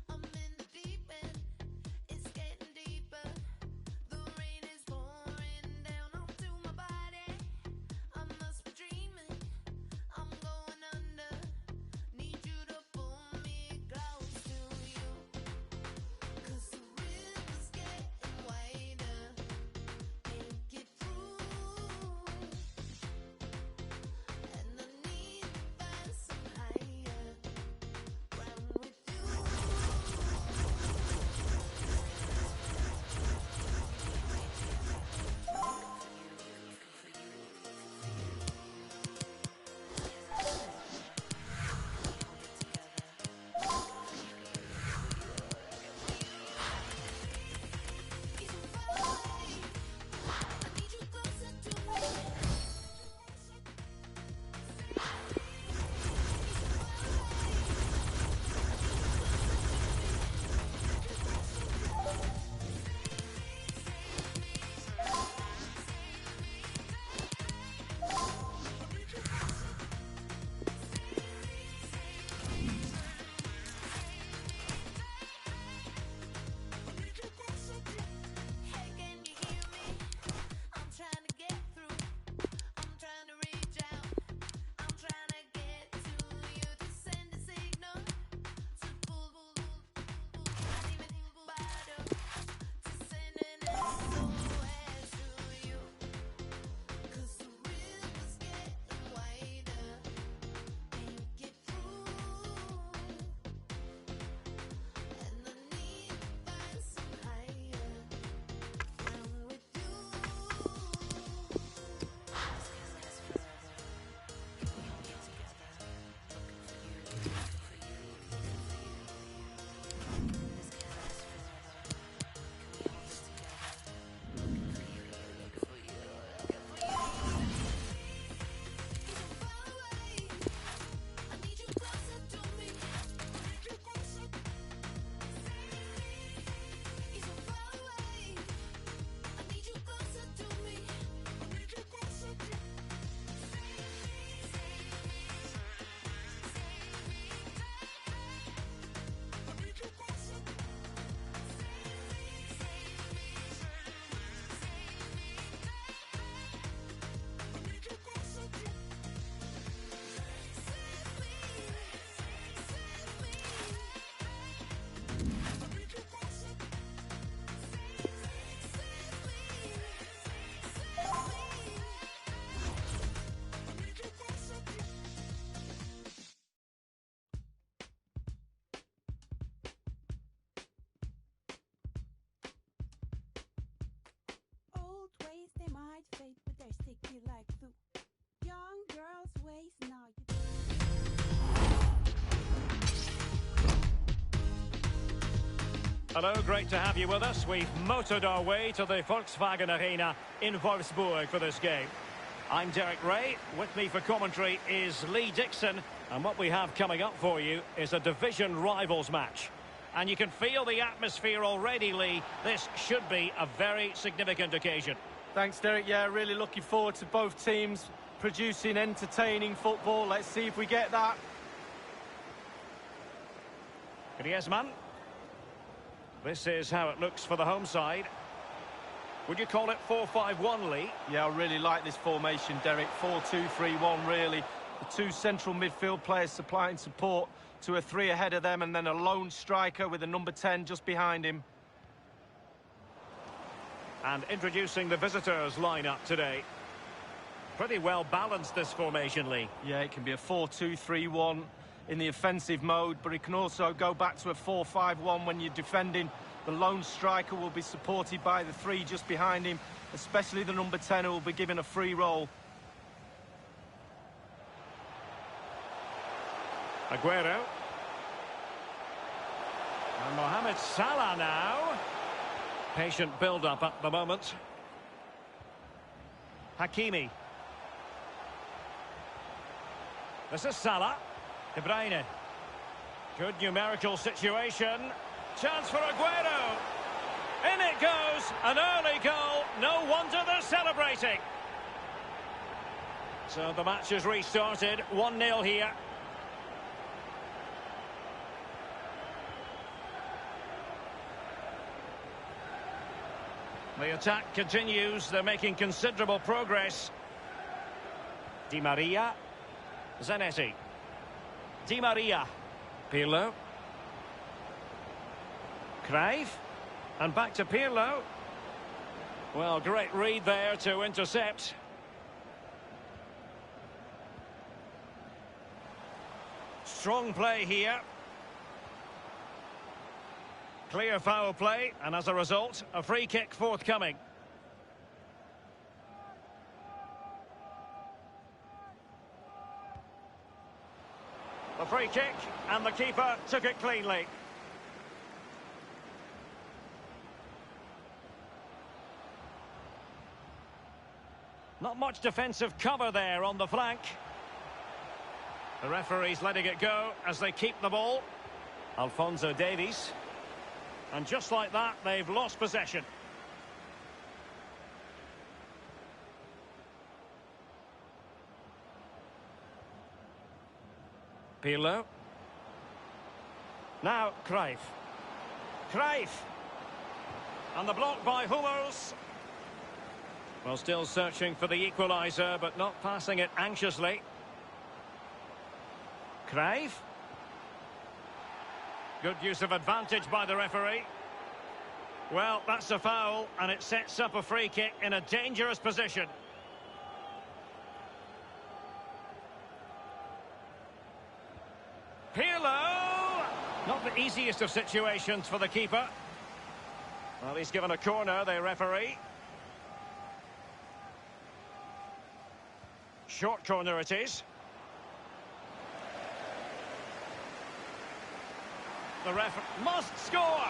I'm in the deep end. It's getting deeper. The rain is pouring down onto my body. I must be dreaming. I'm going under. Need you to pull me close to you. 'Cause the river's getting wider. Can't get through. And I need to find some higher ground with you. Hey, can you hear me? I'm trying to get through. I'm trying to reach out. I'm trying to get to you to send a signal to pull. Not even bother to send an SOS to you. 'Cause the river's getting wider. Can't get through. And I need to find some higher ground with you. I need you closer to me. You're so far away. I need you closer to me. Old ways they might fade, but they're sticky like glue. Young girls' ways now you. Hello, great to have you with us. We've motored our way to the Volkswagen Arena in Wolfsburg for this game. I'm Derek Ray. With me for commentary is Lee Dixon. And what we have coming up for you is a division rivals match. And you can feel the atmosphere already, Lee. This should be a very significant occasion. Thanks, Derek. Yeah, really looking forward to both teams producing entertaining football. Let's see if we get that. Griezmann. This is how it looks for the home side. Would you call it 4-5-1, Lee? Yeah, I really like this formation, Derek. 4-2-3-1, really. The two central midfield players supplying support to a three ahead of them, and then a lone striker with a number 10 just behind him. And introducing the visitors lineup today. Pretty well balanced, this formation, Lee. Yeah, it can be a 4-2-3-1 in the offensive mode, but it can also go back to a 4-5-1 when you're defending. The lone striker will be supported by the three just behind him, especially the number 10 who will be given a free role. Aguero. And Mohamed Salah now. Patient build-up at the moment. Hakimi. This is Salah. De Bruyne. Good numerical situation. Chance for Aguero. In it goes, an early goal. No wonder they're celebrating. So the match has restarted, 1-0 here. The attack continues, they're making considerable progress. Di Maria, Zanetti. Di Maria, Pirlo. Cruyff, and back to Pirlo. Well, great read there to intercept. Strong play here. Clear foul play, and as a result, a free kick forthcoming. The free kick, and the keeper took it cleanly. Not much defensive cover there on the flank. The referee's letting it go as they keep the ball. Alphonso Davies. And just like that, they've lost possession. Pirlo. Now Cruyff. Cruyff. And the block by Hummels. Well, still searching for the equaliser, but not passing it anxiously. Cruyff. Good use of advantage by the referee. Well, that's a foul, and it sets up a free kick in a dangerous position. Pirlo! Not the easiest of situations for the keeper. Well, he's given a corner, the referee. Short corner it is. The ref must score.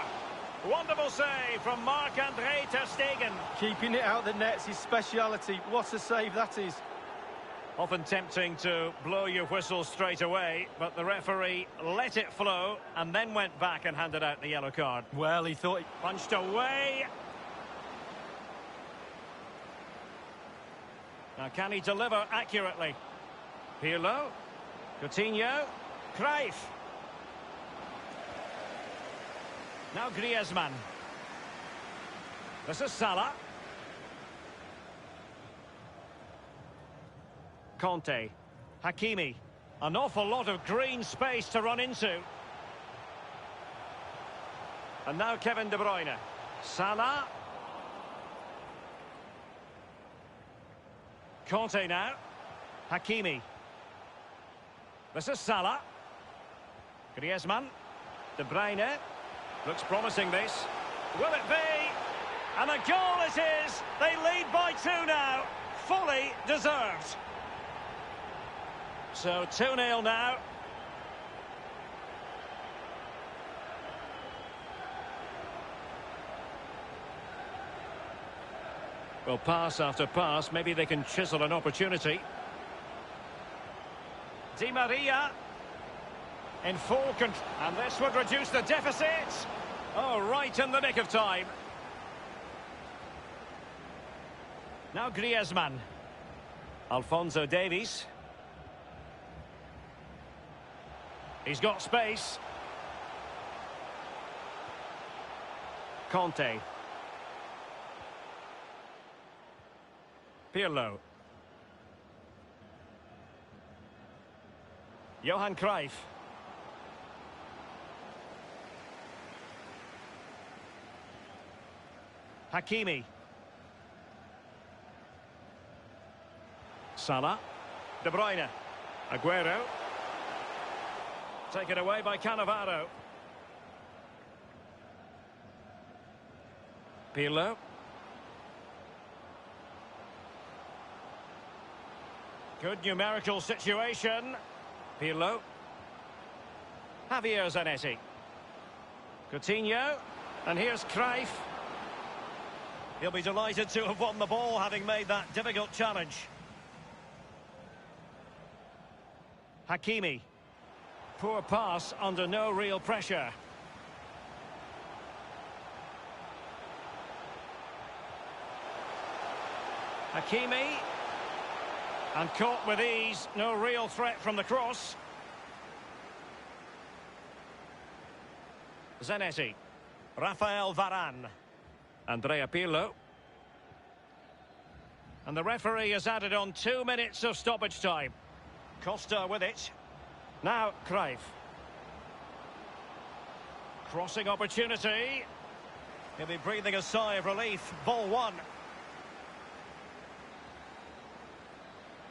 Wonderful save from Marc-Andre ter Stegen. Keeping it out the net's his speciality. What a save that is. Often tempting to blow your whistle straight away, but the referee let it flow and then went back and handed out the yellow card. Well, he thought... Punched away. Now, can he deliver accurately? Pirlo. Coutinho. Cruyff. Now Griezmann. This is Salah. Conte. Hakimi. An awful lot of green space to run into. And now Kevin De Bruyne. Salah. Conte now. Hakimi. This is Salah. Griezmann. De Bruyne. Looks promising, this. Will it be? And a goal it is! They lead by 2 now. Fully deserved. So 2-0 now. Well, pass after pass, maybe they can chisel an opportunity. Di Maria in full control, and this would reduce the deficit. Oh, right in the nick of time. Now Griezmann. Alphonso Davies. He's got space. Conte. Pirlo. Johan Cruyff. Hakimi. Salah. De Bruyne. Aguero. Taken away by Cannavaro. Pirlo. Good numerical situation. Pirlo. Javier Zanetti. Coutinho. And here's Cruyff. He'll be delighted to have won the ball, having made that difficult challenge. Hakimi. Poor pass under no real pressure. Hakimi. And caught with ease. No real threat from the cross. Zanetti. Rafael Varane. Andrea Pirlo. And the referee has added on 2 minutes of stoppage time. Costa with it. Now Cruyff. Crossing opportunity. He'll be breathing a sigh of relief. Ball one.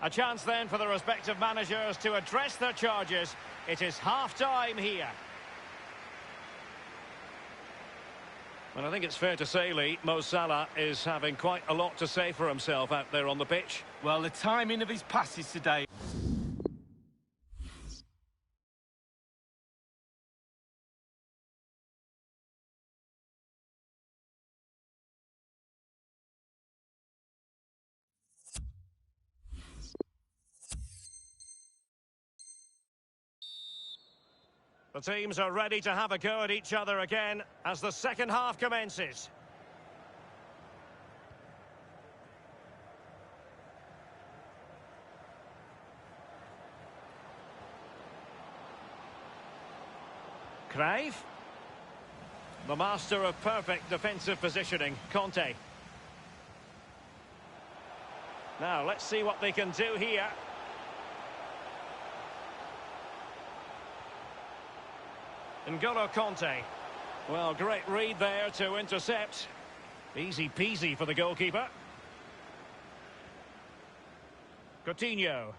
A chance then for the respective managers to address their charges. It is half-time here. And I think it's fair to say, Lee, Mo Salah is having quite a lot to say for himself out there on the pitch. Well, the timing of his passes today. The teams are ready to have a go at each other again as the second half commences. Cruyff. The master of perfect defensive positioning, Conte. Now, let's see what they can do here. N'Golo Conte. Well, great read there to intercept. Easy peasy for the goalkeeper. Coutinho.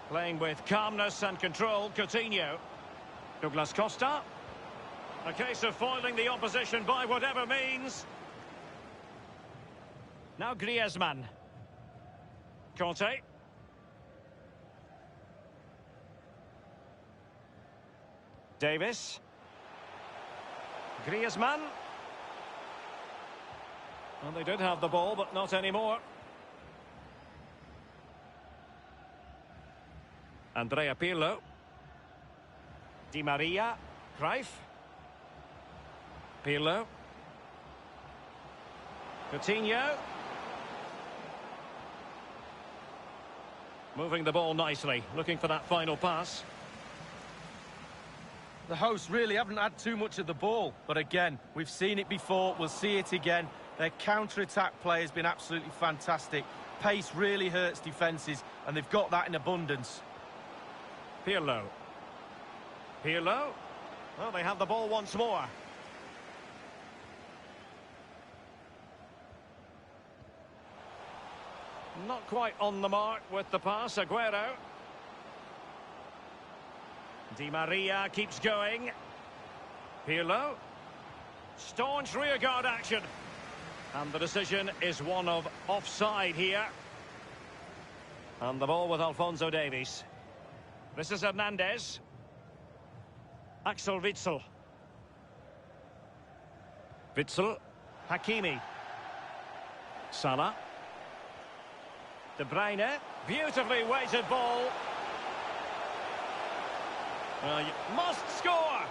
Playing with calmness and control, Coutinho. Douglas Costa. A case of foiling the opposition by whatever means. Now Griezmann. Conte. Davis. Griezmann. Well, they did have the ball, but not anymore. Andrea Pirlo. Di Maria. Cruyff. Pirlo. Coutinho. Moving the ball nicely, looking for that final pass. The hosts really haven't had too much of the ball, but again, we've seen it before, we'll see it again. Their counter-attack play has been absolutely fantastic. Pace really hurts defences, and they've got that in abundance. Pirlo. Pirlo. Well, they have the ball once more. Not quite on the mark with the pass, Aguero. Di Maria keeps going. Pirlo. Staunch rearguard action. And the decision is one of offside here. And the ball with Alphonso Davies. This is Hernandez. Axel Witsel. Witsel. Hakimi. Salah. De Bruyne. Beautifully weighted ball. Well, you must score!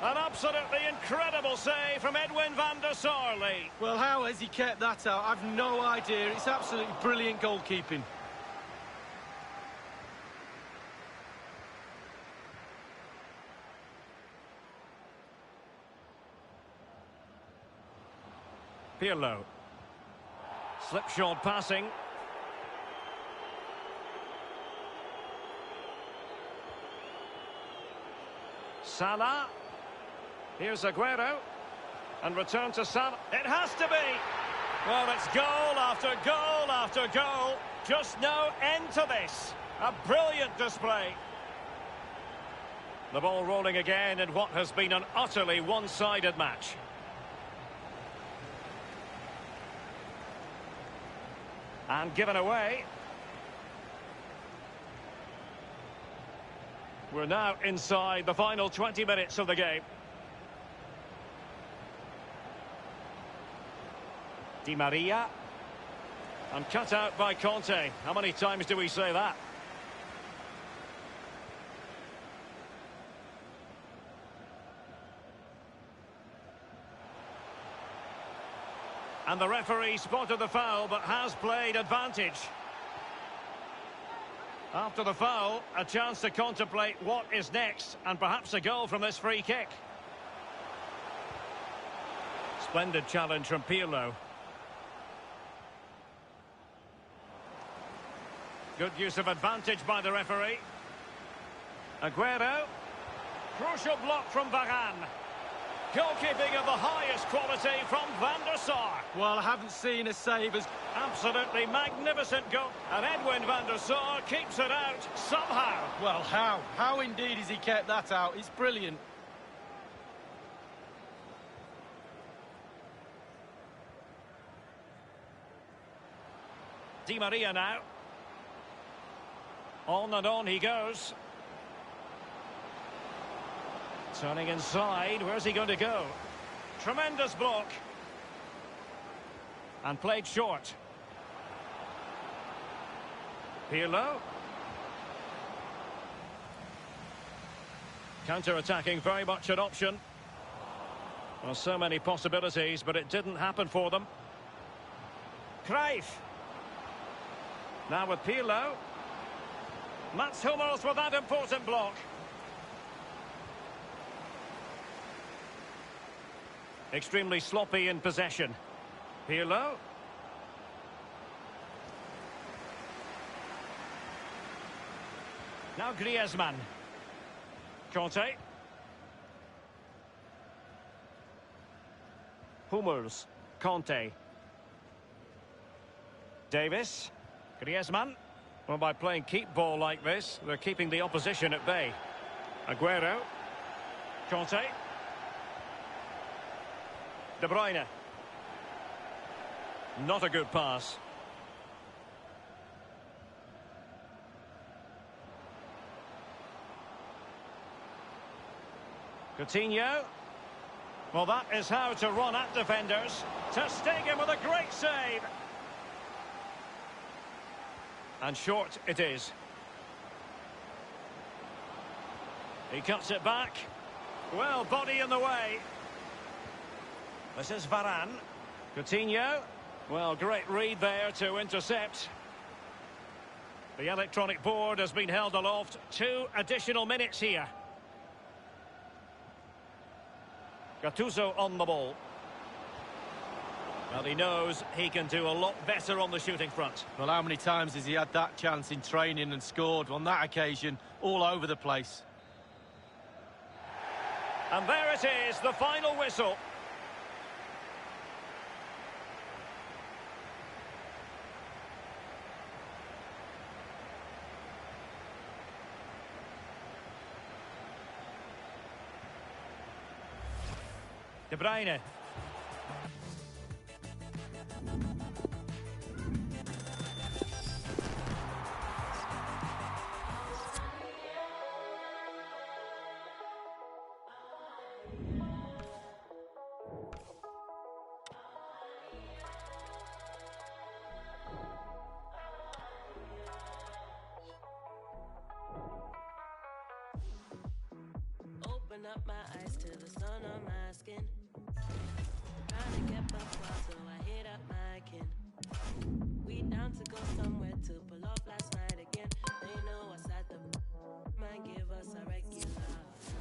An absolutely incredible save from Edwin van der Sar, Lee. Well, how has he kept that out? I've no idea. It's absolutely brilliant goalkeeping. Pirlo. Slipshod passing. Salah. Here's Aguero. And return to Salah. It has to be. Well, it's goal after goal after goal. Just no end to this. A brilliant display. The ball rolling again in what has been an utterly one-sided match. And given away. We're now inside the final 20 minutes of the game. Di Maria. And cut out by Conte. How many times do we say that? And the referee spotted the foul, but has played advantage. After the foul, a chance to contemplate what is next, and perhaps a goal from this free kick. Splendid challenge from Pirlo. Good use of advantage by the referee. Aguero. Crucial block from Varane. Goalkeeping of the highest quality from Van der Sar. Well, I haven't seen a save as... Absolutely magnificent goal. And Edwin van der Sar keeps it out somehow. Well, how? How indeed has he kept that out? It's brilliant. Di Maria now. On and on he goes. Turning inside, where's he going to go? Tremendous block. And played short. Pirlo. Counter-attacking, very much an option. Well, so many possibilities, but it didn't happen for them. Cruyff. Now with Pirlo. Mats Hummels with that important block. Extremely sloppy in possession. Pirlo. Now Griezmann. Conte. Hummels. Conte. Davis. Griezmann. Well, by playing keep ball like this, they're keeping the opposition at bay. Aguero. Conte. De Bruyne. Not a good pass. Coutinho. Well, that is how to run at defenders. Ter Stegen with a great save. And short it is. He cuts it back. Well, body in the way. This is Varane. Coutinho. Well, great read there to intercept. The electronic board has been held aloft. 2 additional minutes here. Gattuso on the ball. Well, he knows he can do a lot better on the shooting front. Well, how many times has he had that chance in training and scored? On that occasion, all over the place. And there it is, the final whistle. De Bruyne. Open up my eyes to the sun on my skin. Trying to get back wild, so I hit up my kin. We down to go somewhere to pull off last night again. They know us at the man, give us a regular. So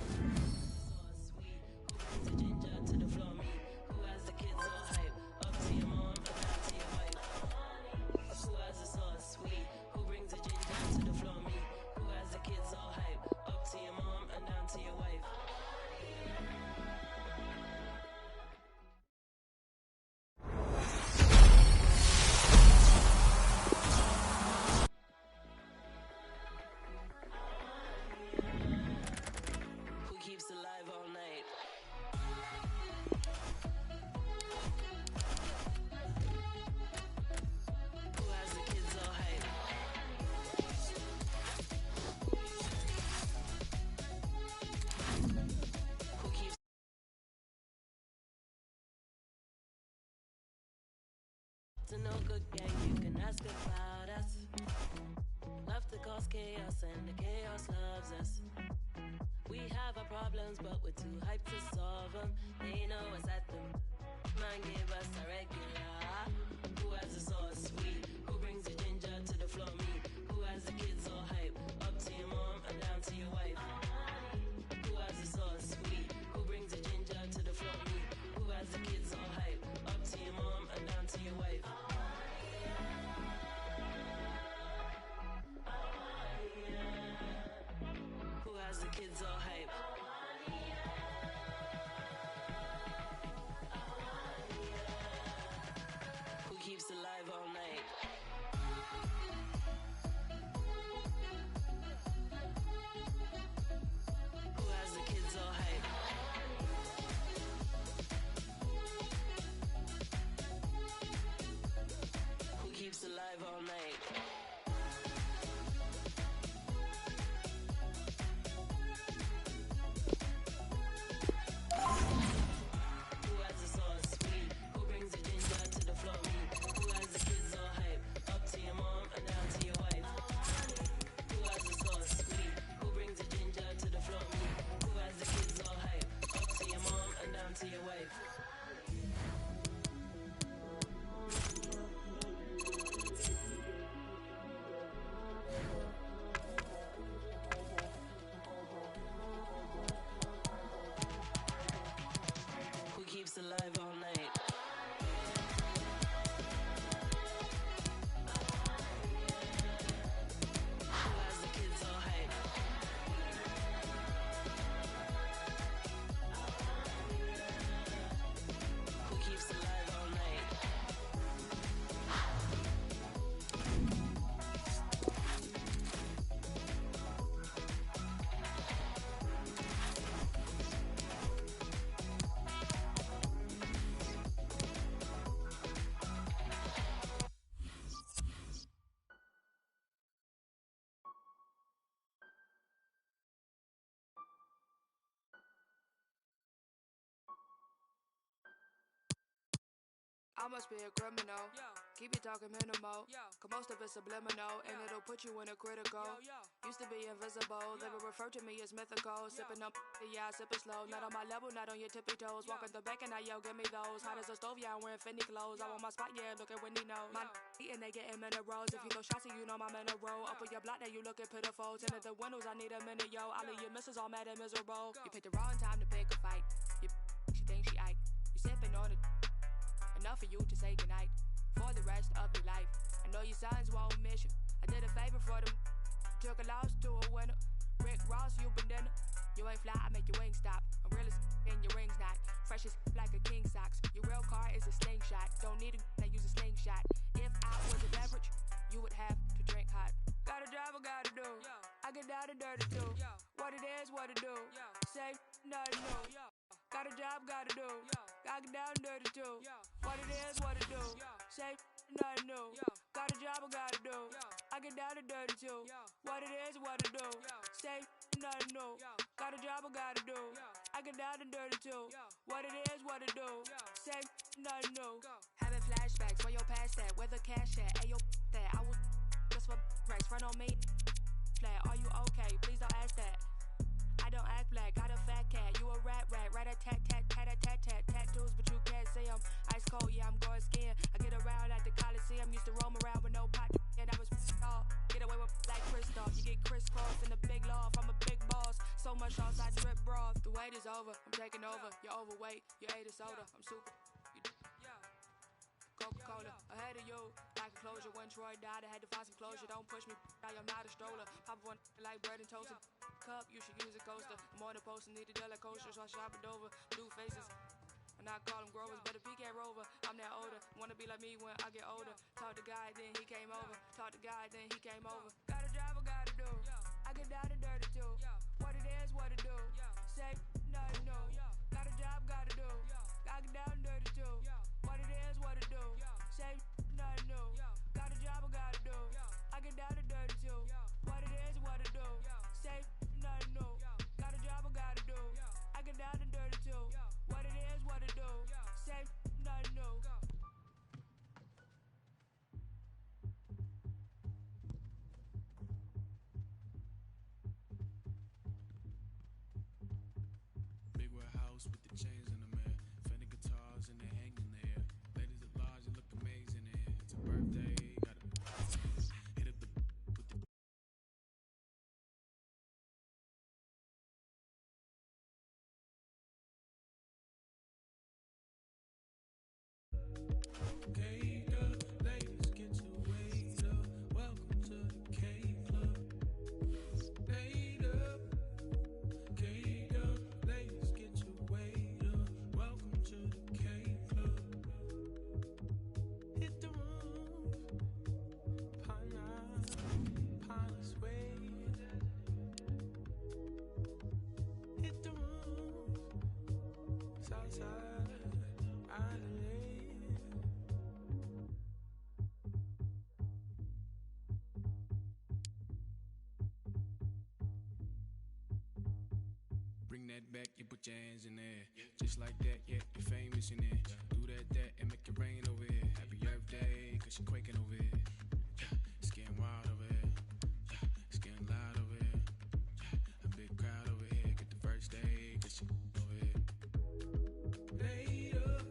sweet, who brings the ginger to the floor? Me, who has the kids all hype? Up to your mom, down to your wife. Who has the sauce sweet? Who brings the ginger to the floor? Me, who has the kids all hype? Up to your mom and down to your wife. To no good gang, you can ask about us. Love to cause chaos and the chaos loves us. We have our problems, but we're too hyped to solve them. They know us at them. Man gave us a regular. Who has the sauce sweet? Who brings the ginger to the floor? Me. Who has the kids all hype? Up to your mom and down to your wife. Who has the sauce sweet? Who brings the ginger to the floor? Me. Who has the kids all hype? Up to your mom and down to your wife. Who has the kids all hype? Who keeps alive all night? Who has the kids all hype? Who keeps alive all night? Who has the sauce sweet? Who brings the ginger to the floor? Me. Who has the kids all hype? Up to your mom and down to your wife. Who has the sauce sweet? Who brings the ginger to the floor? Me. Who has the kids all hype? Up to your mom and down to your wife. Who keeps alive all night? Who has the kids all hype? Who keeps alive all night? I must be a criminal. Keep it talking minimal. Cause most of it's subliminal. And it'll put you in a critical. Used to be invisible. They would refer to me as mythical. Sipping up, yeah, I sip it slow. Not on my level, not on your tippy toes. Walking the back and I yell, give me those. Hot as a stove, yeah, I'm wearing Fendi clothes. I want my spot, yeah, look at Wendy knows. My eating, they getting minerals. If you throw shots, you know my mineral. Up on your block, now you looking pitiful. Tinted the windows, I need a minute, yo. All of your misses all mad and miserable. You picked the wrong time to pick a fight. She thinks she Ike. You sipping on it. Enough for you to say goodnight for the rest of your life. I know your sons won't miss you. I did a favor for them. Took a loss to a winner. Rick Ross, you been dinner. You ain't fly, I make your wings stop. I'm real as and your rings not. Fresh as like a king socks. Your real car is a slingshot. Don't need a I use a slingshot. If I was a beverage, you would have to drink hot. Got a job I gotta do. I get down and dirty too. What it is, what it do. Say nothing new. Got a job, gotta do. I get down and dirty too. What it is, what it do. Say nothing new. Got a job, I gotta do. I get down and dirty too. What it is, what it do. Say nothing new. Got a job, I gotta do. I get down and dirty too. What it is, what it do. Say nothing new. Having flashbacks, where your past at? Where the cash at? Ayo, that I was just for racks. Front on me. Flat, are you okay? Please don't ask that. I don't act black, got a fat cat. You a rat, rat a tat tat tat a tat tat tattoos, but you can't see 'em. Ice cold, yeah, I'm going skin. I get around at the Coliseum, used to roam around with no pot, and I was all get away with like Christoph. You get crisscrossed in the big loft. I'm a big boss, so much sauce I drip broth. The wait is over, I'm taking over. You're overweight, you ate a soda. I'm super. Coca-Cola, ahead of you, like a closure. When Troy died, I had to find some closure. Don't push me, I am not a stroller. Pop one like bread and toasted. Cup, you should use a coaster. I'm on the post and need a deli coaster, so I shop it over. Blue faces, and I call them growers, but a PK Rover. I'm that older, wanna be like me when I get older. Talk to God, then he came over. Talk to God, then he came over. Got a job, I gotta do. I get down and dirty too. What it is, what it do. Say nothing new. Got a job, gotta do. I get down and dirty too. What it is, what it do. Say nothing new. Got a job, I gotta do. I get down and dirty too. What it is, what it do. Say nothing new. Got a job, I gotta do. I get down and dirty too. What it is, what it do. Say nothing new. Big warehouse with the chains in the man. Fender guitars and they hanging that back, you put your hands in there. Just like that, yeah, you're famous in there. Do that, and make it rain over here. Happy Earth Day, cause you're quaking over here. It's getting wild over here. It's getting loud over here. A big crowd over here. Get the first day, cause you over here. Later,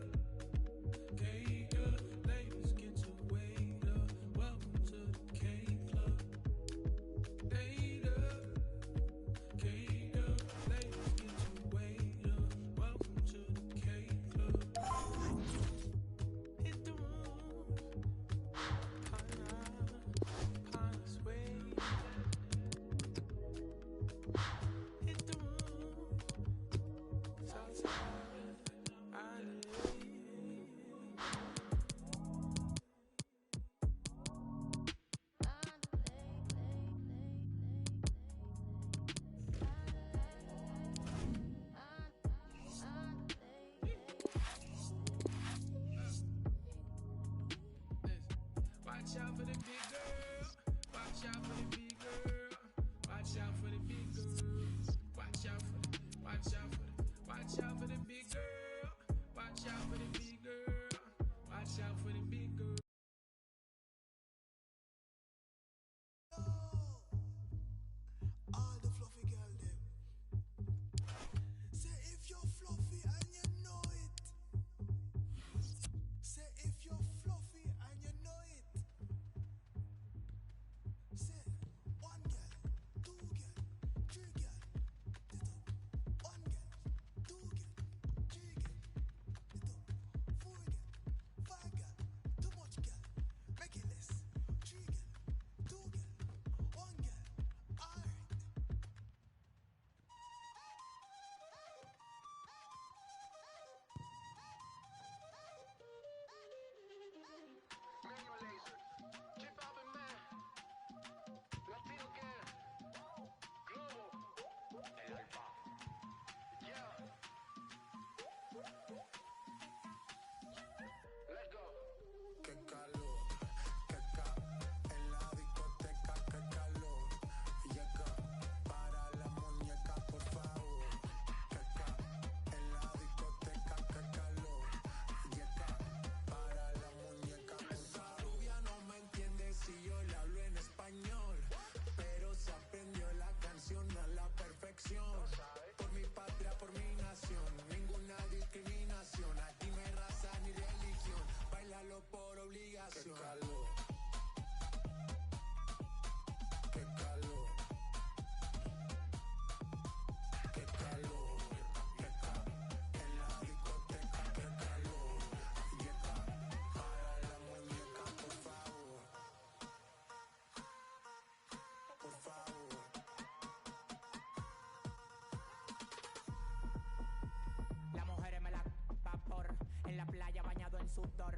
ladies get your weight up. Welcome to the K Club. Later, ladies get your weight up. Welcome to the K Club. Hit the room, Pana's way. Hit the room, Southside, Island. Watch out for the big girl. Watch out for the big girl. Watch out for the big girl. Watch out for the, watch out for the, watch out for the big girl. Watch out for the big girl. Watch out for the big girl. All the fluffy girl them. Say if you're fluffy and you know it. Say if you're fluffy and you know it. Say 1 girl, 2 girl, 3 girl. Dit up. 1 girl, 2 girl, 3 girl. Dit up. 4 girl, 5 girl. Too much girl. Make it less. 3 girl, 2 girl, 1 girl. Alright. Qué calor, qué ca en la discoteca, qué calor. Llega para la muñeca, por favor. Qué ca en la discoteca, qué calor. Llega para la muñeca, por favor. Esa rubia no me entiende si yo le hablo en español, pero se aprendió la canción a la perfección. Por mi patria, por mi nación, ninguna discriminación. Aquí no hay raza ni religión. Bailalo por obligación. Qué calor. Qué calor. Qué calor. Qué calor. En la discoteca, qué calor. Llega para la muñeca, por favor. Por favor. Las mujeres me la vapor, en la playa bañado en sudor.